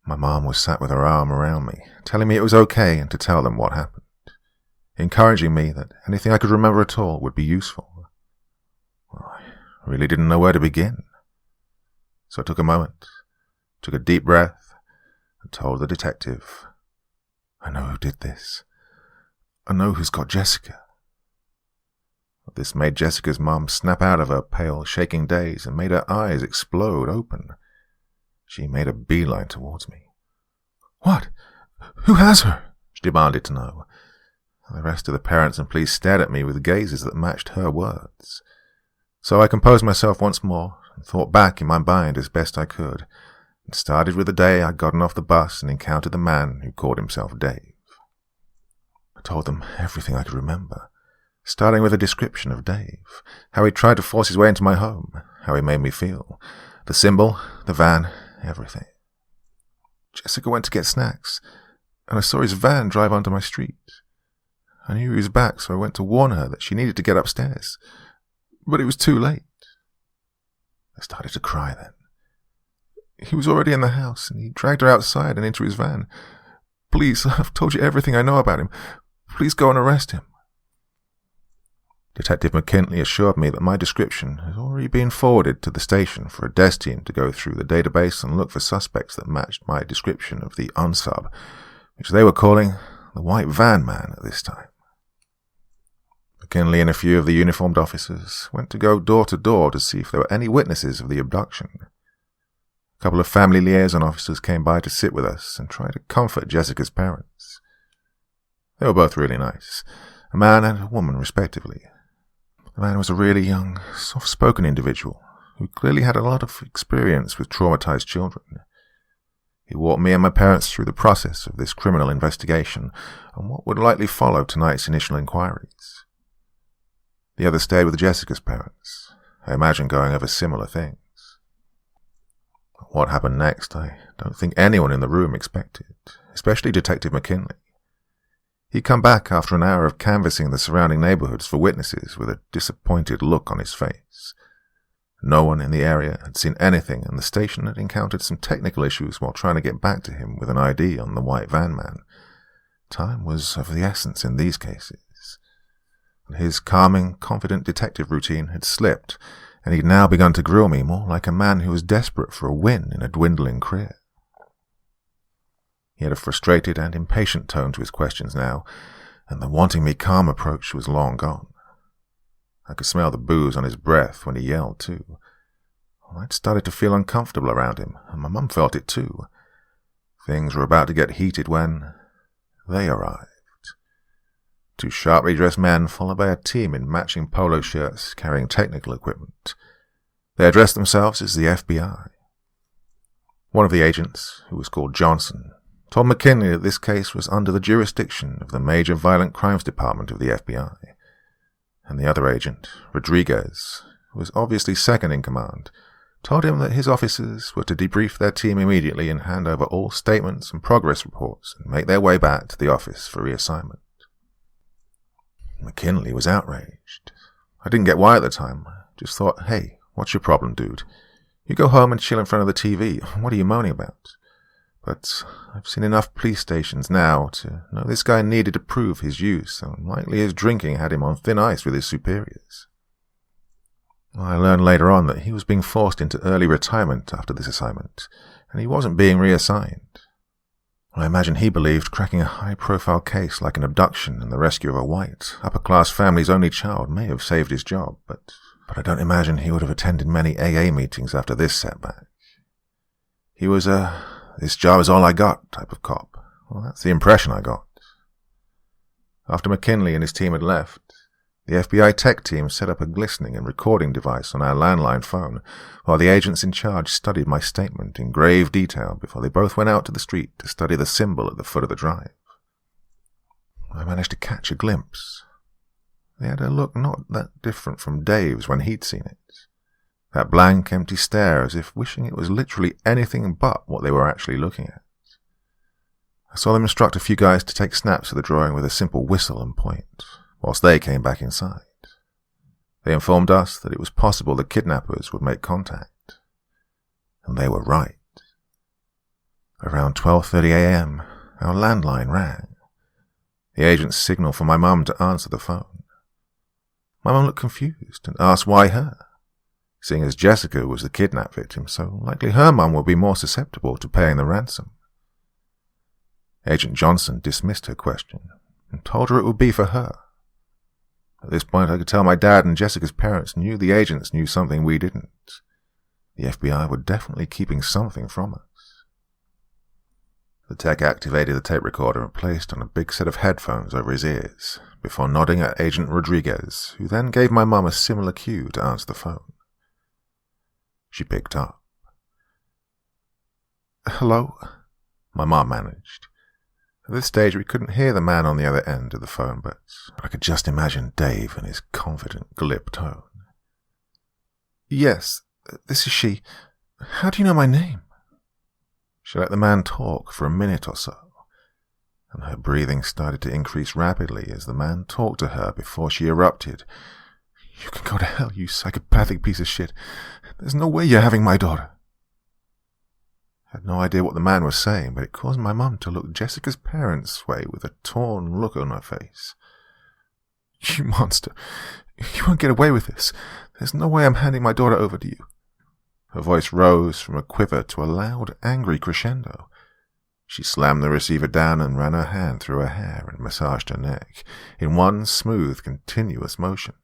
My mum was sat with her arm around me, telling me it was okay and to tell them what happened, encouraging me that anything I could remember at all would be useful. Well, I really didn't know where to begin. So I took a moment, took a deep breath, and told the detective, "I know who did this. I know who's got Jessica." This made Jessica's mum snap out of her pale, shaking daze and made her eyes explode open. She made a beeline towards me. "What? Who has her?" she demanded to know. The rest of the parents and police stared at me with gazes that matched her words. So I composed myself once more and thought back in my mind as best I could, and started with the day I'd gotten off the bus and encountered the man who called himself Dave. I told them everything I could remember, starting with a description of Dave, how he tried to force his way into my home, how he made me feel, the symbol, the van, everything. Jessica went to get snacks, and I saw his van drive onto my street. I knew he was back, so I went to warn her that she needed to get upstairs. But it was too late. I started to cry then. He was already in the house, and he dragged her outside and into his van. "Please, I've told you everything I know about him. Please go and arrest him." Detective McKinley assured me that my description had already been forwarded to the station for a desk team to go through the database and look for suspects that matched my description of the unsub, which they were calling the White Van Man at this time. McKinley and a few of the uniformed officers went to go door to door to see if there were any witnesses of the abduction. A couple of family liaison officers came by to sit with us and try to comfort Jessica's parents. They were both really nice, a man and a woman respectively. The man was a really young, soft-spoken individual who clearly had a lot of experience with traumatized children. He walked me and my parents through the process of this criminal investigation and what would likely follow tonight's initial inquiries. The other stayed with Jessica's parents, I imagine going over similar things. What happened next, I don't think anyone in the room expected, especially Detective McKinley. He'd come back after an hour of canvassing the surrounding neighborhoods for witnesses with a disappointed look on his face. No one in the area had seen anything, and the station had encountered some technical issues while trying to get back to him with an ID on the White Van Man. Time was of the essence in these cases. His calming, confident detective routine had slipped, and he'd now begun to grill me more like a man who was desperate for a win in a dwindling career. He had a frustrated and impatient tone to his questions now, and the wanting me calm approach was long gone. I could smell the booze on his breath when he yelled, too. I'd started to feel uncomfortable around him, and my mum felt it, too. Things were about to get heated when they arrived. Two sharply dressed men, followed by a team in matching polo shirts carrying technical equipment. They addressed themselves as the FBI. One of the agents, who was called Johnson, told McKinley that this case was under the jurisdiction of the Major Violent Crimes Department of the FBI, and the other agent, Rodriguez, who was obviously second in command, told him that his officers were to debrief their team immediately and hand over all statements and progress reports and make their way back to the office for reassignment. McKinley was outraged. I didn't get why at the time. I just thought, hey, what's your problem, dude? You go home and chill in front of the TV. What are you moaning about? But I've seen enough police stations now to know this guy needed to prove his use, and likely his drinking had him on thin ice with his superiors. I learned later on that he was being forced into early retirement after this assignment, and he wasn't being reassigned. I imagine he believed cracking a high-profile case like an abduction and the rescue of a white, upper-class family's only child may have saved his job, but I don't imagine he would have attended many AA meetings after this setback. He was a "this job is all I got" type of cop. Well, that's the impression I got. After McKinley and his team had left, the FBI tech team set up a listening and recording device on our landline phone, while the agents in charge studied my statement in grave detail before they both went out to the street to study the symbol at the foot of the drive. I managed to catch a glimpse. they had a look not that different from Dave's when he'd seen it. That blank, empty stare as if wishing it was literally anything but what they were actually looking at. I saw them instruct a few guys to take snaps of the drawing with a simple whistle and point, whilst they came back inside. They informed us that it was possible the kidnappers would make contact. And they were right. Around 12:30 a.m., our landline rang. The agents signaled for my mum to answer the phone. My mum looked confused and asked why her, seeing as Jessica was the kidnap victim, so likely her mum would be more susceptible to paying the ransom. Agent Johnson dismissed her question and told her it would be for her. At this point, I could tell my dad and Jessica's parents knew the agents knew something we didn't. The FBI were definitely keeping something from us. The tech activated the tape recorder and placed on a big set of headphones over his ears, before nodding at Agent Rodriguez, who then gave my mum a similar cue to answer the phone. She picked up. "Hello?" my mum managed. At this stage, we couldn't hear the man on the other end of the phone, but I could just imagine Dave and his confident, glib tone. "Yes, this is she. How do you know my name?" She let the man talk for a minute or so, and her breathing started to increase rapidly as the man talked to her before she erupted. "You can go to hell, you psychopathic piece of shit. There's no way you're having my daughter." I had no idea what the man was saying, but it caused my mum to look Jessica's parents' way with a torn look on her face. "You monster. You won't get away with this. There's no way I'm handing my daughter over to you." Her voice rose from a quiver to a loud, angry crescendo. She slammed the receiver down and ran her hand through her hair and massaged her neck in one smooth, continuous motion.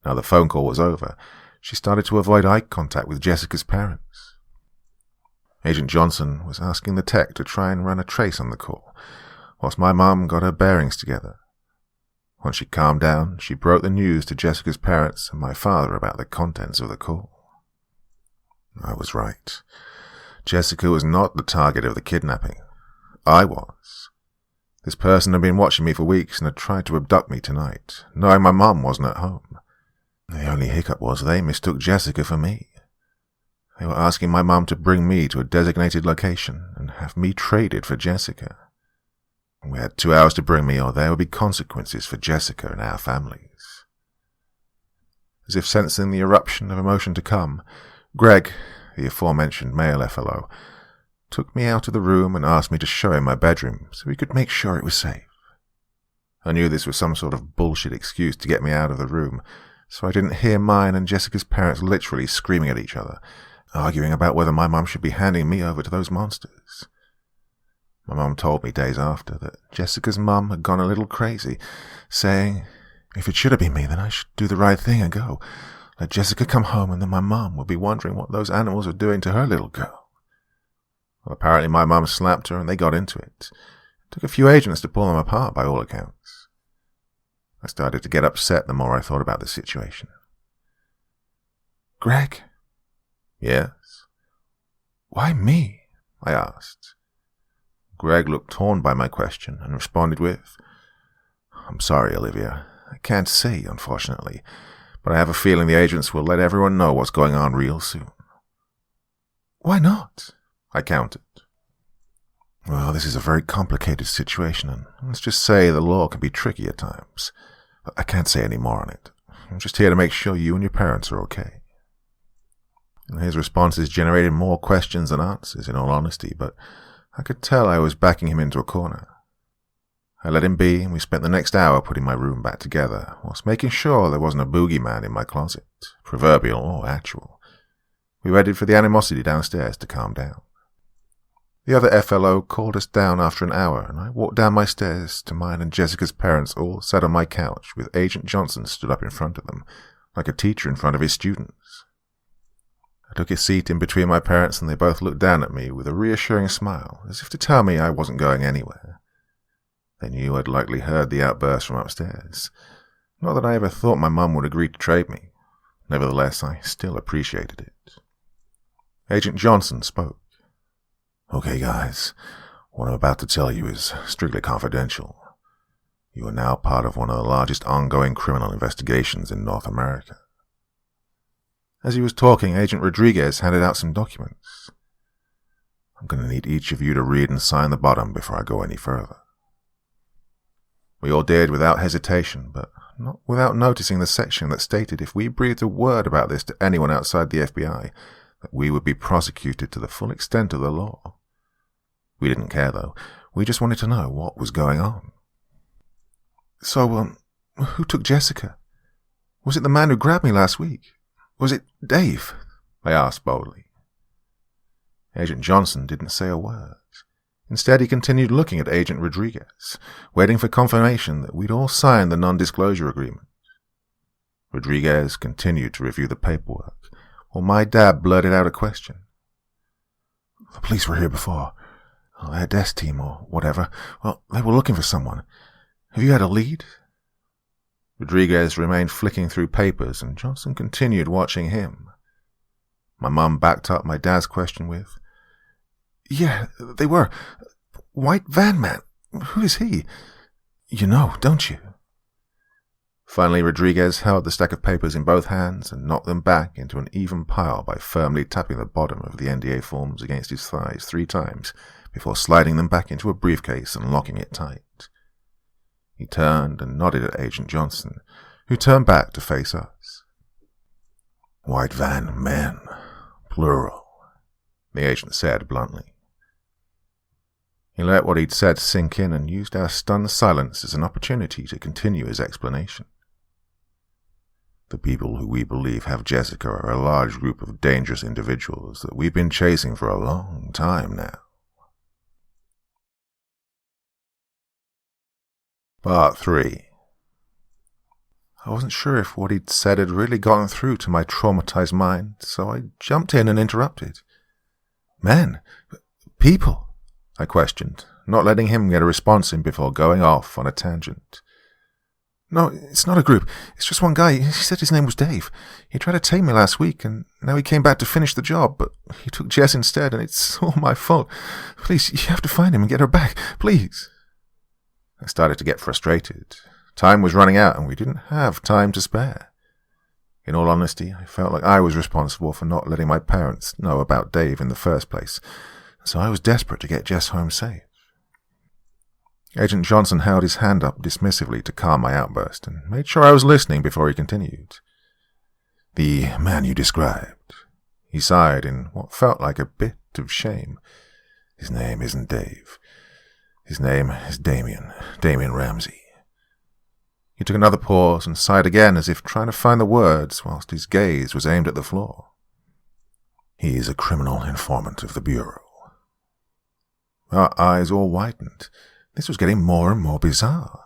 Now the phone call was over, she started to avoid eye contact with Jessica's parents. Agent Johnson was asking the tech to try and run a trace on the call, whilst my mum got her bearings together. Once she calmed down, she broke the news to Jessica's parents and my father about the contents of the call. I was right. Jessica was not the target of the kidnapping. I was. This person had been watching me for weeks and had tried to abduct me tonight, knowing my mum wasn't at home. The only hiccup was they mistook Jessica for me. They were asking my mum to bring me to a designated location and have me traded for Jessica. We had 2 hours to bring me, or there would be consequences for Jessica and our families. As if sensing the eruption of emotion to come, Greg, the aforementioned male FLO, took me out of the room and asked me to show him my bedroom so we could make sure it was safe. I knew this was some sort of bullshit excuse to get me out of the room, so I didn't hear mine and Jessica's parents literally screaming at each other, arguing about whether my mum should be handing me over to those monsters. My mum told me days after that Jessica's mum had gone a little crazy, saying, if it should have been me, then I should do the right thing and go. Let Jessica come home, and then my mum would be wondering what those animals were doing to her little girl. Well, apparently my mum slapped her, and they got into it. It took a few agents to pull them apart, by all accounts. I started to get upset the more I thought about the situation. "Greg?" "Yes?" "Why me?" I asked. Greg looked torn by my question and responded with, "I'm sorry, Olivia. I can't say, unfortunately, but I have a feeling the agents will let everyone know what's going on real soon." "Why not?" I countered. "Well, this is a very complicated situation, and let's just say the law can be tricky at times. But I can't say any more on it. I'm just here to make sure you and your parents are okay." And his responses generated more questions than answers, in all honesty, but I could tell I was backing him into a corner. I let him be, and we spent the next hour putting my room back together, whilst making sure there wasn't a boogeyman in my closet, proverbial or actual. We waited for the animosity downstairs to calm down. The other FLO called us down after an hour, and I walked down my stairs to mine and Jessica's parents all sat on my couch with Agent Johnson stood up in front of them, like a teacher in front of his students. I took a seat in between my parents, and they both looked down at me with a reassuring smile, as if to tell me I wasn't going anywhere. They knew I'd likely heard the outburst from upstairs. Not that I ever thought my mum would agree to trade me. Nevertheless, I still appreciated it. Agent Johnson spoke. "Okay, guys, what I'm about to tell you is strictly confidential. You are now part of one of the largest ongoing criminal investigations in North America. As he was talking, Agent Rodriguez handed out some documents. I'm going to need each of you to read and sign the bottom before I go any further. We all did without hesitation, but not without noticing the section that stated if we breathed a word about this to anyone outside the FBI, that we would be prosecuted to the full extent of the law. We didn't care, though. We just wanted to know what was going on. So, who took Jessica? Was it the man who grabbed me last week? Was it Dave? I asked boldly. Agent Johnson didn't say a word. Instead, he continued looking at Agent Rodriguez, waiting for confirmation that we'd all signed the non-disclosure agreement. Rodriguez continued to review the paperwork, while my dad blurted out a question. The police were here before. Their desk team or whatever. Well, they were looking for someone. Have you had a lead? Rodriguez remained flicking through papers, and Johnson continued watching him. My mum backed up my dad's question with, Yeah, they were. White van man. Who is he? You know, don't you? Finally, Rodriguez held the stack of papers in both hands and knocked them back into an even pile by firmly tapping the bottom of the NDA forms against his thighs 3 times before sliding them back into a briefcase and locking it tight. He turned and nodded at Agent Johnson, who turned back to face us. White van men, plural, the agent said bluntly. He let what he'd said sink in and used our stunned silence as an opportunity to continue his explanation. The people who we believe have Jessica are a large group of dangerous individuals that we've been chasing for a long time now. Part 3. I wasn't sure if what he'd said had really gotten through to my traumatized mind, so I jumped in and interrupted. Men? People? I questioned, not letting him get a response in before going off on a tangent. No, it's not a group. It's just one guy. He said his name was Dave. He tried to take me last week, and now he came back to finish the job, but he took Jess instead, and it's all my fault. Please, you have to find him and get her back. Please. I started to get frustrated. Time was running out, and we didn't have time to spare. In all honesty, I felt like I was responsible for not letting my parents know about Dave in the first place, so I was desperate to get Jess home safe. Agent Johnson held his hand up dismissively to calm my outburst, and made sure I was listening before he continued. The man you described. He sighed in what felt like a bit of shame. His name isn't Dave. His name is Damien Ramsey. He took another pause and sighed again as if trying to find the words whilst his gaze was aimed at the floor. He is a criminal informant of the Bureau. Our eyes all widened. This was getting more and more bizarre.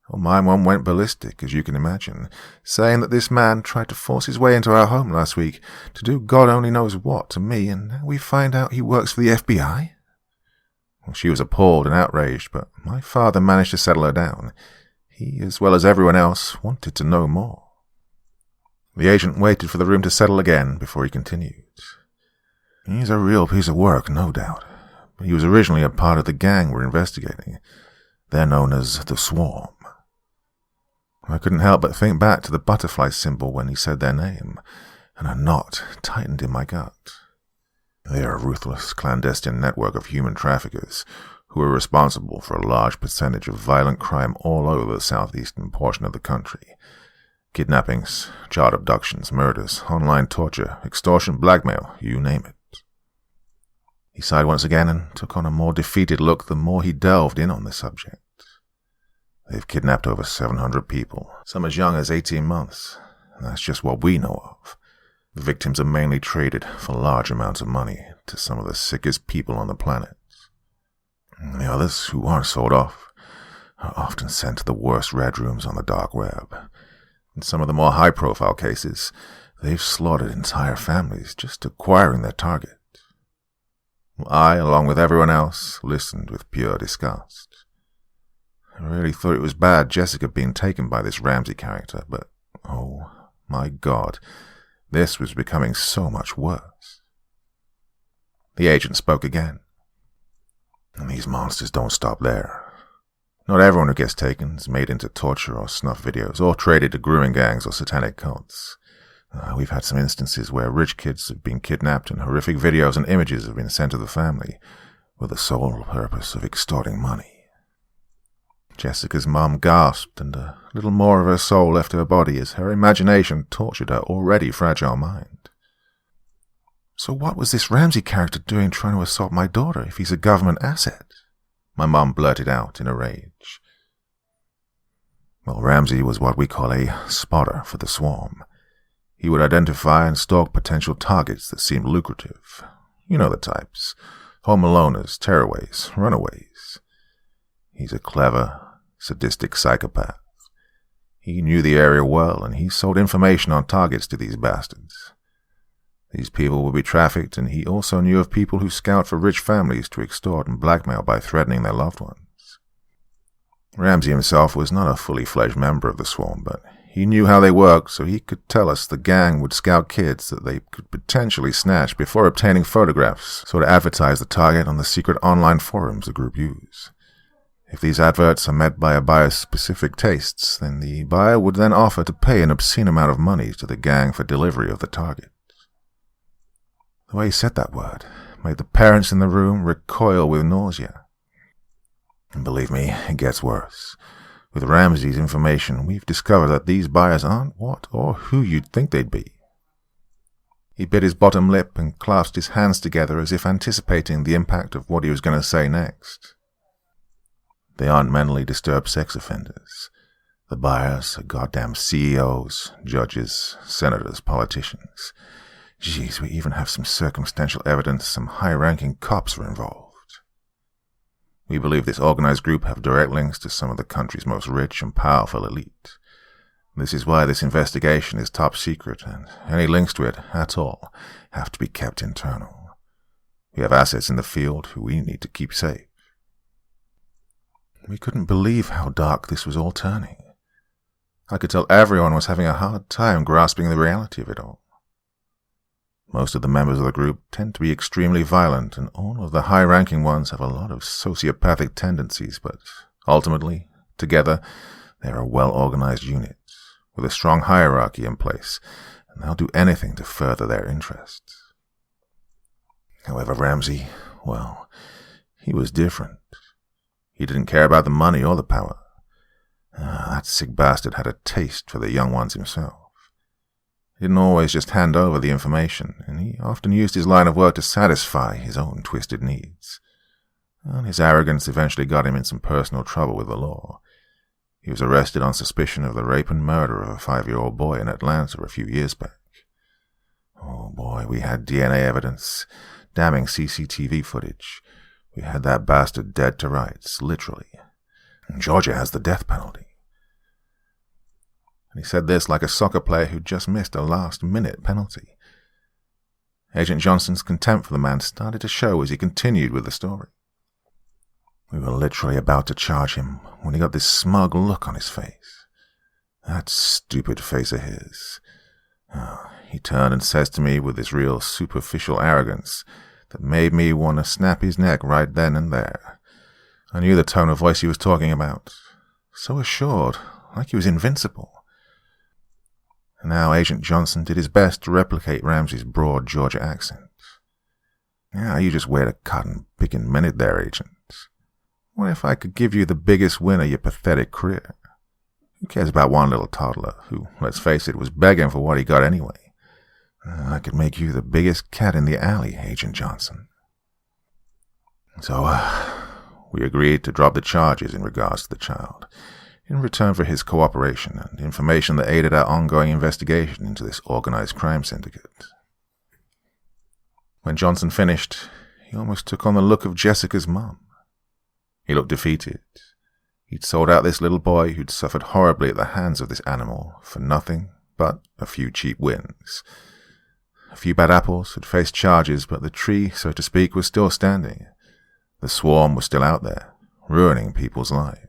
Well, my one went ballistic, as you can imagine, saying that this man tried to force his way into our home last week to do God only knows what to me, and now we find out he works for the FBI? Well, she was appalled and outraged, but my father managed to settle her down. He, as well as everyone else, wanted to know more. The agent waited for the room to settle again before he continued. He's a real piece of work, no doubt, but he was originally a part of the gang we're investigating. They're known as the Swarm. I couldn't help but think back to the butterfly symbol when he said their name, and a knot tightened in my gut. They are a ruthless, clandestine network of human traffickers who are responsible for a large percentage of violent crime all over the southeastern portion of the country. Kidnappings, child abductions, murders, online torture, extortion, blackmail, you name it. He sighed once again and took on a more defeated look the more he delved in on the subject. They've kidnapped over 700 people, some as young as 18 months. And that's just what we know of. The victims are mainly traded for large amounts of money to some of the sickest people on the planet. And the others, who aren't sold off, are often sent to the worst red rooms on the dark web. In some of the more high-profile cases, they've slaughtered entire families just acquiring their target. I, along with everyone else, listened with pure disgust. I really thought it was bad Jessica being taken by this Ramsey character, but, oh my God, this was becoming so much worse. The agent spoke again. And these monsters don't stop there. Not everyone who gets taken is made into torture or snuff videos, or traded to grooming gangs or satanic cults. We've had some instances where rich kids have been kidnapped and horrific videos and images have been sent to the family with the sole purpose of extorting money. Jessica's mum gasped, and a little more of her soul left her body as her imagination tortured her already fragile mind. So what was this Ramsey character doing trying to assault my daughter if he's a government asset? My mum blurted out in a rage. Well, Ramsey was what we call a spotter for the swarm. He would identify and stalk potential targets that seemed lucrative. You know the types. Home aloners, tearaways, runaways. He's a clever, sadistic psychopath. He knew the area well, and he sold information on targets to these bastards. These people would be trafficked, and he also knew of people who scout for rich families to extort and blackmail by threatening their loved ones. Ramsey himself was not a fully fledged member of the swarm, but he knew how they worked, so he could tell us the gang would scout kids that they could potentially snatch before obtaining photographs, so to advertise the target on the secret online forums the group use. If these adverts are met by a buyer's specific tastes, then the buyer would then offer to pay an obscene amount of money to the gang for delivery of the target. The way he said that word made the parents in the room recoil with nausea. And believe me, it gets worse. With Ramsey's information, we've discovered that these buyers aren't what or who you'd think they'd be. He bit his bottom lip and clasped his hands together as if anticipating the impact of what he was going to say next. They aren't mentally disturbed sex offenders. The buyers are goddamn CEOs, judges, senators, politicians. Geez, we even have some circumstantial evidence some high-ranking cops were involved. We believe this organized group have direct links to some of the country's most rich and powerful elite. This is why this investigation is top secret, and any links to it at all have to be kept internal. We have assets in the field who we need to keep safe. We couldn't believe how dark this was all turning. I could tell everyone was having a hard time grasping the reality of it all. Most of the members of the group tend to be extremely violent, and all of the high-ranking ones have a lot of sociopathic tendencies, but ultimately, together, they're a well-organized unit, with a strong hierarchy in place, and they'll do anything to further their interests. However, Ramsey, well, he was different. He didn't care about the money or the power. That sick bastard had a taste for the young ones himself. He didn't always just hand over the information, and he often used his line of work to satisfy his own twisted needs. And his arrogance eventually got him in some personal trouble with the law. He was arrested on suspicion of the rape and murder of a 5-year-old boy in Atlanta a few years back. Oh boy, we had DNA evidence, damning CCTV footage. We had that bastard dead to rights, literally. And Georgia has the death penalty. And he said this like a soccer player who just missed a last-minute penalty. Agent Johnson's contempt for the man started to show as he continued with the story. We were literally about to charge him when he got this smug look on his face. That stupid face of his. He turned and says to me with this real superficial arrogance that made me want to snap his neck right then and there. I knew the tone of voice he was talking about. So assured, like he was invincible. And now Agent Johnson did his best to replicate Ramsey's broad Georgia accent. Yeah, you just wait a cotton picking minute there, Agent. What if I could give you the biggest win of your pathetic career? Who cares about one little toddler who, let's face it, was begging for what he got anyway? I could make you the biggest cat in the alley, Agent Johnson. So, we agreed to drop the charges in regards to the child, in return for his cooperation and information that aided our ongoing investigation into this organized crime syndicate. When Johnson finished, he almost took on the look of Jessica's mum. He looked defeated. He'd sold out this little boy who'd suffered horribly at the hands of this animal for nothing but a few cheap wins. A few bad apples had faced charges, but the tree, so to speak, was still standing. The swarm was still out there, ruining people's lives.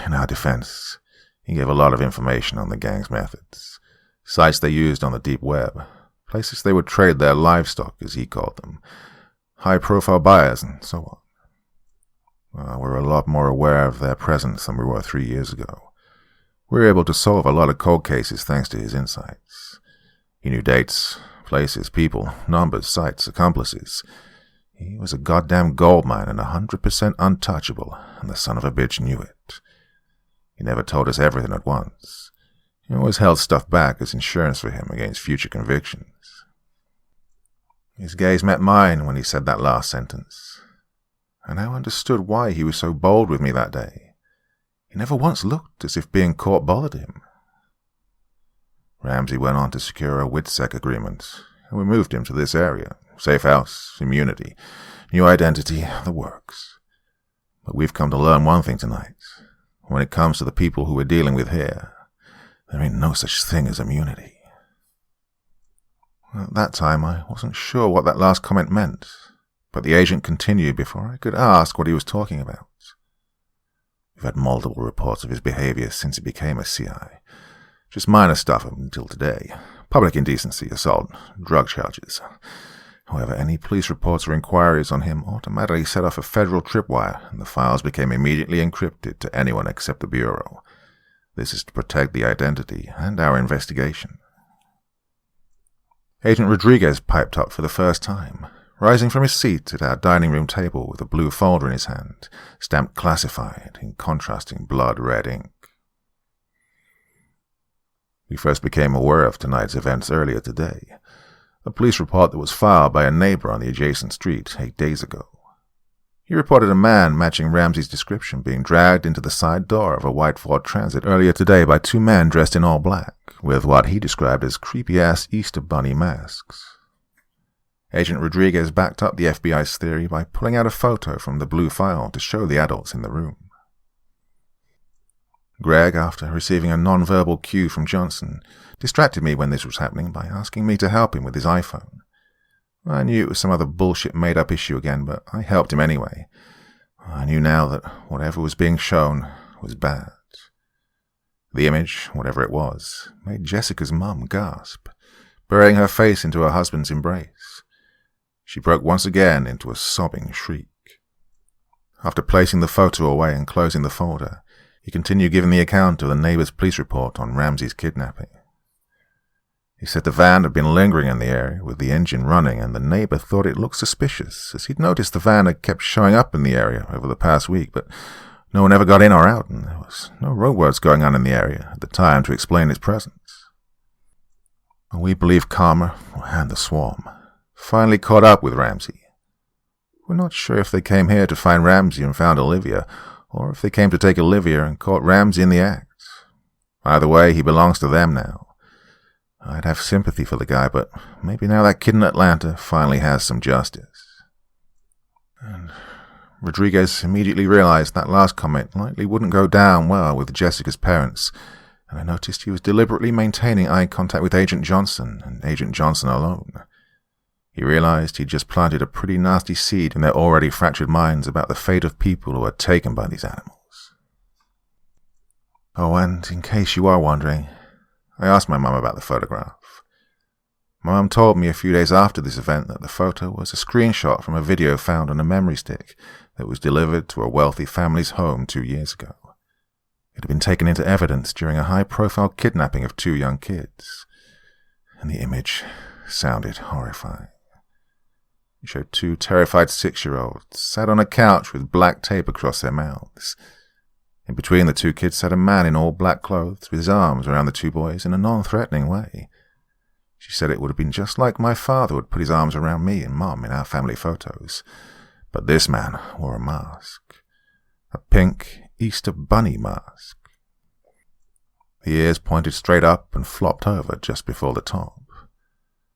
In our defense, he gave a lot of information on the gang's methods, sites they used on the deep web, places they would trade their livestock, as he called them, high-profile buyers, and so on. We're a lot more aware of their presence than we were 3 years ago. We were able to solve a lot of cold cases thanks to his insights. He knew dates, places, people, numbers, sites, accomplices. He was a goddamn goldmine and 100% untouchable, and the son of a bitch knew it. He never told us everything at once. He always held stuff back as insurance for him against future convictions. His gaze met mine when he said that last sentence. I now understood why he was so bold with me that day. He never once looked as if being caught bothered him. Ramsey went on to secure a WITSEC agreement, and we moved him to this area. Safe house, immunity, new identity, the works. But we've come to learn one thing tonight. When it comes to the people who we're dealing with here, there ain't no such thing as immunity. At that time, I wasn't sure what that last comment meant, but the agent continued before I could ask what he was talking about. We've had multiple reports of his behavior since he became a CI. Just minor stuff up until today. Public indecency, assault, drug charges. However, any police reports or inquiries on him automatically set off a federal tripwire, and the files became immediately encrypted to anyone except the Bureau. This is to protect the identity and our investigation. Agent Rodriguez piped up for the first time, rising from his seat at our dining room table with a blue folder in his hand, stamped classified in contrasting blood-red ink. We first became aware of tonight's events earlier today, a police report that was filed by a neighbor on the adjacent street 8 days ago. He reported a man matching Ramsey's description being dragged into the side door of a white Ford Transit earlier today by 2 men dressed in all black, with what he described as creepy-ass Easter Bunny masks. Agent Rodriguez backed up the FBI's theory by pulling out a photo from the blue file to show the adults in the room. Greg, after receiving a non-verbal cue from Johnson, distracted me when this was happening by asking me to help him with his iPhone. I knew it was some other bullshit made-up issue again, but I helped him anyway. I knew now that whatever was being shown was bad. The image, whatever it was, made Jessica's mum gasp, burying her face into her husband's embrace. She broke once again into a sobbing shriek. After placing the photo away and closing the folder, he continued giving the account of the neighbor's police report on Ramsey's kidnapping. He said the van had been lingering in the area with the engine running, and the neighbor thought it looked suspicious, as he'd noticed the van had kept showing up in the area over the past week, but no one ever got in or out, and there was no roadworks going on in the area at the time to explain its presence. We believe Karma, and the Swarm, finally caught up with Ramsey. We're not sure if they came here to find Ramsey and found Olivia, or if they came to take Olivia and caught Ramsey in the act. Either way, he belongs to them now. I'd have sympathy for the guy, but maybe now that kid in Atlanta finally has some justice. And Rodriguez immediately realized that last comment likely wouldn't go down well with Jessica's parents, and I noticed he was deliberately maintaining eye contact with Agent Johnson, and Agent Johnson alone. He realized he'd just planted a pretty nasty seed in their already fractured minds about the fate of people who are taken by these animals. Oh, and in case you are wondering, I asked my mum about the photograph. My mum told me a few days after this event that the photo was a screenshot from a video found on a memory stick that was delivered to a wealthy family's home 2 years ago. It had been taken into evidence during a high-profile kidnapping of 2 young kids, and the image sounded horrifying. It showed 2 terrified 6-year-olds sat on a couch with black tape across their mouths. In between the 2 kids sat a man in all black clothes with his arms around the 2 boys in a non-threatening way. She said it would have been just like my father would put his arms around me and Mum in our family photos. But this man wore a mask. A pink Easter bunny mask. The ears pointed straight up and flopped over just before the top.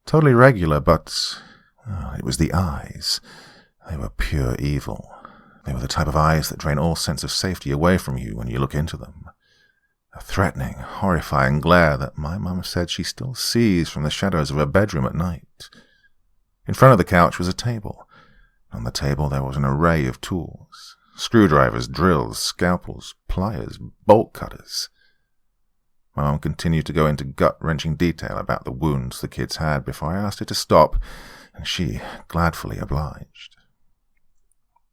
Totally regular, but it was the eyes. They were pure evil. They were the type of eyes that drain all sense of safety away from you when you look into them. A threatening, horrifying glare that my mum said she still sees from the shadows of her bedroom at night. In front of the couch was a table. On the table there was an array of tools. Screwdrivers, drills, scalpels, pliers, bolt cutters. My mum continued to go into gut-wrenching detail about the wounds the kids had before I asked her to stop, and she gladfully obliged.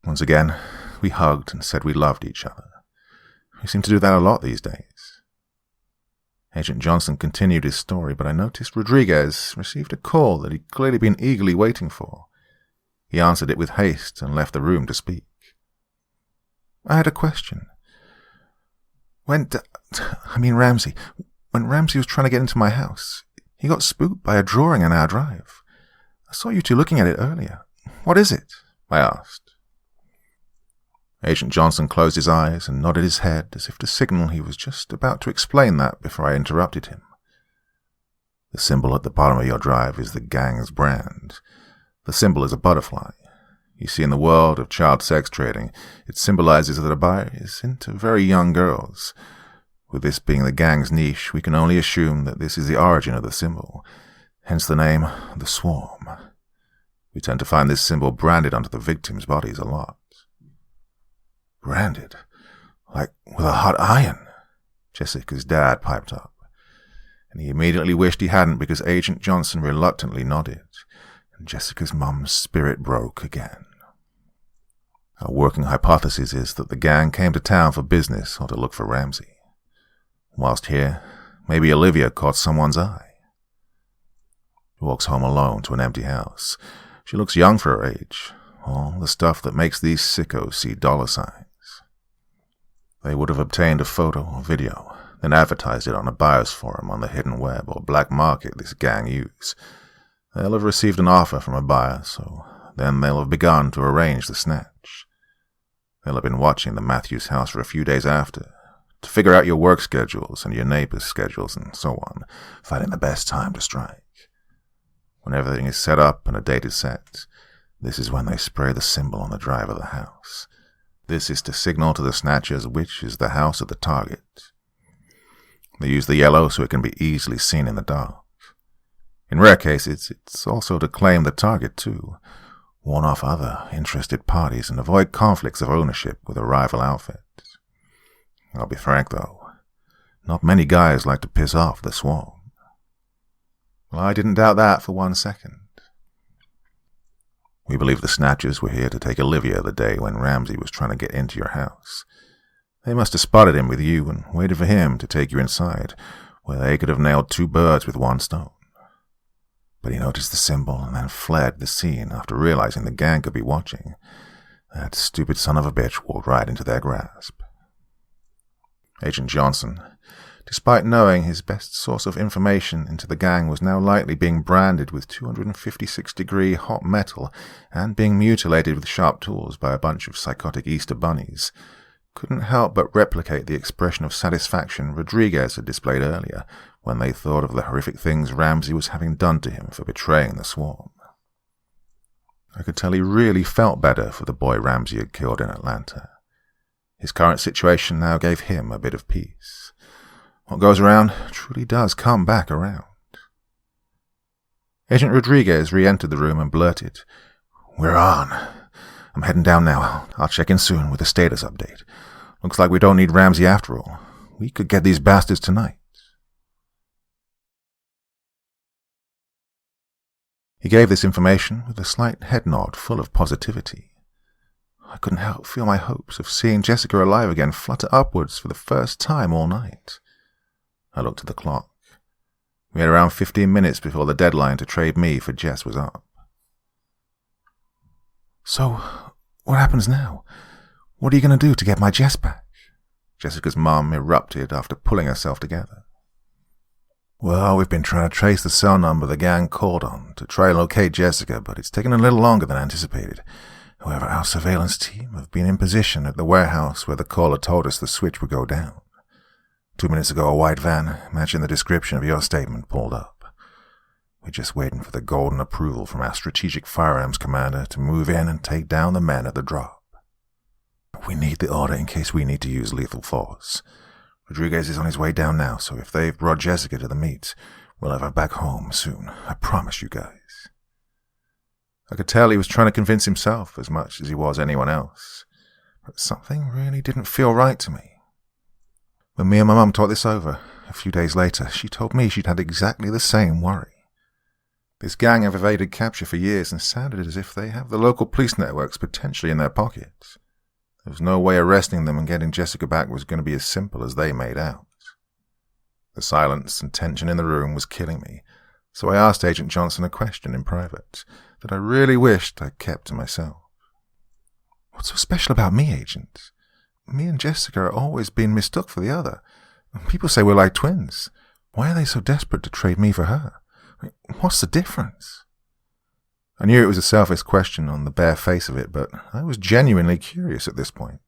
Once again, we hugged and said we loved each other. We seem to do that a lot these days. Agent Johnson continued his story, but I noticed Rodriguez received a call that he'd clearly been eagerly waiting for. He answered it with haste and left the room to speak. I had a question. Ramsey, when Ramsey was trying to get into my house, he got spooked by a drawing in our drive. I saw you two looking at it earlier. What is it? I asked. Agent Johnson closed his eyes and nodded his head as if to signal he was just about to explain that before I interrupted him. The symbol at the bottom of your drive is the gang's brand. The symbol is a butterfly. You see, in the world of child sex trading, it symbolizes that a buyer is into very young girls. With this being the gang's niche, we can only assume that this is the origin of the symbol, hence the name, the Swarm. We tend to find this symbol branded onto the victims' bodies a lot. Branded? Like with a hot iron? Jessica's dad piped up, and he immediately wished he hadn't because Agent Johnson reluctantly nodded, and Jessica's mum's spirit broke again. Our working hypothesis is that the gang came to town for business or to look for Ramsey. Whilst here, maybe Olivia caught someone's eye. She walks home alone to an empty house. She looks young for her age, all the stuff that makes these sickos see dollar signs. They would have obtained a photo or video, then advertised it on a buyer's forum on the hidden web or black market this gang use. They'll have received an offer from a buyer, so then they'll have begun to arrange the snatch. They'll have been watching the Matthews house for a few days after, to figure out your work schedules and your neighbors' schedules and so on, finding the best time to strike. When everything is set up and a date is set, this is when they spray the symbol on the drive of the house. This is to signal to the snatchers which is the house of the target. They use the yellow so it can be easily seen in the dark. In rare cases, it's also to claim the target too, warn off other interested parties and avoid conflicts of ownership with a rival outfit. I'll be frank though, not many guys like to piss off the Swarm. Well, I didn't doubt that for 1 second. We believe the snatchers were here to take Olivia the day when Ramsey was trying to get into your house. They must have spotted him with you and waited for him to take you inside, where they could have nailed 2 birds with 1 stone. But he noticed the symbol and then fled the scene after realizing the gang could be watching. That stupid son of a bitch walked right into their grasp. Agent Johnson, despite knowing his best source of information into the gang was now likely being branded with 256-degree hot metal and being mutilated with sharp tools by a bunch of psychotic Easter bunnies, couldn't help but replicate the expression of satisfaction Rodriguez had displayed earlier when they thought of the horrific things Ramsey was having done to him for betraying the Swarm. I could tell he really felt better for the boy Ramsey had killed in Atlanta. His current situation now gave him a bit of peace. What goes around truly does come back around. Agent Rodriguez re-entered the room and blurted, "We're on. I'm heading down now. I'll check in soon with a status update. Looks like we don't need Ramsey after all. We could get these bastards tonight." He gave this information with a slight head nod full of positivity. I couldn't help feel my hopes of seeing Jessica alive again flutter upwards for the first time all night. I looked at the clock. We had around 15 minutes before the deadline to trade me for Jess was up. "So, what happens now? What are you going to do to get my Jess back?" Jessica's mum erupted after pulling herself together. "Well, we've been trying to trace the cell number the gang called on to try and locate Jessica, but it's taken a little longer than anticipated. However, our surveillance team have been in position at the warehouse where the caller told us the switch would go down. 2 minutes ago, a white van, matching the description of your statement, pulled up. We're just waiting for the golden approval from our strategic firearms commander to move in and take down the men at the drop. We need the order in case we need to use lethal force. Rodriguez is on his way down now, so if they've brought Jessica to the meet, we'll have her back home soon. I promise you guys." I could tell he was trying to convince himself as much as he was anyone else, but something really didn't feel right to me. When me and my mum talked this over, a few days later, she told me she'd had exactly the same worry. This gang have evaded capture for years and sounded as if they have the local police networks potentially in their pockets. There was no way arresting them and getting Jessica back was going to be as simple as they made out. The silence and tension in the room was killing me, so I asked Agent Johnson a question in private that I really wished I kept to myself. "What's so special about me, Agent? Me and Jessica are always being mistook for the other. People say we're like twins. Why are they so desperate to trade me for her? What's the difference?" I knew it was a selfish question on the bare face of it, but I was genuinely curious at this point.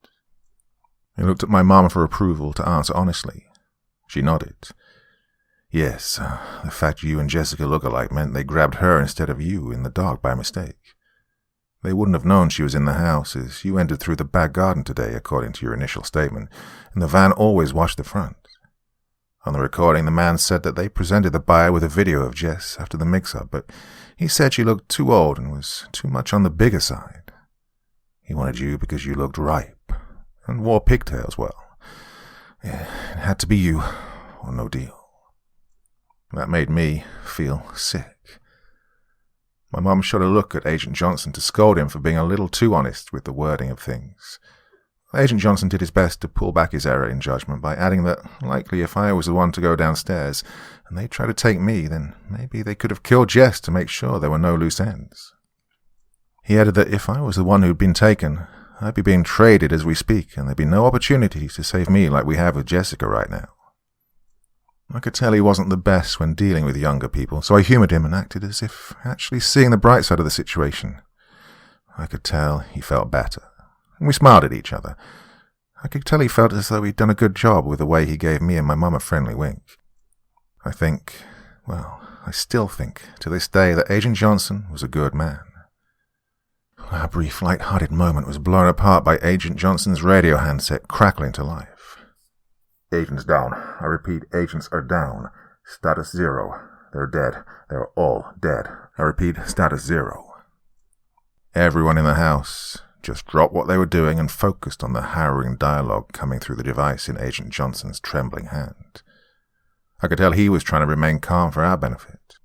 I looked at my mom for approval to answer honestly. She nodded. "Yes, the fact you and Jessica look alike meant they grabbed her instead of you in the dark by mistake. They wouldn't have known she was in the house as you entered through the back garden today, according to your initial statement, and the van always watched the front. On the recording, the man said that they presented the buyer with a video of Jess after the mix-up, but he said she looked too old and was too much on the bigger side. He wanted you because you looked ripe and wore pigtails well. Yeah, it had to be you or no deal." That made me feel sick. My mum shot a look at Agent Johnson to scold him for being a little too honest with the wording of things. Agent Johnson did his best to pull back his error in judgment by adding that likely if I was the one to go downstairs and they tried to take me, then maybe they could have killed Jess to make sure there were no loose ends. He added that if I was the one who'd been taken, I'd be being traded as we speak, and there'd be no opportunity to save me like we have with Jessica right now. I could tell he wasn't the best when dealing with younger people, so I humoured him and acted as if actually seeing the bright side of the situation. I could tell he felt better, and we smiled at each other. I could tell he felt as though he'd done a good job with the way he gave me and my mum a friendly wink. I still think, to this day, that Agent Johnson was a good man. Our brief, light-hearted moment was blown apart by Agent Johnson's radio handset crackling to life. "Agents down. I repeat, agents are down. Status 0. They're dead. They're all dead. I repeat, status 0. Everyone in the house just dropped what they were doing and focused on the harrowing dialogue coming through the device in Agent Johnson's trembling hand. I could tell he was trying to remain calm for our benefit.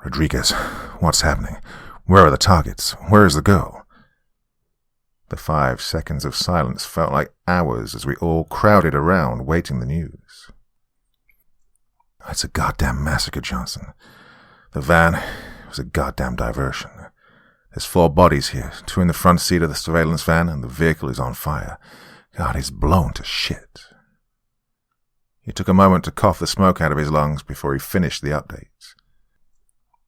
"Rodriguez, what's happening? Where are the targets? Where is the girl?" The 5 seconds of silence felt like hours as we all crowded around waiting the news. "It's a goddamn massacre, Johnson. The van was a goddamn diversion. There's 4 bodies here, 2 in the front seat of the surveillance van, and the vehicle is on fire. God, it's blown to shit." He took a moment to cough the smoke out of his lungs before he finished the update.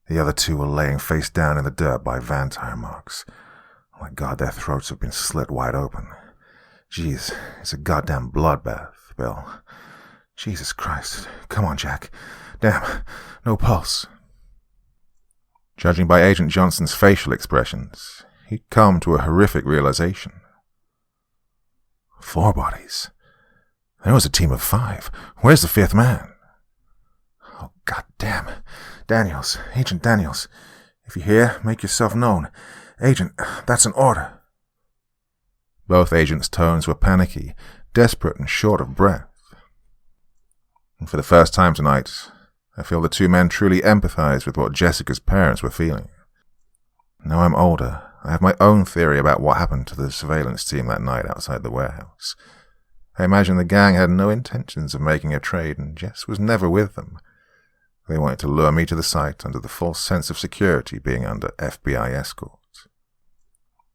"The other 2 were laying face down in the dirt by van tire marks. Oh my God, their throats have been slit wide open. Jeez, it's a goddamn bloodbath, Bill. Jesus Christ. Come on, Jack. Damn, no pulse." Judging by Agent Johnson's facial expressions, he'd come to a horrific realization. 4 bodies. There was a team of 5. Where's the 5th man? "Oh, goddamn. Daniels, Agent Daniels. If you're here, make yourself known. Agent, that's an order." Both agents' tones were panicky, desperate, and short of breath. And for the first time tonight, I feel the 2 men truly empathized with what Jessica's parents were feeling. Now I'm older, I have my own theory about what happened to the surveillance team that night outside the warehouse. I imagine the gang had no intentions of making a trade, and Jess was never with them. They wanted to lure me to the site under the false sense of security being under FBI escort.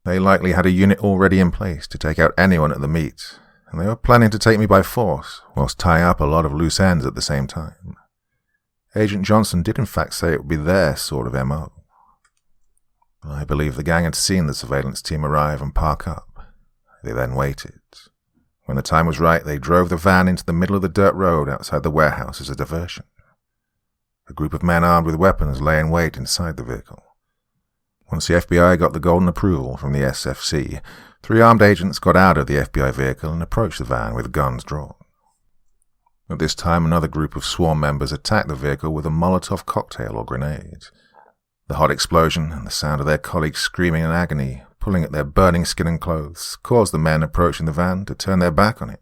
They likely had a unit already in place to take out anyone at the meet, and they were planning to take me by force, whilst tie up a lot of loose ends at the same time. Agent Johnson did in fact say it would be their sort of MO. I believe the gang had seen the surveillance team arrive and park up. They then waited. When the time was right, they drove the van into the middle of the dirt road outside the warehouse as a diversion. A group of men armed with weapons lay in wait inside the vehicle. Once the FBI got the golden approval from the SFC, 3 armed agents got out of the FBI vehicle and approached the van with guns drawn. At this time, another group of swarm members attacked the vehicle with a Molotov cocktail or grenade. The hot explosion and the sound of their colleagues screaming in agony, pulling at their burning skin and clothes, caused the men approaching the van to turn their back on it.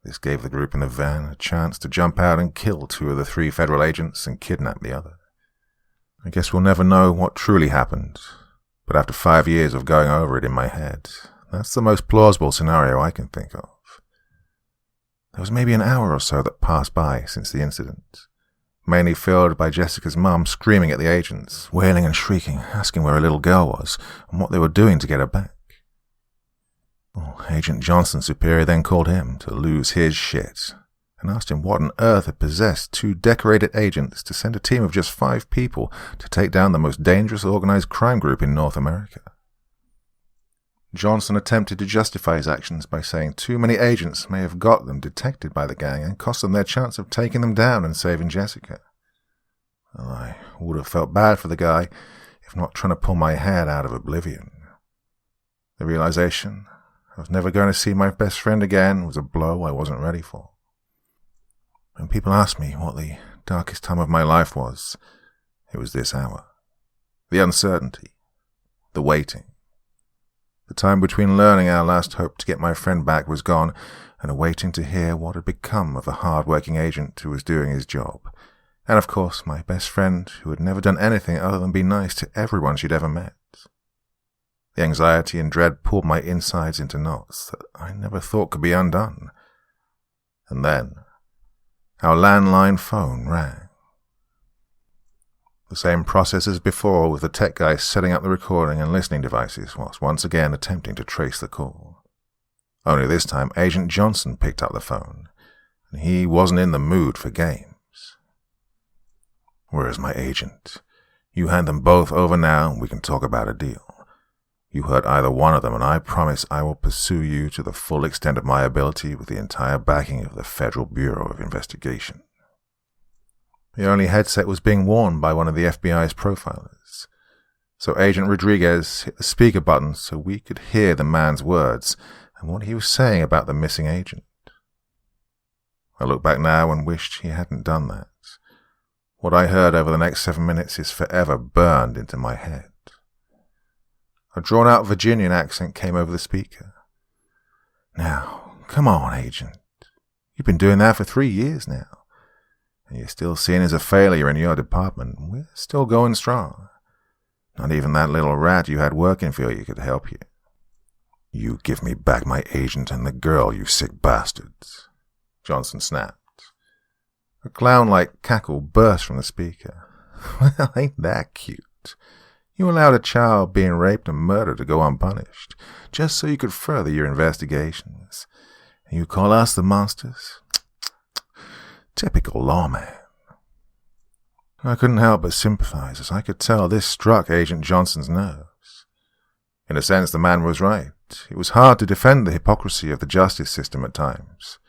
This gave the group in the van a chance to jump out and kill 2 of the 3 federal agents and kidnap the other. I guess we'll never know what truly happened, but after 5 years of going over it in my head, That's the most plausible scenario I can think of. There was maybe an hour or so that passed by since the incident, mainly filled by Jessica's mum screaming at the agents, wailing and shrieking, asking where her little girl was and what they were doing to get her back. Agent Johnson's superior then called him to lose his shit and asked him what on earth had possessed 2 decorated agents to send a team of just 5 people to take down the most dangerous organized crime group in North America. Johnson attempted to justify his actions by saying too many agents may have got them detected by the gang and cost them their chance of taking them down and saving Jessica. Well, I would have felt bad for the guy, if not trying to pull my head out of oblivion. The realization I was never going to see my best friend again was a blow I wasn't ready for. When people ask me what the darkest time of my life was, it was this hour. The uncertainty, the waiting. The time between learning our last hope to get my friend back was gone and awaiting to hear what had become of the hard-working agent who was doing his job. And of course, my best friend who had never done anything other than be nice to everyone she'd ever met. The anxiety and dread pulled my insides into knots that I never thought could be undone. And then, our landline phone rang. The same process as before, with the tech guy setting up the recording and listening devices whilst once again attempting to trace the call. Only this time, Agent Johnson picked up the phone, and he wasn't in the mood for games. "Where is my agent? You hand them both over now, and we can talk about a deal. You hurt either one of them, and I promise I will pursue you to the full extent of my ability with the entire backing of the Federal Bureau of Investigation." The only headset was being worn by one of the FBI's profilers, so Agent Rodriguez hit the speaker button so we could hear the man's words and what he was saying about the missing agent. I look back now and wished he hadn't done that. What I heard over the next 7 minutes is forever burned into my head. A drawn-out Virginian accent came over the speaker. "Now, come on, Agent. You've been doing that for 3 years now. And you're still seen as a failure in your department. We're still going strong. Not even that little rat you had working for you could help you. You give me back my agent and the girl, you sick bastards," Johnson snapped. A clown-like cackle burst from the speaker. "Well, ain't that cute? You allowed a child being raped and murdered to go unpunished, just so you could further your investigations. And you call us the monsters? Typical lawman." I couldn't help but sympathize, as I could tell this struck Agent Johnson's nerves. In a sense, the man was right. It was hard to defend the hypocrisy of the justice system at times.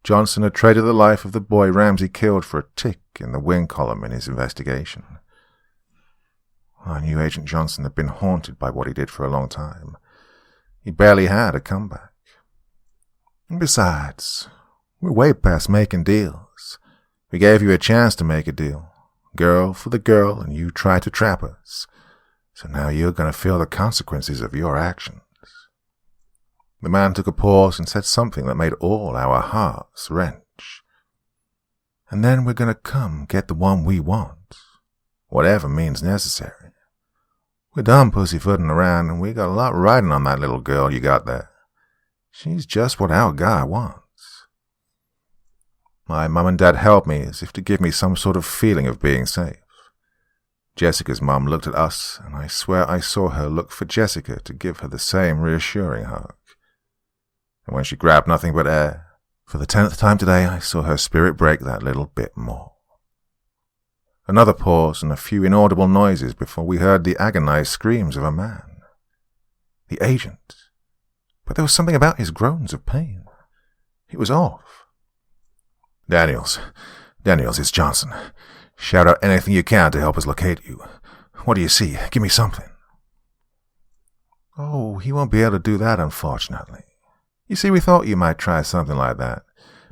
Johnson had traded the life of the boy Ramsey killed for a tick in the win column in his investigation. I knew Agent Johnson had been haunted by what he did for a long time. He barely had a comeback. And besides, we're way past making deals. We gave you a chance to make a deal. Girl for the girl, and you tried to trap us. So now you're going to feel the consequences of your actions. The man took a pause and said something that made all our hearts wrench. "And then we're going to come get the one we want, whatever means necessary. We're done pussyfooting around, and we got a lot riding on that little girl you got there. She's just what our guy wants." My mum and dad held me as if to give me some sort of feeling of being safe. Jessica's mum looked at us, and I swear I saw her look for Jessica to give her the same reassuring hug. And when she grabbed nothing but air, for the 10th time today, I saw her spirit break that little bit more. Another pause and a few inaudible noises before we heard the agonized screams of a man. The agent. But there was something about his groans of pain. It was off. Daniels, it's Johnson. Shout out anything you can to help us locate you. What do you see? Give me something." "Oh, he won't be able to do that, unfortunately. You see, we thought you might try something like that,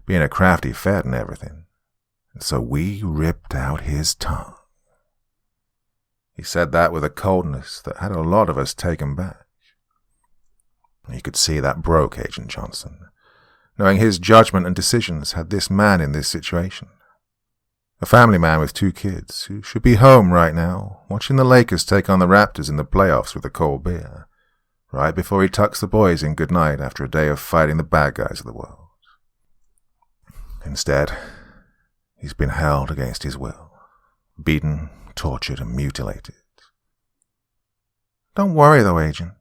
being a crafty Fed and everything. And so we ripped out his tongue." He said that with a coldness that had a lot of us taken back. You could see that broke Agent Johnson, knowing his judgment and decisions had this man in this situation. A family man with 2 kids who should be home right now, watching the Lakers take on the Raptors in the playoffs with a cold beer, right before he tucks the boys in goodnight after a day of fighting the bad guys of the world. Instead, he's been held against his will, beaten, tortured, and mutilated. Don't worry though, Agent.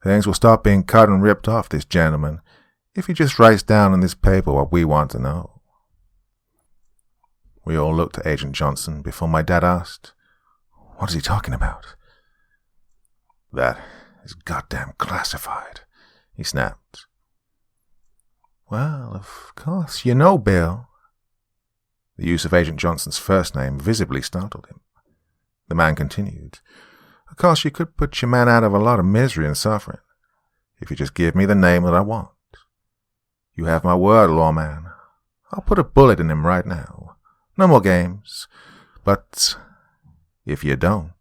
Things will stop being cut and ripped off this gentleman if he just writes down in this paper what we want to know. We all looked at Agent Johnson before my dad asked, "What is he talking about?" "That is goddamn classified," he snapped. "Well, of course you know, Bill." The use of Agent Johnson's first name visibly startled him. The man continued, "Of course you could put your man out of a lot of misery and suffering, if you just give me the name that I want. You have my word, lawman. I'll put a bullet in him right now. No more games. But if you don't..."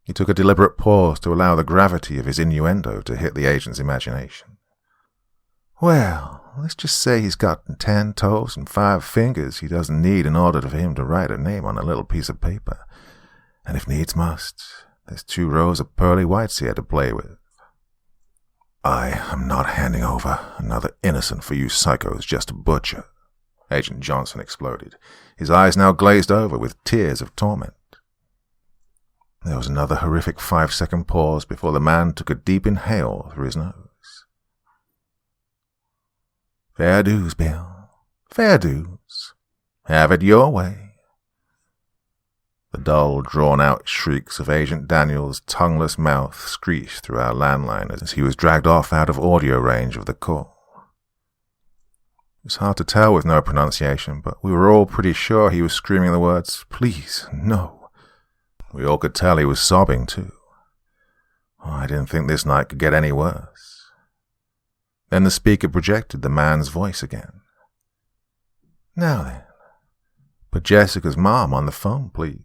He took a deliberate pause to allow the gravity of his innuendo to hit the agent's imagination. "Well, let's just say he's got 10 toes and 5 fingers he doesn't need in order for him to write a name on a little piece of paper. And if needs must, there's 2 rows of pearly whites here to play with. I am not handing over another innocent for you psychos just to butcher," Agent Johnson exploded, his eyes now glazed over with tears of torment. There was another horrific 5-second pause before the man took a deep inhale through his nose. "Fair dues, Bill. Fair dues. Have it your way." The dull, drawn-out shrieks of Agent Daniel's tongueless mouth screeched through our landline as he was dragged off out of audio range of the call. It was hard to tell with no pronunciation, but we were all pretty sure he was screaming the words, "Please, no." We all could tell he was sobbing, too. I didn't think this night could get any worse. Then the speaker projected the man's voice again. "Now then, put Jessica's mom on the phone, please."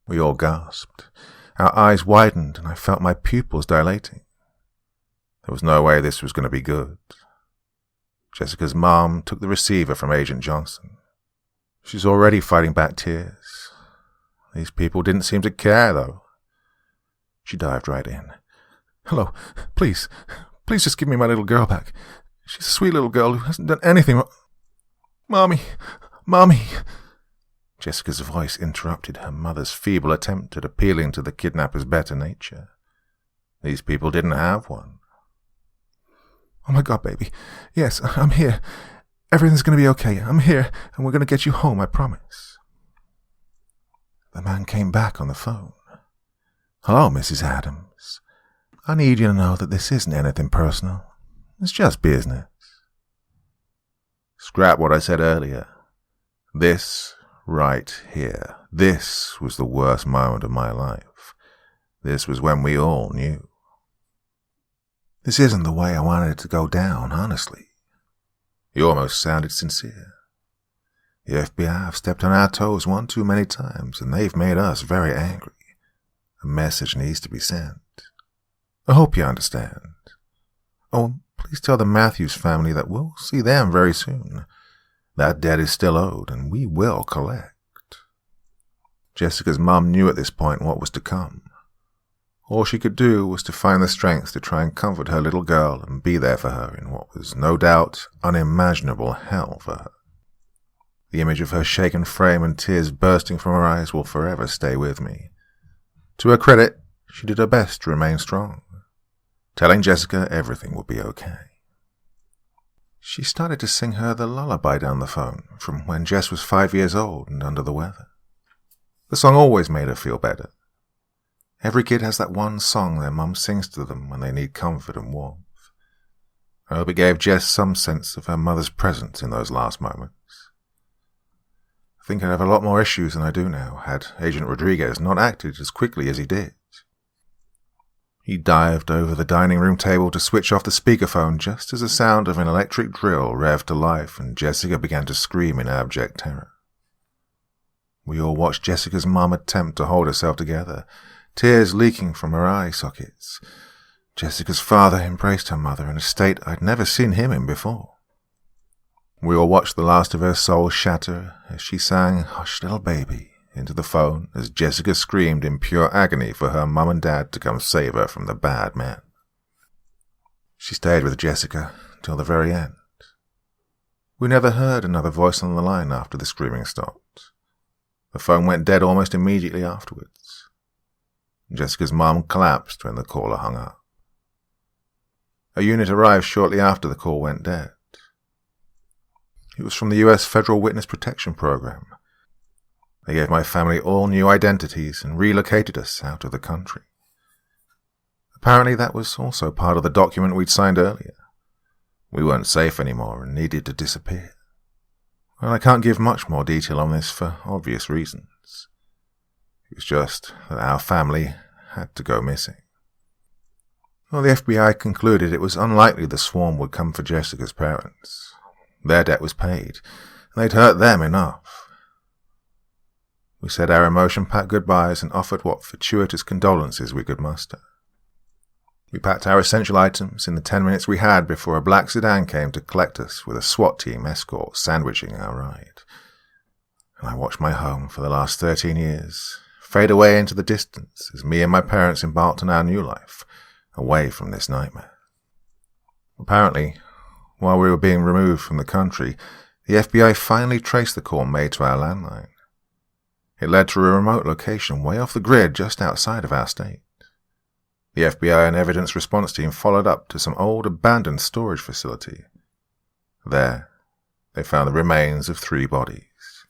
We all gasped. Our eyes widened, and I felt my pupils dilating. There was no way this was going to be good. Jessica's mom took the receiver from Agent Johnson. She's already fighting back tears. These people didn't seem to care, though. She dived right in. "Hello, please just give me my little girl back. She's a sweet little girl who hasn't done anything wrong. Mommy. Jessica's voice interrupted her mother's feeble attempt at appealing to the kidnapper's better nature. These people didn't have one. "Oh my God, baby. Yes, I'm here. Everything's going to be okay. I'm here, and we're going to get you home, I promise." The man came back on the phone. "Hello, Mrs. Adams. I need you to know that this isn't anything personal. It's just business." Scrap what I said earlier. This right here. This was the worst moment of my life. This was when we all knew. This isn't the way I wanted it to go down, honestly. He almost sounded sincere. The FBI have stepped on our toes one too many times, and they've made us very angry. A message needs to be sent. I hope you understand. Oh, please tell the Matthews family that we'll see them very soon. That debt is still owed, and we will collect. Jessica's mum knew at this point what was to come. All she could do was to find the strength to try and comfort her little girl and be there for her in what was no doubt unimaginable hell for her. The image of her shaken frame and tears bursting from her eyes will forever stay with me. To her credit, she did her best to remain strong, telling Jessica everything would be okay. She started to sing her the lullaby down the phone from when Jess was 5 years old and under the weather. The song always made her feel better. Every kid has that one song their mum sings to them when they need comfort and warmth. I hope it gave Jess some sense of her mother's presence in those last moments. I think I'd have a lot more issues than I do now had Agent Rodriguez not acted as quickly as he did. He dived over the dining room table to switch off the speakerphone just as the sound of an electric drill revved to life and Jessica began to scream in abject terror. We all watched Jessica's mum attempt to hold herself together, tears leaking from her eye sockets. Jessica's father embraced her mother in a state I'd never seen him in before. We all watched the last of her soul shatter as she sang "Hush, Little Baby" into the phone as Jessica screamed in pure agony for her mum and dad to come save her from the bad man. She stayed with Jessica till the very end. We never heard another voice on the line after the screaming stopped. The phone went dead almost immediately afterwards. Jessica's mum collapsed when the caller hung up. A unit arrived shortly after the call went dead. It was from the US Federal Witness Protection Program. They gave my family all new identities and relocated us out of the country. Apparently that was also part of the document we'd signed earlier. We weren't safe anymore and needed to disappear. Well, I can't give much more detail on this for obvious reasons. It was just that our family had to go missing. Well, the FBI concluded it was unlikely the swarm would come for Jessica's parents. Their debt was paid, and they'd hurt them enough. We said our emotion-packed goodbyes and offered what fortuitous condolences we could muster. We packed our essential items in the 10 minutes we had before a black sedan came to collect us with a SWAT team escort sandwiching our ride. And I watched my home for the last 13 years fade away into the distance as me and my parents embarked on our new life, away from this nightmare. Apparently, while we were being removed from the country, the FBI finally traced the call made to our landline. It led to a remote location way off the grid just outside of our state. The FBI and evidence response team followed up to some old abandoned storage facility. There, they found the remains of 3 bodies: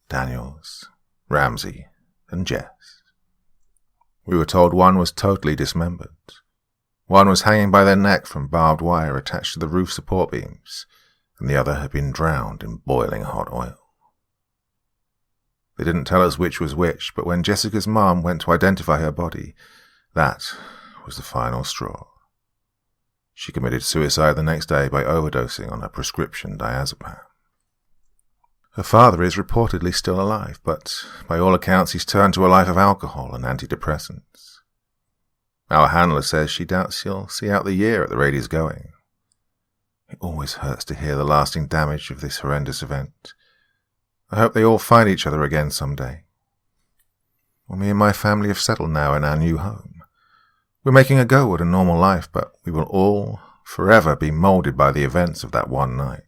Daniels, Ramsey, and Jess. We were told one was totally dismembered. One was hanging by their neck from barbed wire attached to the roof support beams, and the other had been drowned in boiling hot oil. They didn't tell us which was which, but when Jessica's mom went to identify her body, that was the final straw. She committed suicide the next day by overdosing on a prescription diazepam. Her father is reportedly still alive, but by all accounts he's turned to a life of alcohol and antidepressants. Our handler says she doubts she'll see out the year at the rate he's going. It always hurts to hear the lasting damage of this horrendous event. I hope they all find each other again someday. Well, me and my family have settled now in our new home. We're making a go at a normal life, but we will all forever be molded by the events of that one night.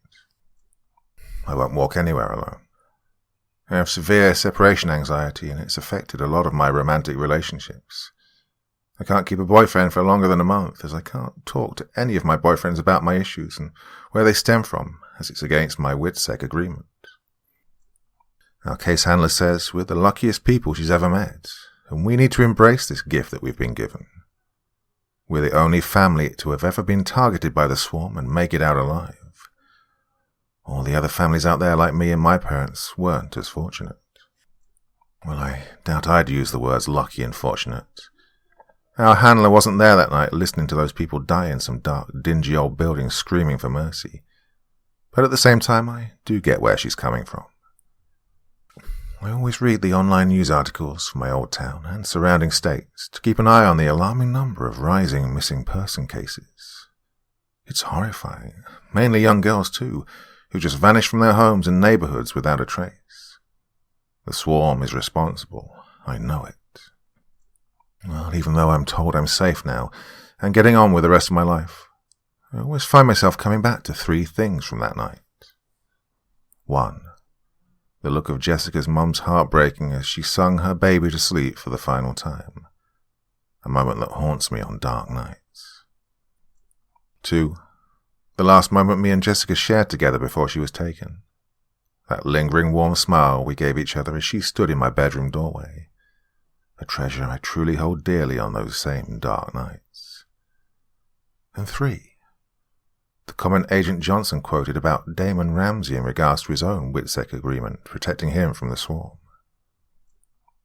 I won't walk anywhere alone. I have severe separation anxiety, and it's affected a lot of my romantic relationships. I can't keep a boyfriend for longer than a month, as I can't talk to any of my boyfriends about my issues and where they stem from, as it's against my WITSEC agreement. Our case handler says we're the luckiest people she's ever met, and we need to embrace this gift that we've been given. We're the only family to have ever been targeted by the swarm and make it out alive. All the other families out there like me and my parents weren't as fortunate. Well, I doubt I'd use the words lucky and fortunate. Our handler wasn't there that night listening to those people die in some dark, dingy old building screaming for mercy. But at the same time, I do get where she's coming from. I always read the online news articles from my old town and surrounding states to keep an eye on the alarming number of rising missing person cases. It's horrifying, mainly young girls too, who just vanish from their homes and neighborhoods without a trace. The swarm is responsible, I know it. Well, even though I'm told I'm safe now and getting on with the rest of my life, I always find myself coming back to 3 things from that night. 1. The look of Jessica's mum's heartbreaking as she sung her baby to sleep for the final time, a moment that haunts me on dark nights. 2. The last moment me and Jessica shared together before she was taken, that lingering warm smile we gave each other as she stood in my bedroom doorway, a treasure I truly hold dearly on those same dark nights. And 3. The comment Agent Johnson quoted about Damon Ramsey in regards to his own WITSEC agreement protecting him from the swarm.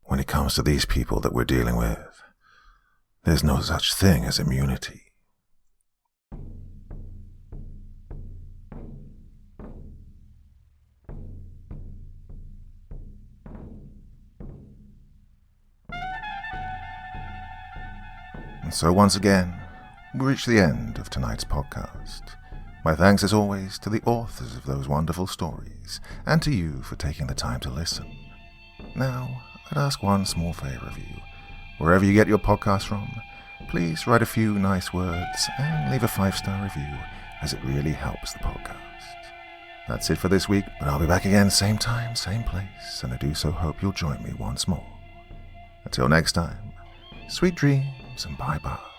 When it comes to these people that we're dealing with, there's no such thing as immunity. And so once again, we reach the end of tonight's podcast. My thanks as always to the authors of those wonderful stories, and to you for taking the time to listen. Now, I'd ask one small favor of you. Wherever you get your podcast from, please write a few nice words and leave a 5-star review, as it really helps the podcast. That's it for this week, but I'll be back again same time, same place, and I do so hope you'll join me once more. Until next time, sweet dreams and bye-bye.